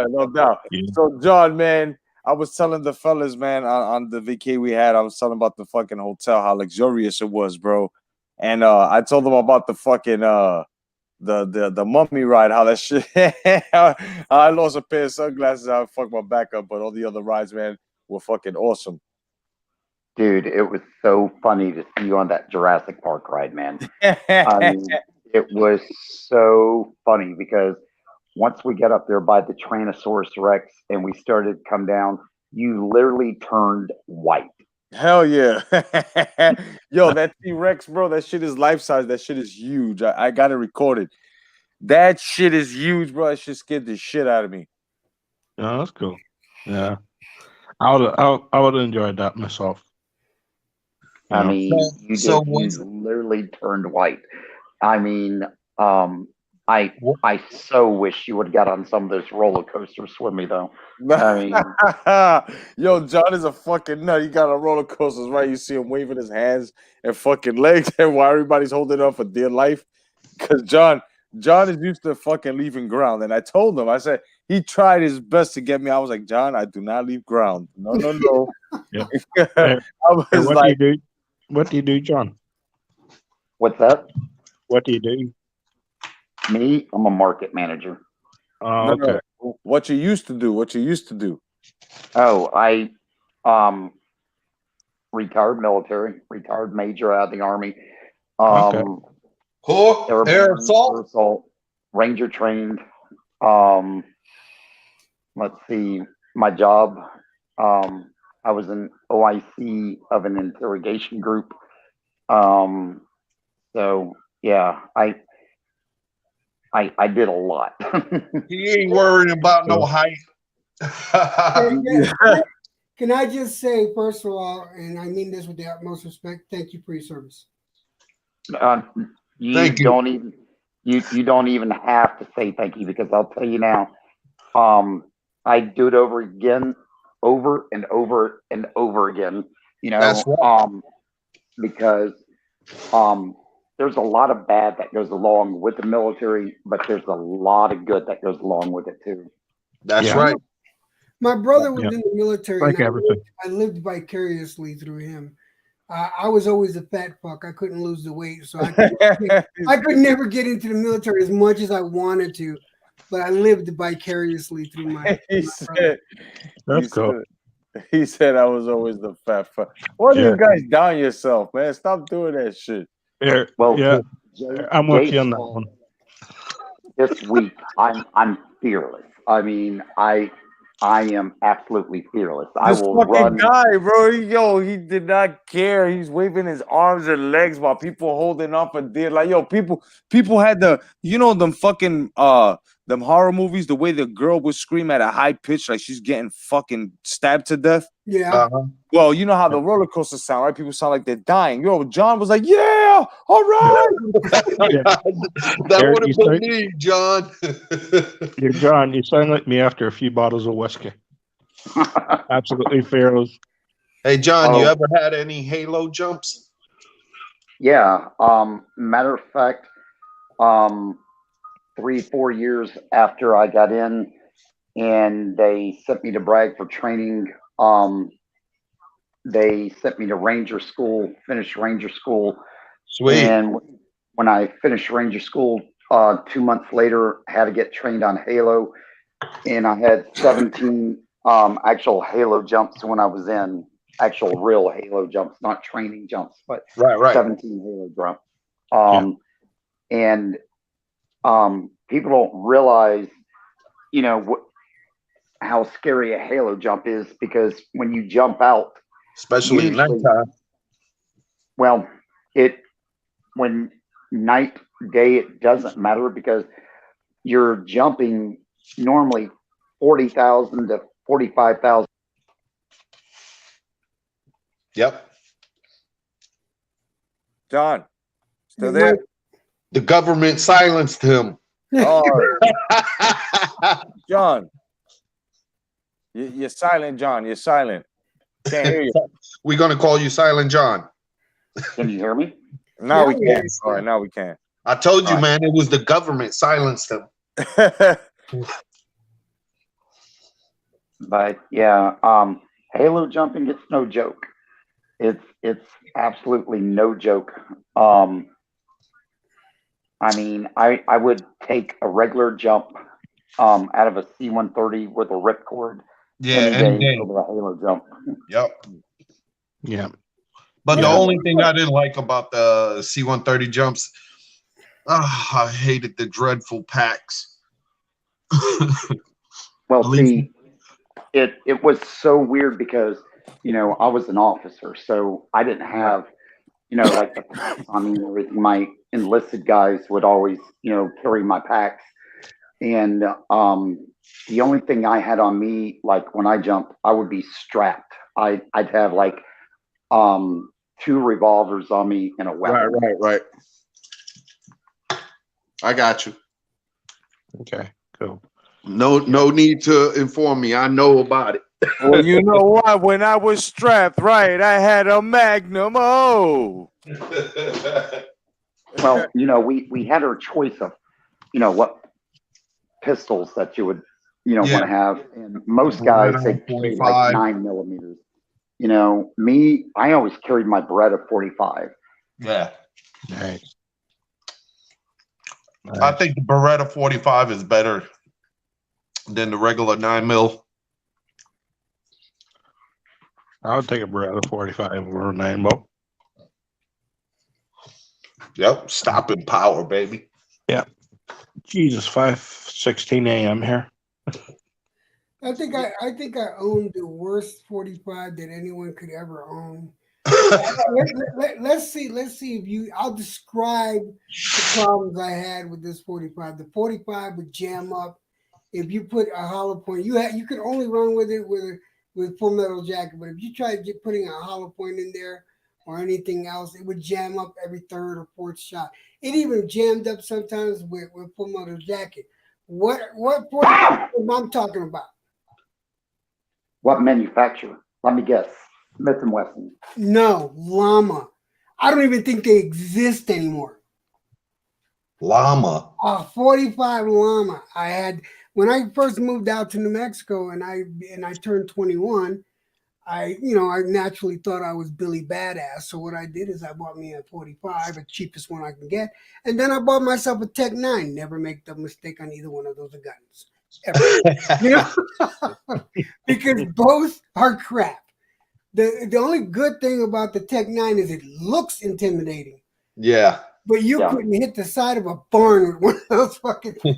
No doubt. Yeah. So, John, man, I was telling the fellas, man, on the vacay we had, I was telling about the fucking hotel, how luxurious it was, bro. And I told them about the fucking the mummy ride, how that shit. I lost a pair of sunglasses, I fucked my back up, but all the other rides, man, were fucking awesome. Dude, it was so funny to see you on that Jurassic Park ride, man. I mean, it was so funny because once we got up there by the Tyrannosaurus Rex and we started to come down, you literally turned white. Hell yeah. Yo, that T-Rex, bro, that shit is life size. That shit is huge. I got it recorded. That shit is huge, bro. That shit scared the shit out of me. Yeah, that's cool. Yeah. I would have enjoyed that myself. I mean, you So literally turned white. I mean, I so wish you would have got on some of those roller coasters with me, though. I mean, Yo, John is a fucking nut. He got on roller coasters, right? You see him waving his hands and fucking legs, and while everybody's holding on for dear life. Because John is used to fucking leaving ground. And I told him, I said, he tried his best to get me. I was like, John, I do not leave ground. No. Yeah. I was What like, do you do? What do you do, John? what's that? What do you do? Me? I'm a market manager. Oh, okay. no. What you used to do. Oh, I retired military, retired major out of the Army. Okay. Air assault. Ranger trained. Let's see, my job. I was an OIC of an interrogation group. So yeah, I did a lot. He ain't worrying about no height. Can I just say, first of all, and I mean this with the utmost respect, thank you for your service. You Thank you. don't even you don't even have to say thank you, because I'll tell you now, I'd do it over and over again. That's right. Because there's a lot of bad that goes along with the military, but there's a lot of good that goes along with it too. That's right. My brother was in the military, Like and everything. I lived vicariously through him. I was always a fat fuck. I couldn't lose the weight, so I could never get into the military as much as I wanted to. But I lived vicariously through my. That's cool. He said I was always the fat fuck. Why do you guys down yourself, man? Stop doing that shit. Yeah. Well, Yeah. I'm with Jay you on that saw one. this week, I'm fearless. I mean, I I am absolutely fearless. I This will fucking run. guy, bro. He did not care. He's waving his arms and legs while people holding up a deer. Like, yo, people had them fucking them horror movies, the way the girl would scream at a high pitch like she's getting fucking stabbed to death. Yeah. Uh-huh. Well, you know how the roller coaster sound, right? People sound like they're dying. Yo, John was like, yeah, all right. That Eric, would you have been say- me, John. You're John. You sound like me after a few bottles of whiskey. Absolutely fearless. Hey, John, you Oh. ever had any Halo jumps? Yeah. Matter of fact, 3-4 years after I got in, and they sent me to Bragg for training. They sent me to Ranger School, finished Ranger School, Sweet. and when I finished Ranger School, 2 months later, I had to get trained on Halo, and I had 17 actual Halo jumps when I was in. Actual real Halo jumps, not training jumps, but Right. 17 Halo jumps. And people don't realize, how scary a Halo jump is, because when you jump out, Especially usually, nighttime. well, when night, day, it doesn't matter, because you're jumping normally 40,000 to 45,000. Yep. John, still The there? mic- The government silenced him. Oh, John. You're silent, John. You're silent. Can't hear you. We're gonna call you Silent John. Can you hear me? Now we Yeah, can. All right, now we can. I told you, All right. man, it was the government silenced him. But yeah, Halo jumping, it's no joke. It's absolutely no joke. I mean, I would take a regular jump out of a C-130 with a ripcord Yeah, any any day day. over a Halo jump. Yep. Yeah. But the Yeah. only thing I didn't like about the C-130 jumps, I hated the dreadful packs. Well, At least- see, it was so weird because, I was an officer, so I didn't have, like the packs on me and everything. My enlisted guys would always, carry my packs. And the only thing I had on me, like when I jumped, I would be strapped. I'd have like 2 revolvers on me and a weapon. Right. I got you. Okay. Cool. No need to inform me. I know about it. Well, you know what? When I was strapped, right, I had a Magnum. Oh. Well, we had our choice of, what pistols that you would, Yeah. want to have. And most guys, they carry like 9mm. Me, I always carried my Beretta 45. Yeah. Nice. I think the Beretta 45 is better than the regular 9mm. I would take a Beretta 45 over a 9mm. Yep. Stopping power, baby. Jesus, 5:16 a.m. here. I think I owned the worst 45 that anyone could ever own. Let's see if I'll describe the problems I had with this 45. The 45 would jam up if you put a hollow point. You could only run with it with Full Metal Jacket, but if you tried putting a hollow point in there or anything else, it would jam up every 3rd or 4th shot. It even jammed up sometimes with Full Metal Jacket. What 45 I'm talking about? What manufacturer? Let me guess. Smith & Wesson. No, Llama. I don't even think they exist anymore. Llama. A 45 Llama. I had when I first moved out to New Mexico and I turned 21. I naturally thought I was Billy Badass. So what I did is I bought me a 45, the cheapest one I can get, and then I bought myself a Tech 9. Never make the mistake on either one of those guns, ever. Because both are crap. The only good thing about the Tech 9 is it looks intimidating. Yeah. but you couldn't hit the side of a barn with one of those fucking things.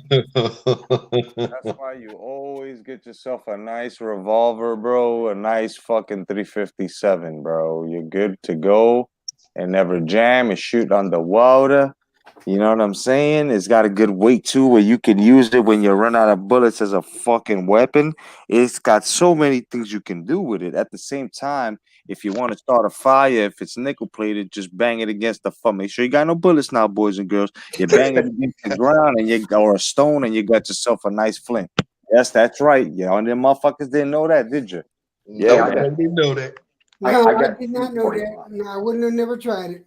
That's why you always get yourself a nice revolver, bro. A nice fucking 357, bro. You're good to go and never jam and shoot underwater. You know what I'm saying? It's got a good weight too, where you can use it when you run out of bullets as a fucking weapon. It's got so many things you can do with it. At the same time, if you want to start a fire, if it's nickel plated, just bang it against the front. Make sure you got no bullets now, boys and girls. You bang it against the ground and or a stone, and you got yourself a nice flint. Yes, that's right. Yeah, and them motherfuckers didn't know that, did you? Yeah, Yeah, I didn't know that. No, I got did not know that. No, I wouldn't have never tried it.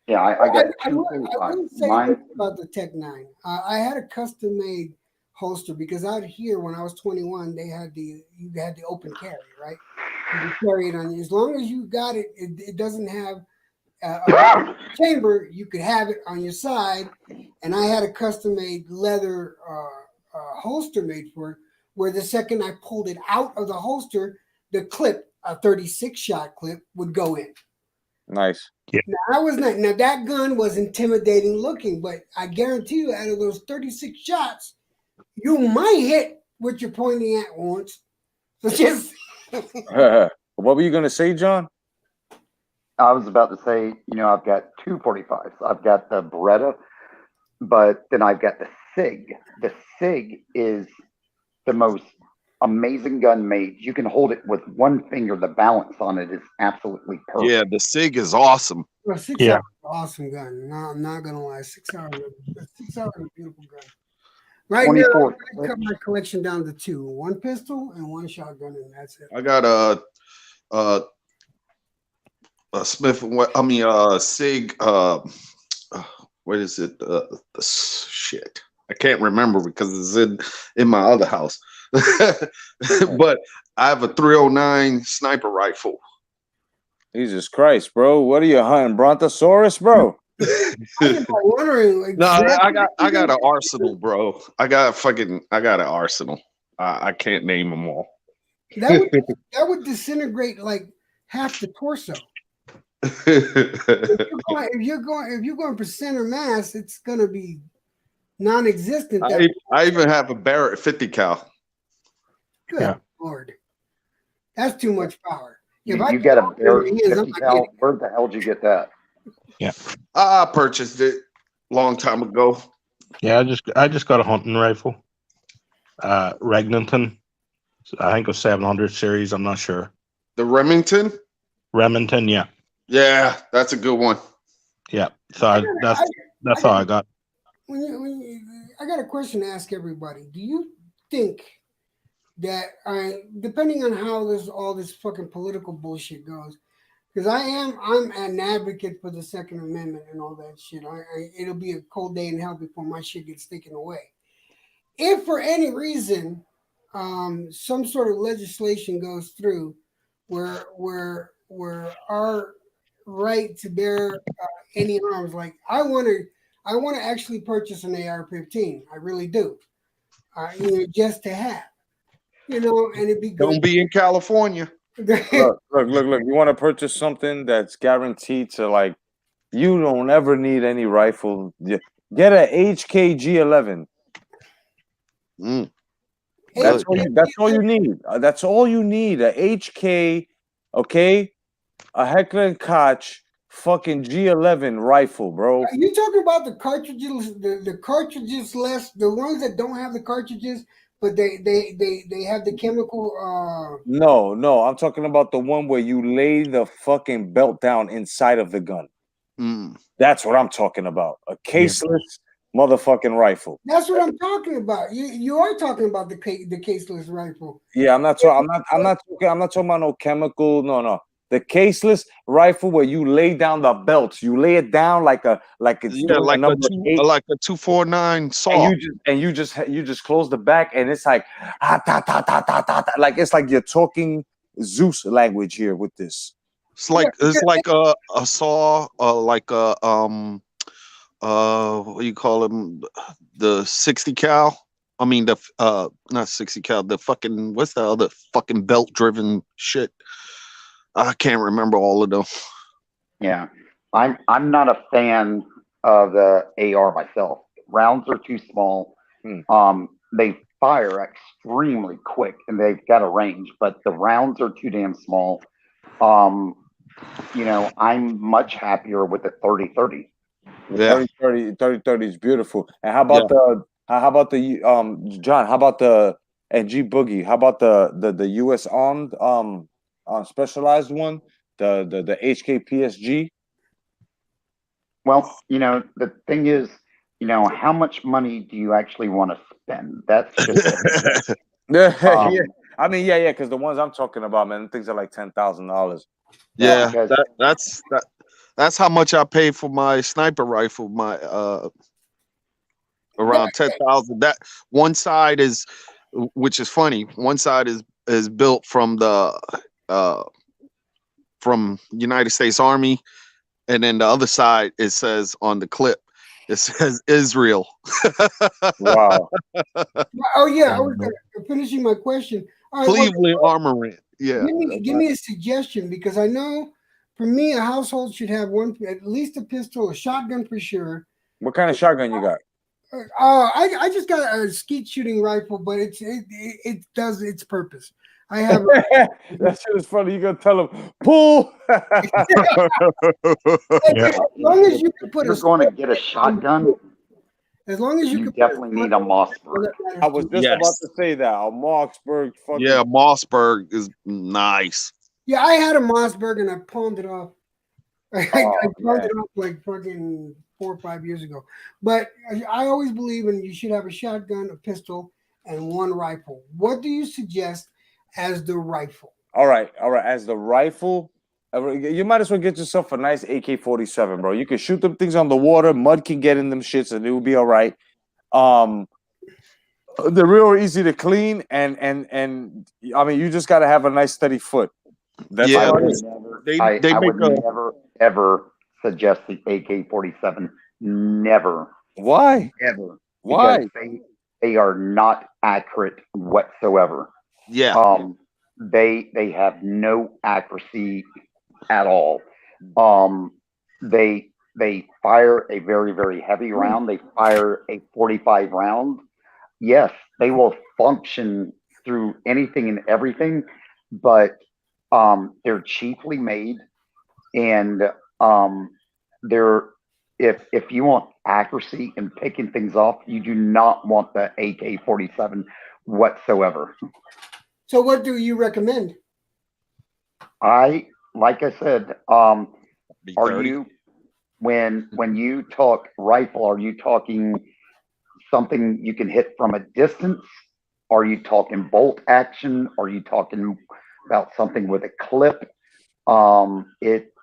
Yeah, I got I will 245. say Mine, this about the Tech 9. I had a custom made holster because out here when I was 21, you had the open carry, right? You can carry it on you as long as you got it. It doesn't have a chamber. You could have it on your side, and I had a custom made leather holster made for it. Where the second I pulled it out of the holster, the clip, a 36 shot clip, would go in. nice. Now, I was not. Now that gun was intimidating looking, but I guarantee you, out of those 36 shots, you might hit what you're pointing at once. So just What were you gonna say, John? I was about to say, I've got 245s. I've got the Beretta, but then I've got the SIG. The SIG is the most amazing gun made. You can hold it with one finger. The balance on it is absolutely perfect. Yeah, the SIG is awesome. well, 6 Yeah. hours, awesome gun. No, I'm not gonna lie, 6 hours, 6 hours, is a beautiful gun. Right now, 24 I cut my collection down to two: one pistol and one shotgun, and that's it. I got a Smith. SIG. What is it? The shit. I can't remember because it's in my other house. But I have a 309 sniper rifle. Jesus Christ, bro. What are you hunting? Brontosaurus, bro? I'm wondering. No, exactly I got an arsenal, bro. I got an arsenal. I can't name them all. that would disintegrate like half the torso. If you're going for center mass, it's gonna be non-existent. I even have a Barrett 50 cal. Good Yeah. Lord, that's too much power. If You got a Barrett I'm 50 not cal. getting it. Where the hell did you get that? I purchased it long time ago. Yeah, I just got a hunting rifle. Regnington. I think it was 700 series. I'm not sure. The Remington. Remington, yeah. Yeah, that's a good one. Yeah. So that's all I got. I got a question to ask everybody. Do you think that depending on how all this fucking political bullshit goes, because I'm an advocate for the Second Amendment and all that shit. It'll be a cold day in hell before my shit gets taken away. If for any reason some sort of legislation goes through where our right to bear any arms, like I want to actually purchase an AR-15. I really do. Just to have, and it'd be good. Don't be in California. Look. You want to purchase something that's guaranteed to, like, you don't ever need any rifle. Get a HKG11. Mm. That's all you need. That's all you need. A HK, okay? A Heckler and Koch fucking G11 rifle, bro. Are you talking about the cartridges? The cartridges less the ones that don't have the cartridges, but they have the chemical. No, I'm talking about the one where you lay the fucking belt down inside of the gun. Mm. That's what I'm talking about. A caseless motherfucking rifle. That's what I'm talking about. You are talking about the caseless rifle. Yeah, I'm not talking about no chemical. No. The caseless rifle where you lay down the belts. You lay it down like it's doing like a number 8. like a 249 saw. And you just close the back and it's like like it's like you're talking Zeus language here with this. It's like a saw, like a what do you call them? The 60 cal. I mean not 60 cal. The fucking what's the other fucking belt driven shit? I can't remember all of them. Yeah, I'm not a fan of the AR myself. Rounds are too small. Hmm. They fire extremely quick and they've got a range, but the rounds are too damn small. Um, I'm much happier with the 30-30. The Yeah. 30-30 is beautiful. And how Yeah. about the John? How about the and G Boogie? How about the U.S. armed specialized one? The HKPSG. Well, the thing is, how much money do you actually want to spend? That's just the thing. Yeah, yeah. Um, I mean, yeah. Because the ones I'm talking about, man, things are like $10,000. yeah, Yeah, because that's how much I paid for my sniper rifle. My around 10,000. That one side is, which is funny. One side is built from the from United States Army, and then the other side it says on the clip it says Israel. Wow. Oh yeah, I was finishing my question. All right, well, Cleveland Armament. Yeah. give me a suggestion because I know for me a household should have one at least a pistol, a shotgun for sure. What kind of shotgun you got? I just got a skeet shooting rifle, but it does its purpose. I have That shit is funny. You gonna tell him pull? Yeah. as long as you can put you're a going to get a shotgun, as long as you you can definitely need a Mossberg. I was just about Yes. to say that. A Marksburg fucking. Yeah, Mossberg is nice. Yeah, I had a Mossberg and I pawned it off. I pawned man. it off like fucking 4 or 5 years ago. But I always believe in you should have a shotgun, a pistol, and one rifle. What do you suggest as the rifle? All right. As the rifle, you might as well get yourself a nice AK-47, bro. You can shoot them things on the water. Mud can get in them shits, and it will be all right. They're real easy to clean, and I mean, you just got to have a nice steady foot. That's Yeah, I all it would is. never, they I, they I make would a never ever suggest the AK-47. Never, Why? ever, because Why? they are not accurate whatsoever. yeah. They have no accuracy at all. Um, they fire a very very heavy round. They fire a 45 round. Yes, they will function through anything and everything, but they're cheaply made, and um, they're if you want accuracy and picking things off, you do not want the AK-47 whatsoever. So what do you recommend? Like I said, Be are 30. you when you talk rifle, are you talking something you can hit from a distance? Are you talking bolt action? Are you talking about something with a clip?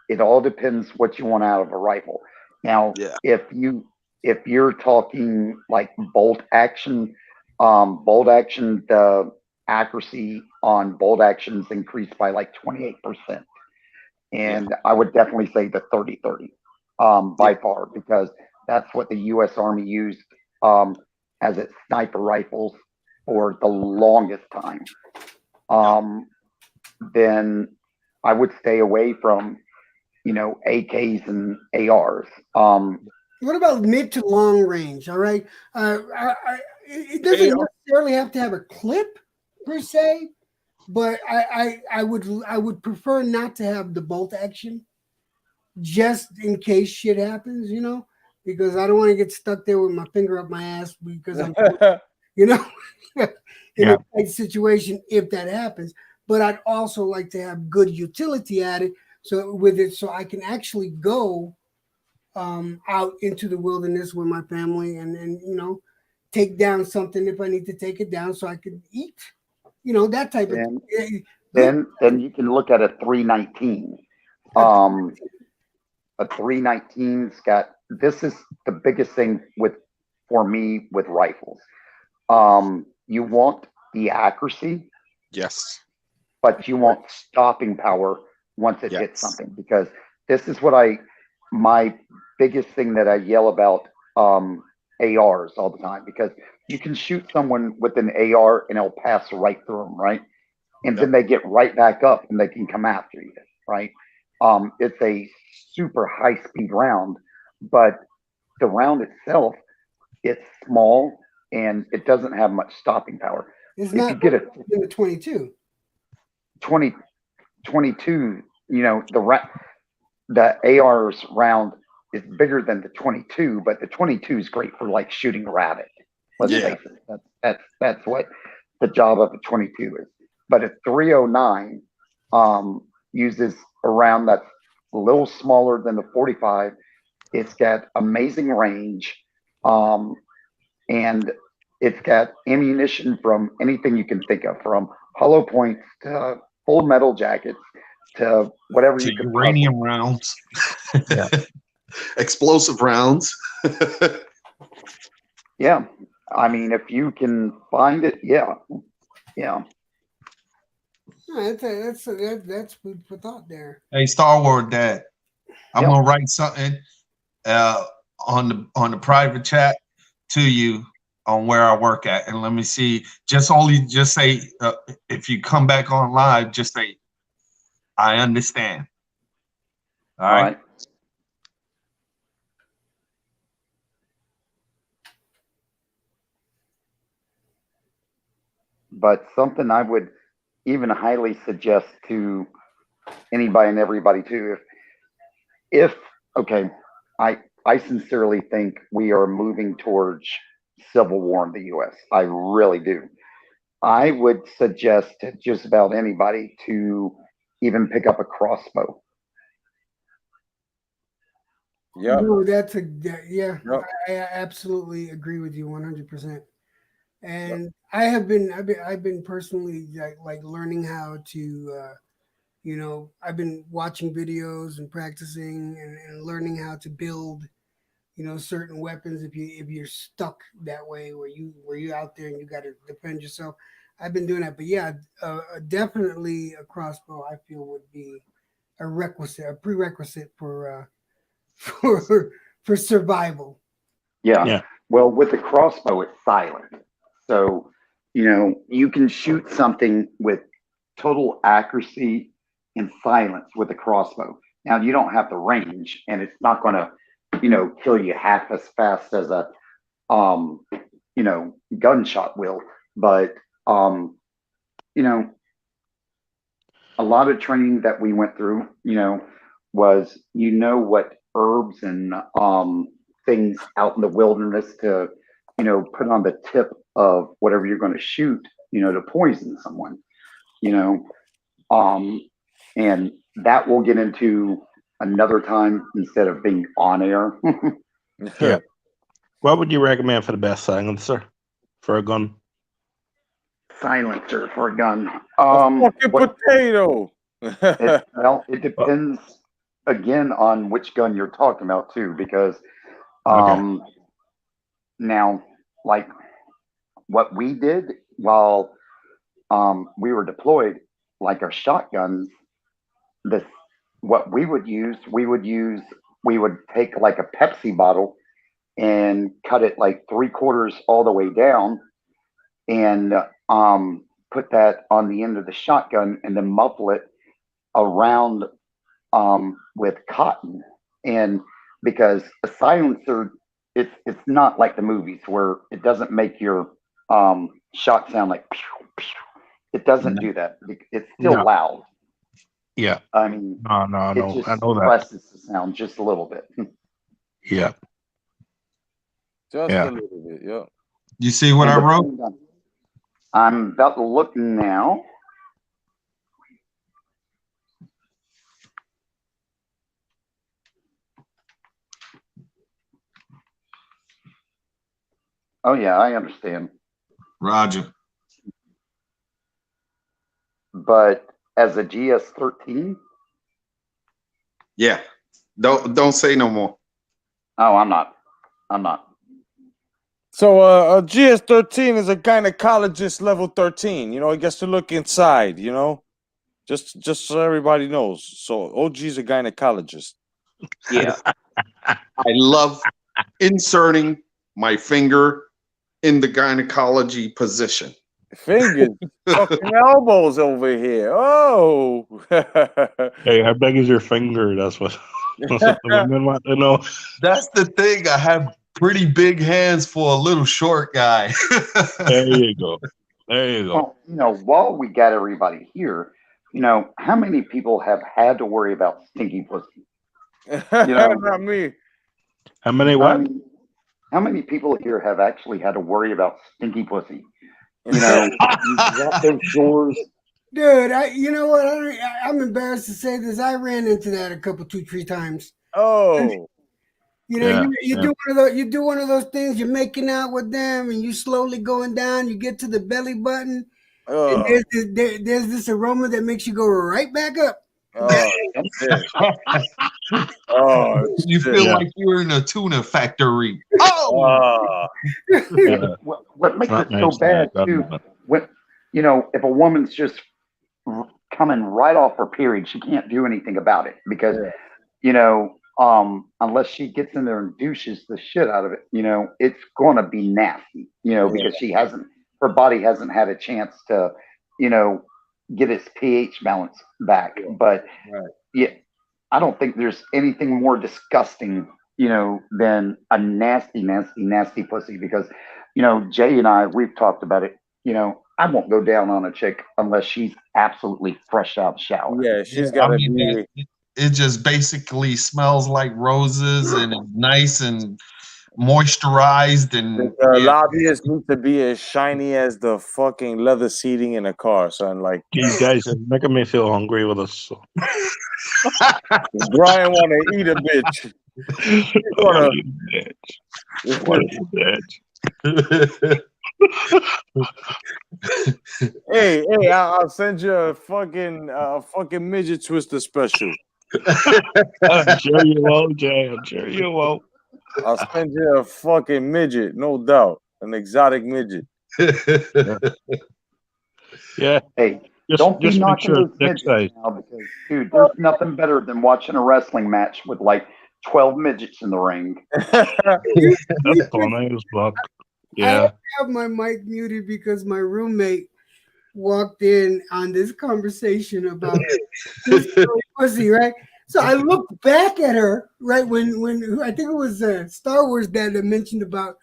It all depends what you want out of a rifle. Now, Yeah. if you're talking like bolt action, the accuracy on bolt actions increased by like 28%. Yeah. And I would definitely say the 30-30 Yeah. by far, because that's what the U.S. Army used um, as its sniper rifles for the longest time. Um, then I would stay away from, AKs and ARs. What about mid to long range? All right, it doesn't necessarily have to have a clip per se, but I would prefer not to have the bolt action just in case shit happens, because I don't want to get stuck there with my finger up my ass because I'm, you know, in a tight situation if that happens. But I'd also like to have good utility at it, so I can actually go out into the wilderness with my family and take down something if I need to take it down so I can eat, that type of then thing. then you can look at a 319. Um, a 319's got this is the biggest thing for me with rifles. You want the accuracy, Yes. but you want stopping power once it hits Yes. something, because this is what my biggest thing that I yell about ARs all the time, because you can shoot someone with an AR and it'll pass right through them, right? And then they get right back up and they can come after you, right? It's a super high speed round, but the round itself, it's small and it doesn't have much stopping power. It's If not you get a in the 22. 22, you know, the AR's round is bigger than the 22, but the 22 is great for like shooting a rabbit. Let's Yeah. face it. That's what the job of a 22 is. But a 309 uses a round that's a little smaller than the 45. It's got amazing range, and it's got ammunition from anything you can think of, from hollow points to full metal jackets to whatever To you could uranium rounds, Yeah. explosive rounds. Yeah. I mean, if you can find it, yeah. Yeah. No, that's food for thought there. Hey, Star Wars Dad, I'm Yep. gonna write something on the private chat to you on where I work at, and let me see. Just say if you come back on live, just say I understand. All All right. right. But something I would even highly suggest to anybody and everybody too, if okay, I sincerely think we are moving towards civil war in the US. I really do. I would suggest to just about anybody to even pick up a crossbow. Yeah. No, yeah. Yep. I absolutely agree with you 100%. And I've been personally like learning how to I've been watching videos and practicing and learning how to build certain weapons if you're stuck that way where you're out there and you got to defend yourself. I've been doing that, but yeah, definitely a crossbow I feel would be a prerequisite for for survival. Yeah. Yeah. Well, with the crossbow, it's silent. So, you can shoot something with total accuracy and silence with a crossbow. Now, you don't have the range, and it's not going to, kill you half as fast as a, gunshot will. But, you know, a lot of training that we went through, was what herbs and things out in the wilderness to, put on the tip of whatever you're going to shoot, to poison someone, you know, and that we'll get into another time instead of being on air. Yeah. What would you recommend for the best silencer for a gun? Silencer for a gun. A fucking potato. It depends again on which gun you're talking about too, because now, like what we did while we were deployed, like our shotguns, what we would take like a Pepsi bottle and cut it like 3/4 all the way down, and put that on the end of the shotgun, and then muffle it around with cotton. And because a silencer, it's not like the movies where it doesn't make your shot sound like pew, pew. It doesn't do that. It's still loud. Yeah. I mean, no, it just I know that. suppresses the sound just a little bit. Yeah. Just a little bit, yeah. You see what I wrote? I'm about to look now. Oh yeah, I understand. Roger. But as a GS13? Yeah. Don't say no more. Oh, I'm not. So a GS13 is a gynecologist level 13. He gets to look inside, just so everybody knows. So OG's a gynecologist. Yeah. I love inserting my finger in the gynecology position. Fingers, fucking elbows over here. Oh. Hey, how big is your finger? That's what. That's what the women want to know. That's the thing. I have pretty big hands for a little short guy. There you go. There you go. Well, while we got everybody here, how many people have had to worry about stinky pussy? Not me. How many I what? mean, how many people here have actually had to worry about stinky pussy? You got those doors. Dude, you know what? I'm embarrassed to say this. I ran into that a couple, 2-3 times. Oh. You do one of those things. You're making out with them, and you slowly going down. You get to the belly button, and there's this aroma that makes you go right back up. Oh, shit. Oh, you shit. feel like you're in a tuna factory. Oh, What makes it so bad too? When if a woman's just coming right off her period, she can't do anything about it because unless she gets in there and douches the shit out of it, it's gonna be nasty, because her body hasn't had a chance to, get its pH balance back. But yeah, I don't think there's anything more disgusting, than a nasty, nasty, nasty pussy because, Jay and I, we've talked about it, I won't go down on a chick unless she's absolutely fresh out of the shower. Yeah, she's got to be. It just basically smells like roses and it's nice and moisturized, and the lobbyists need to be as shiny as the fucking leather seating in a car, son. Like, you guys are making me feel hungry with us. So. Brian want to eat a bitch. Hey, I'll send you a fucking midget twister special. I'm sure you won't, Jay. I'm sure you won't. I'll send you a fucking midget, no doubt. An exotic midget. Yeah. Hey, don't be knocking those midgets now because, dude, there's nothing better than watching a wrestling match with like 12 midgets in the ring. That's funny as fuck. Yeah. I have my mic muted because my roommate walked in on this conversation about pussy, right? So I looked back at her, right, when I think it was Star Wars Dad that mentioned about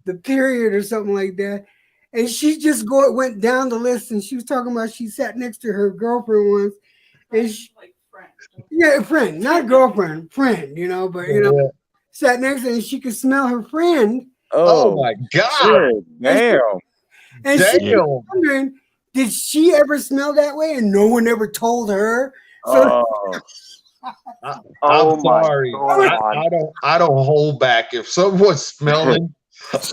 the period or something like that. And she just went down the list and she was talking about she sat next to her girlfriend once. And friend, not girlfriend, friend, but sat next to her and she could smell her friend. Oh my God. Damn. And she was wondering, did she ever smell that way? And no one ever told her. So I'm sorry. I don't hold back. If someone's smelling,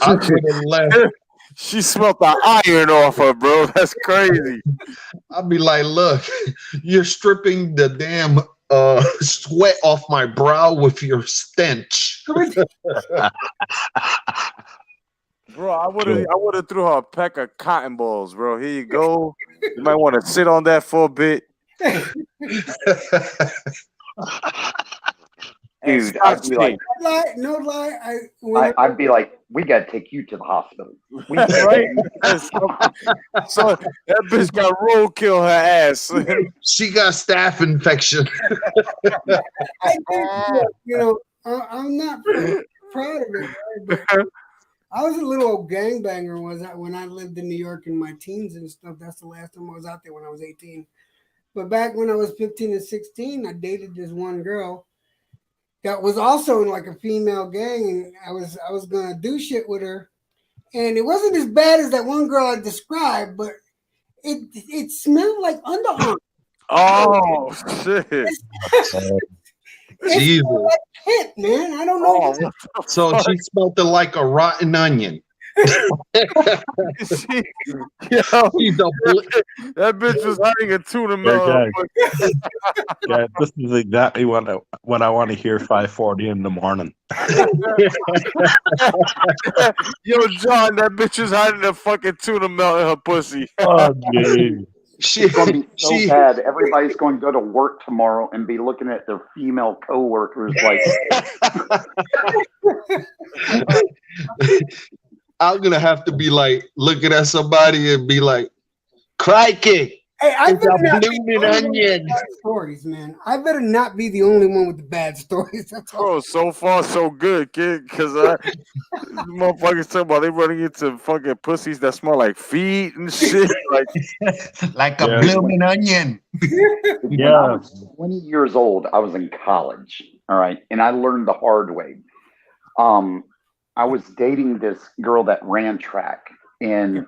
I could have left. She smelled the iron off her, bro. That's crazy. I'd be like, look, you're stripping the damn sweat off my brow with your stench. Bro, I would have threw her a pack of cotton balls, bro. Here you go. You might want to sit on that for a bit. Dude, I'd be like, no lie. I'd be like, we got to take you to the hospital. Right? So that bitch got roadkill her ass. She got staph infection. I'm not proud of it, right? But I was a little old gangbanger when I lived in New York in my teens and stuff. That's the last time I was out there when I was 18. But back when I was 15 and 16, I dated this one girl that was also in like a female gang, and I was gonna do shit with her, and it wasn't as bad as that one girl I described, but it smelled like underarm. Oh shit! Jesus, like pit, man. I don't know. So she smelled it like a rotten onion. That bitch was hiding a tuna melon. Yeah, this is exactly what I want to hear 5:40 in the morning. Yo, John, that bitch is hiding a fucking tuna melt in her pussy. Oh, dude. It's going to be so bad. Everybody's going to go to work tomorrow and be looking at their female coworkers like. I'm gonna have to be like looking at somebody and be like, "Crikey, Hey, I It's better a not be the blooming only one with onion. bad stories, man. I better not be the only one with the bad stories. That's all. Bro, so far so good, kid. Because motherfuckers talking about they running into fucking pussies that smell like feet and shit. Like, Like a Yeah. blooming onion. When I was 20 years old, I was in college. All right. And I learned the hard way. I was dating this girl that ran track, and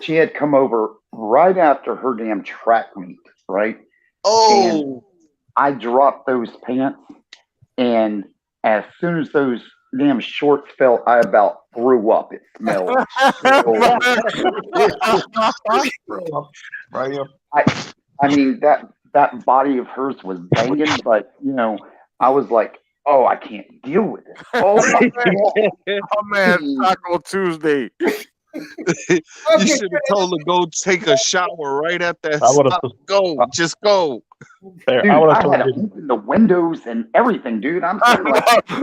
she had come over right after her damn track meet, right? And Oh, I dropped those pants, and as soon as those damn shorts fell, I about threw up. It smelled so. I mean that body of hers was banging, but I was like, oh, I can't deal with this. Oh my god! oh man, Taco Tuesday. you should have told her go take a shower right at that I would have. stop. Go, just go. There, Dude, I would I have had told to you. open the windows and everything, dude. I'm saying like,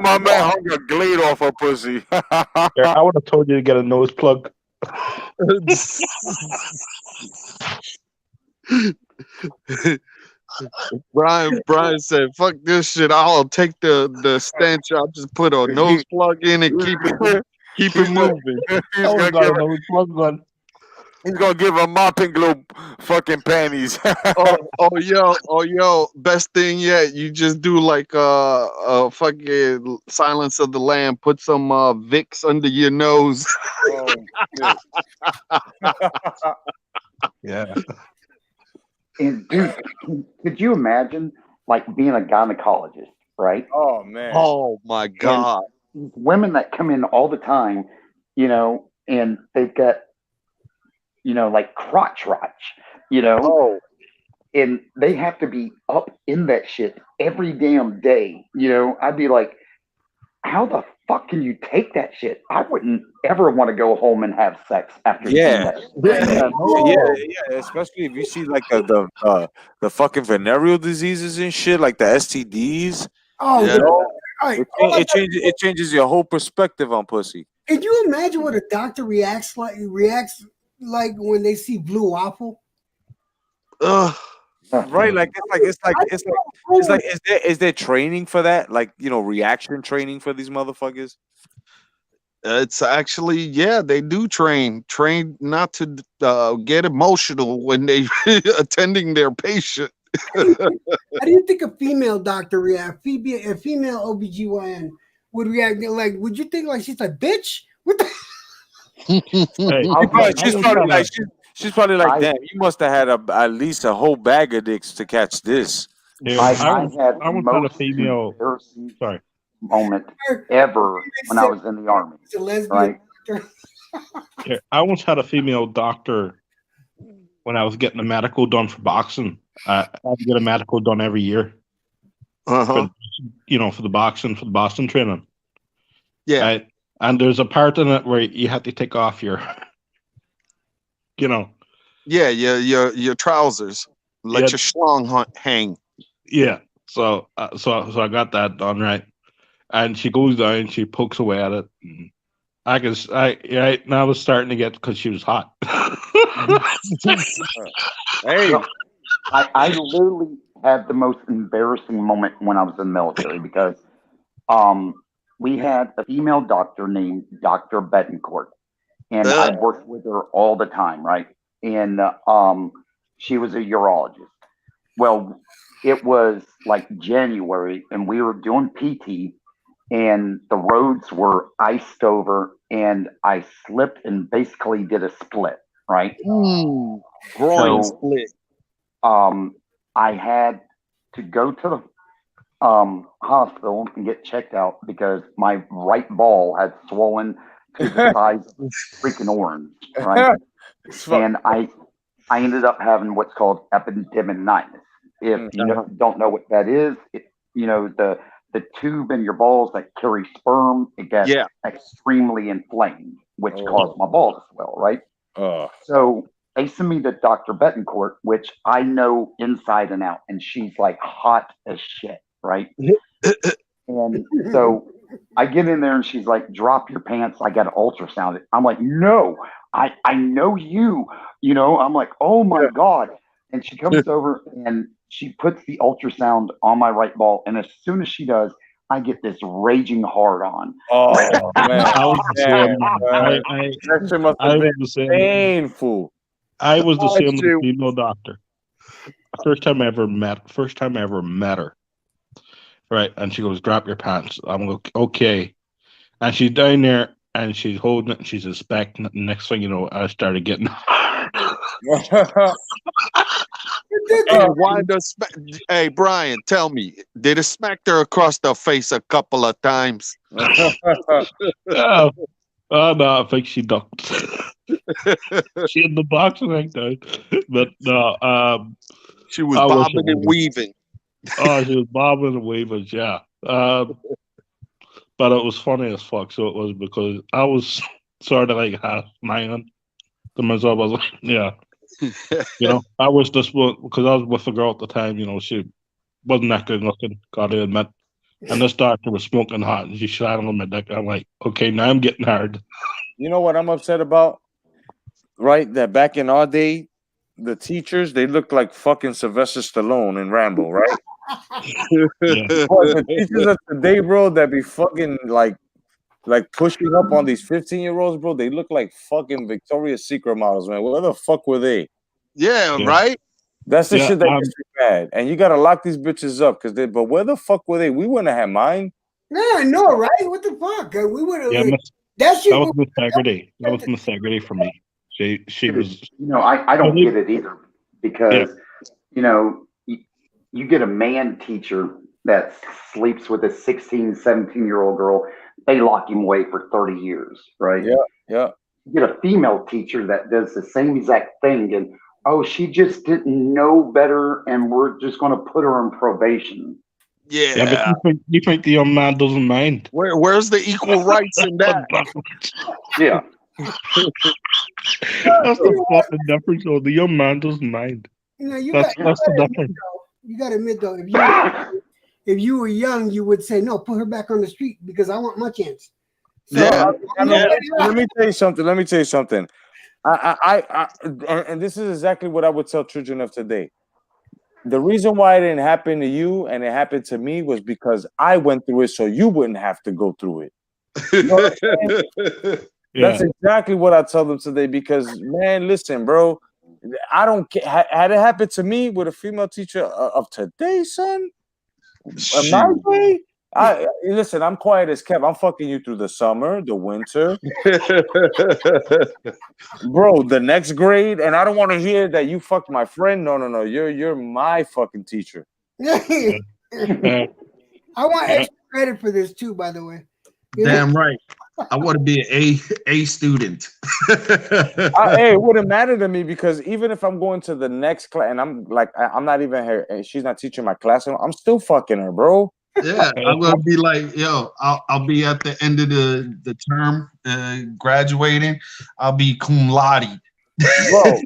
My man hung a glade off her pussy. There, I would have told you to get a nose plug. Brian said, "Fuck this shit. I'll take the stench. I'll just put a nose plug in and keep it moving." He's I would gonna have got give a nose plug on. he's gonna give her mopping glue fucking panties. Yo, best thing yet. You just do like fucking Silence of the Lamb. Put some Vicks under your nose. Oh, shit. Yeah. and dude, could you imagine like being a gynecologist, right? Oh man. Oh my god. These women that come in all the time, and they've got, like crotch Oh. and they have to be up in that shit every damn day. I'd be like, how the fuck can you take that shit? I wouldn't ever want to go home and have sex after seeing Yeah. that shit. Yeah, especially if you see like the fucking venereal diseases and shit, like the STDs. Oh, Yeah. all right. It changes your whole perspective on pussy. Can you imagine what a doctor reacts like when they see blue waffle? Ugh. Right, like it's like is there training for that? Like, reaction training for these motherfuckers? It's actually, yeah, they do train not to get emotional when they attending their patient. How do you think a female doctor react? A female OBGYN would react like, would you think like she's like, bitch? What the? Hey, She's probably like, damn, you must have had at least a whole bag of dicks to catch this. here, I I had once the had a most female. embarrassing Sorry. moment ever when I was in the army. It's a lesbian Right? doctor. Here, I once had a female doctor when I was getting a medical done for boxing. I had to get a medical done every year. Uh-huh. For the boxing training. Yeah. Right? And there's a part in it where you have to take off your, Yeah, your trousers. Let Yeah. your schlong hang. yeah. So I got that done, right? And she goes down, she pokes away at it. And I was starting to get because she was hot. Hey, I literally had the most embarrassing moment when I was in the military because we had a female doctor named Dr. Betancourt, and I worked with her all the time, right? And she was a urologist. Well, it was like January, and we were doing PT, and the roads were iced over, and I slipped and basically did a split, right? Groin So, split. I had to go to the hospital and get checked out because my right ball had swollen to the size of a freaking orange, right? And I ended up having what's called epididymitis. If you don't know what that is, the tube in your balls that carry sperm, it gets extremely inflamed, which caused my balls to swell, right? So they sent me to Dr. Betancourt, which I know inside and out, and she's like hot as shit, right? And so I get in there and she's like, drop your pants. I got to ultrasound it. I'm like, no, I know you. You know, I'm like, oh my God. And she comes over and she puts the ultrasound on my right ball. And as soon as she does, I get this raging hard on. Oh man, I was the man, same. that shit must I have was been the same. painful. I was the Oh, same with a shoot. female doctor. First time I ever met her. Right. And she goes, drop your pants. I'm like, okay. And she's down there and she's holding it and she's inspecting it. And next thing you know, I started getting Hey, why does hey Brian, tell me, did it smack her across the face a couple of times? oh, no, I think she ducked. She had the boxing act down. But no, She was I wish bobbing it and was. weaving. Oh, she was bobbing and weaving, yeah. But it was funny as fuck. So it was because I was sort of like half smiling to myself. I was like, yeah, you know, I was this one because I was with a girl at the time. You know, she wasn't that good looking, gotta admit. And this doctor was smoking hot, and she shot on my dick. I'm like, okay, now I'm getting hard. You know what I'm upset about? Right, that back in our day, the teachers they looked like fucking Sylvester Stallone in Rambo, right? Yeah, But the teachers of today, bro, that be fucking like pushing up on these 15-year-olds, bro. They look like fucking Victoria's Secret models, man. Where the fuck were they? Yeah, yeah, right? That's the yeah. shit that gets me mad. And you gotta lock these bitches up because they. But where the fuck were they? We wouldn't have had mine. Yeah, I know, right? What the fuck? We would have. Yeah, That shit that was was. integrity. That was integrity for me. She Dude, was. you know, I don't get it either because, you know, you get a man teacher that sleeps with a 16, 17-year-old girl, they lock him away for 30 years, right? Yeah, yeah. You get a female teacher that does the same exact thing and, oh, she just didn't know better and we're just going to put her on probation. Yeah, but Yeah. you think the young man doesn't mind? Where's the equal rights in that? Yeah. That's the fucking difference, though. The young man doesn't mind. You know, That's the difference. You got to admit though, if you were young, you would say no, put her back on the street because I want my chance. So, Yeah. Let me tell you something. And this is exactly what I would tell children of today. The reason why it didn't happen to you and it happened to me was because I went through it, so you wouldn't have to go through it. You know what I'm saying? Yeah. That's exactly what I tell them today. Because man, listen, bro, I don't care. Had it happened to me with a female teacher of today, son, my way. Listen. I'm quiet as kept. I'm fucking you through the summer, the winter, bro. The next grade, and I don't want to hear that you fucked my friend. No. You're my fucking teacher. I want extra credit for this too, by the way. You know? Damn right. I want to be an A student. Hey, it wouldn't matter to me because even if I'm going to the next class and I'm like, I'm not even her, and she's not teaching my class, I'm still fucking her, bro. Yeah, I'm gonna be like, yo, I'll be at the end of the term, graduating. I'll be cum laude. Bro.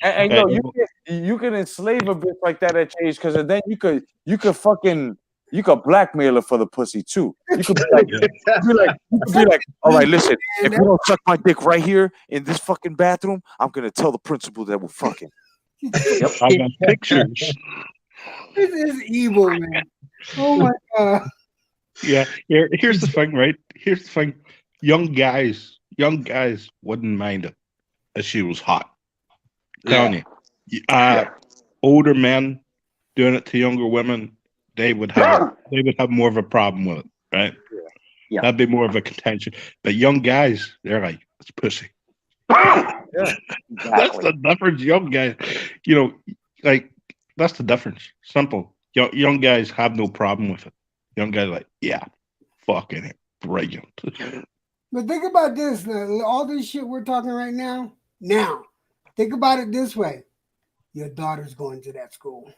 And yo, you can enslave a bitch like that at your age because then you could fucking blackmail her for the pussy too. You could be like, all right, listen, if you don't suck my dick right here in this fucking bathroom, I'm gonna tell the principal that we're fucking. Yep, I got pictures. This is evil, man. Oh my god. Yeah, here's the thing, right? Here's the thing. Young guys wouldn't mind it if she was hot. Telling you. Older men doing it to younger women, they would have more of a problem with it, right? Yeah. That'd be more of a contention. But young guys, they're like, it's pussy. Yeah, Exactly. That's the difference. Young guys, you know, like that's the difference. Simple. Young guys have no problem with it. Young guys are like, yeah, fucking brilliant. But think about this. All this shit we're talking right now. Now, think about it this way. Your daughter's going to that school.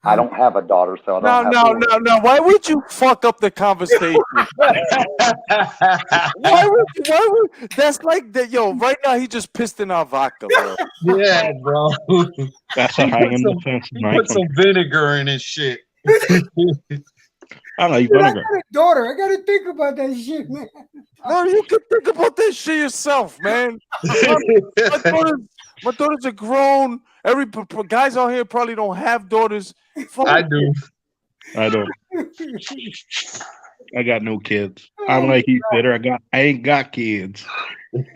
I don't have a daughter, so I don't have No. Why would you fuck up the conversation? Why would that's like that? Yo, right now he just pissed in our vodka, bro. Yeah, bro. That's a hanging defense. He put some vinegar in his shit. I like Dude, I vinegar. got a daughter. I got to think about that shit, man. No, you can think about that shit yourself, man. My daughters are grown. Guys out here probably don't have daughters. Fuck I it. do. I don't. I got no kids. I'm like Heath Bitter. I ain't got kids.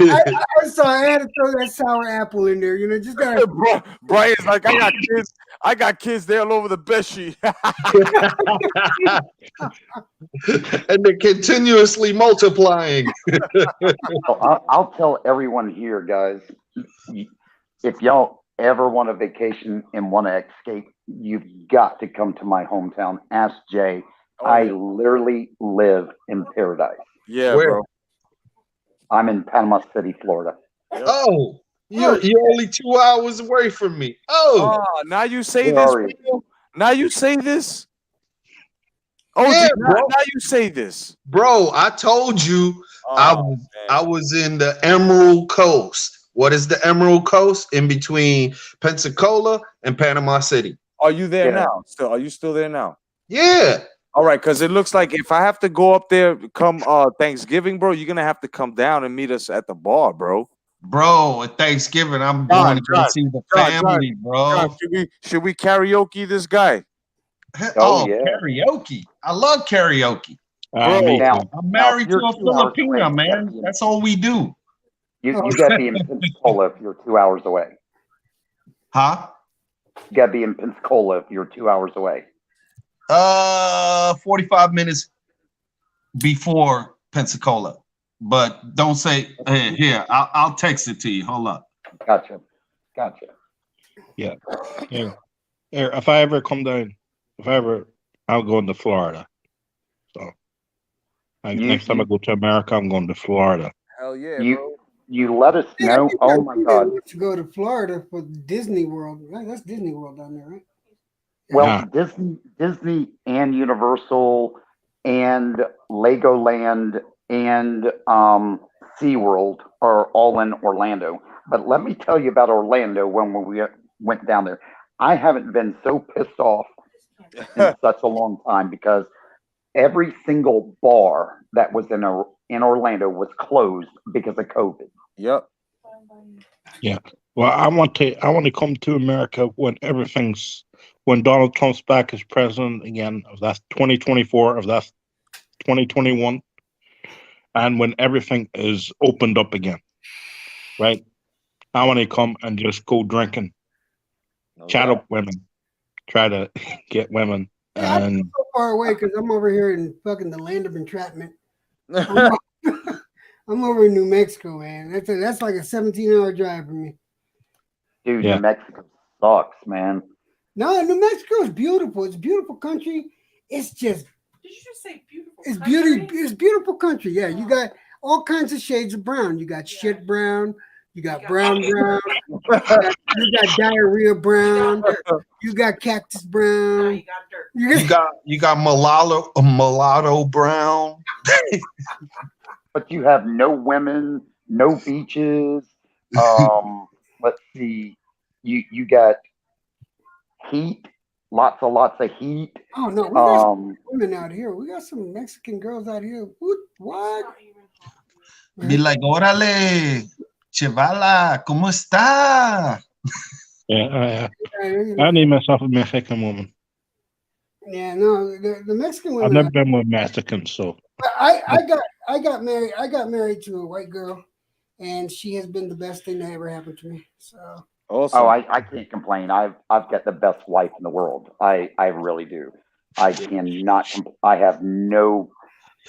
I'm sorry, I had to throw that sour apple in there. You know, just gotta. Brian's like, I got kids. I got kids. They're all over the bed sheet. And they're continuously multiplying. I'll tell everyone here, guys, if y'all ever want a vacation and want to escape, you've got to come to my hometown. Ask Jay. I literally live in paradise. Yeah, Where? bro. I'm in Panama City, Florida. Oh, you're only 2 hours away from me. Oh, now you say Where this. are you? Bro. Now you say this. Oh, yeah, bro. now you say this. Bro, I told you Oh, I was in the Emerald Coast. What is the Emerald Coast? In between Pensacola and Panama City. Are you there Yeah. now? Still, are you still there now? Yeah. All right, because it looks like if I have to go up there come Thanksgiving, bro, you're gonna have to come down and meet us at the bar, bro. Bro, at Thanksgiving, I'm going to go see the family, bro. John, should we karaoke this guy? Oh, yeah. Karaoke. I love karaoke. Bro, Now, I'm married to you're a 2 hours away. Filipina, man. That's all we do. You got to be in Pensacola if you're 2 hours away. Huh? You got to be in Pensacola if you're 2 hours away. 45 minutes before Pensacola. But don't say, hey, here, I'll text it to you. Hold up. Gotcha. Yeah. Here, if I ever come down, I'm going to Florida. So next time I go to America, I'm going to Florida. Hell yeah, bro. You let us know. Oh my God. To go to Florida for Disney World. Right? That's Disney World down there, right? Well, Disney and Universal and Legoland and SeaWorld are all in Orlando. But let me tell you about Orlando when we went down there. I haven't been so pissed off in such a long time because every single bar that was in Orlando was closed because of COVID. Yep. Yeah. Well, I want to come to America when Donald Trump's back as president again. If that's 2024, if that's 2021, and when everything is opened up again, right? I want to come and just go drinking, chat up women, try to get women. Yeah, I'm And so far away because I'm over here in fucking the land of entrapment. I'm over in New Mexico, man. That's like a 17-hour drive for me. Dude, Yeah. New Mexico sucks, man. No, New Mexico is beautiful. It's a beautiful country. It's just Did you just say beautiful? it's country? beauty. It's beautiful country. Yeah, you got all kinds of shades of brown. You got shit brown. You got brown. You got diarrhea brown. You got cactus No, brown. you got dirt. You got mulatto brown. But you have no women, no beaches. Let's see. You got heat, lots of heat. Oh no, we got some women out here. We got some Mexican girls out here. What? Be like, órale, Chevala, ¿cómo está? yeah, I need myself a Mexican woman. Yeah, no, the Mexican I've women. never been with Mexicans, so I got married. I got married to a white girl, and she has been the best thing that ever happened to me. So. Awesome. Oh, I can't complain. I've got the best wife in the world. I really do. I cannot. I have no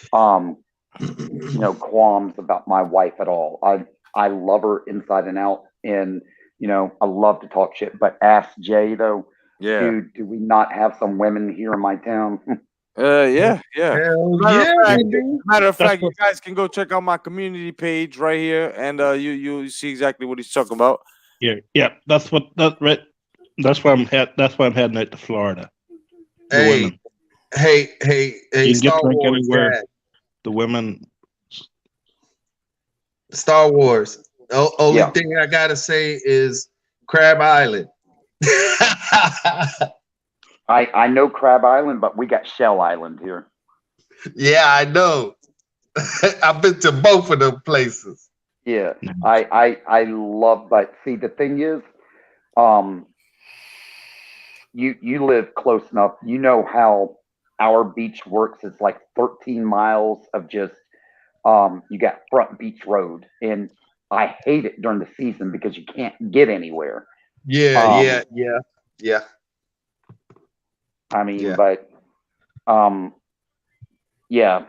qualms about my wife at all. I love her inside and out, and I love to talk shit. But ask Jay though, dude, do we not have some women here in my town? Yeah. Hell Matter of fact, you guys can go check out my community page right here, and you see exactly what he's talking about. yeah. That's right. That's why I'm heading out to Florida. Hey, You can Star get drink Wars anywhere. dad. The women. Star Wars. Only Yeah. thing I gotta say is Crab Island. I know Crab Island, but we got Shell Island here. Yeah, I know. I've been to both of them places. Yeah, I love, but see, the thing is, um, you live close enough. You know how our beach works. It's like 13 miles of just you got Front Beach Road, and I hate it during the season because you can't get anywhere. Yeah, Um, yeah. I mean, Yeah. but yeah,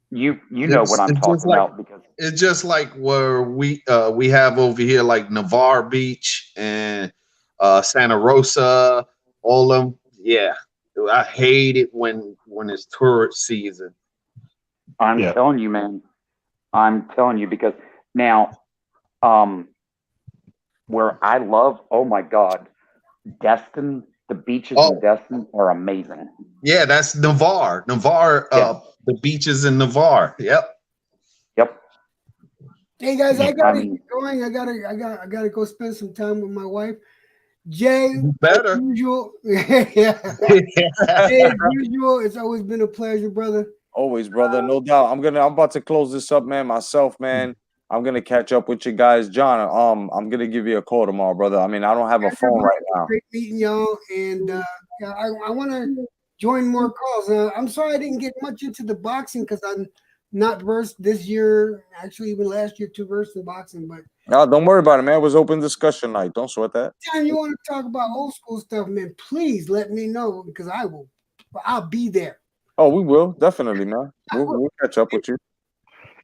you know what I'm It's just talking like about because it's just like where we have over here like Navarre Beach and Santa Rosa, all of them. Yeah, I hate it when it's tourist season. I'm Yeah. telling you, man. I'm telling you because now, um, where I love, oh my God, Destin, the beaches in Oh, Destin are amazing. yeah, that's Navarre. Navarre, Yeah. the beaches in Navarre. Yep. Yep. Hey guys, I I gotta mean, get going. I gotta go spend some time with my wife. Jay, You as better. usual. Yeah. Jay, as usual, it's always been a pleasure, brother. Always, brother, no doubt. I'm about to close this up, man. Myself, man. I'm gonna catch up with you guys, John. I'm gonna give you a call tomorrow, brother. I mean, I don't have a phone right now. Great meeting y'all, and yeah, I want to join more calls. I'm sorry I didn't get much into the boxing because I'm not versed this year. Actually, even last year, too versed in boxing. But No, don't worry about it, man. It was open discussion night. Don't sweat that. time you want to talk about old school stuff, man, please let me know because I'll be there. Oh, we will definitely, man. We'll catch up with you.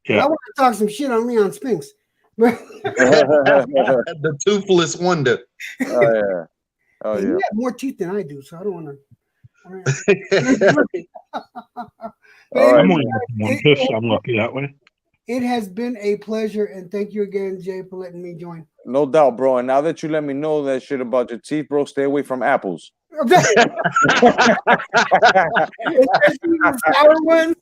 But I want to talk some shit on Leon Spinks. But The toothless wonder. Oh yeah. Oh hey, yeah. you have more teeth than I do, so I don't want to. All right. I'm only one fish. I'm lucky that way. It has been a pleasure, and thank you again, Jay, for letting me join. No doubt, bro. And now that you let me know that shit about your teeth, bro, stay away from apples. Especially the sour ones.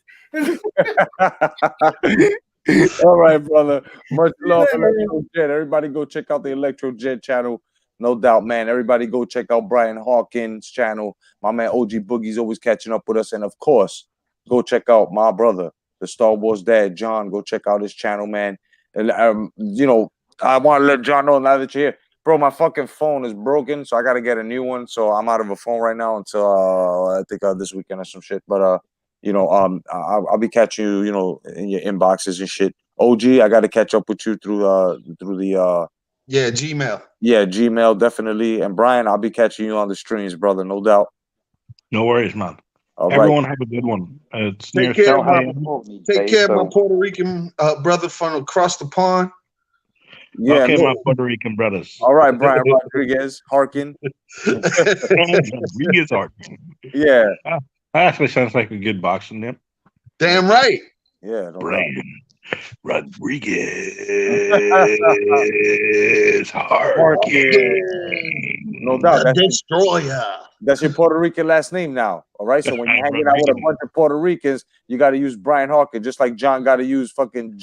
All right, brother. Much love, Electro Jet. Everybody go check out the Electro Jet channel. No doubt, man. Everybody go check out Brian Hawkins' channel. My man OG Boogie's always catching up with us. And of course, go check out my brother, the Star Wars dad, John. Go check out his channel, man. And you know, I want to let John know now that you're here. Bro, my fucking phone is broken, so I gotta get a new one. So I'm out of a phone right now until I think this weekend or some shit. But you know, I'll be catching you, you know, in your inboxes and shit. OG, I got to catch up with you through the Yeah, Gmail. yeah, Gmail definitely. And Brian, I'll be catching you on the streams, brother, no doubt. No worries, man. All right. Everyone have a good one. It's near Take care of my South. take care of my Puerto Rican brother from across the pond. Yeah. Okay, no- my Puerto Rican brothers. All right, Brian Rodriguez, Harkin. Rodriguez art. Yeah. That actually sounds like a good boxing name. Damn right. Yeah. No doubt. Brian Rodriguez Harkin. No doubt. The Destroyer. That's your Puerto Rican last name now. All right. So when you're hanging out with a bunch of Puerto Ricans, you got to use Brian Hawkins, just like John got to use fucking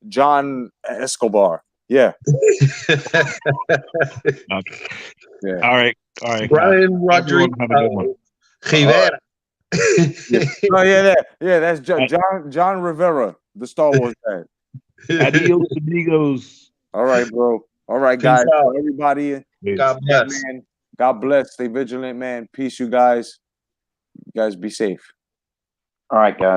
John Escobar. Yeah. Okay. Yeah. All right. Brian Rodriguez. Have a good one. Rivera. Oh yeah, that's John Rivera, the Star Wars guy. Adios, amigos. All right, bro. All right, Peace guys. out. Everybody, God bless. man. God bless. Stay vigilant, man. Peace, you guys. You guys be safe. All right, guys.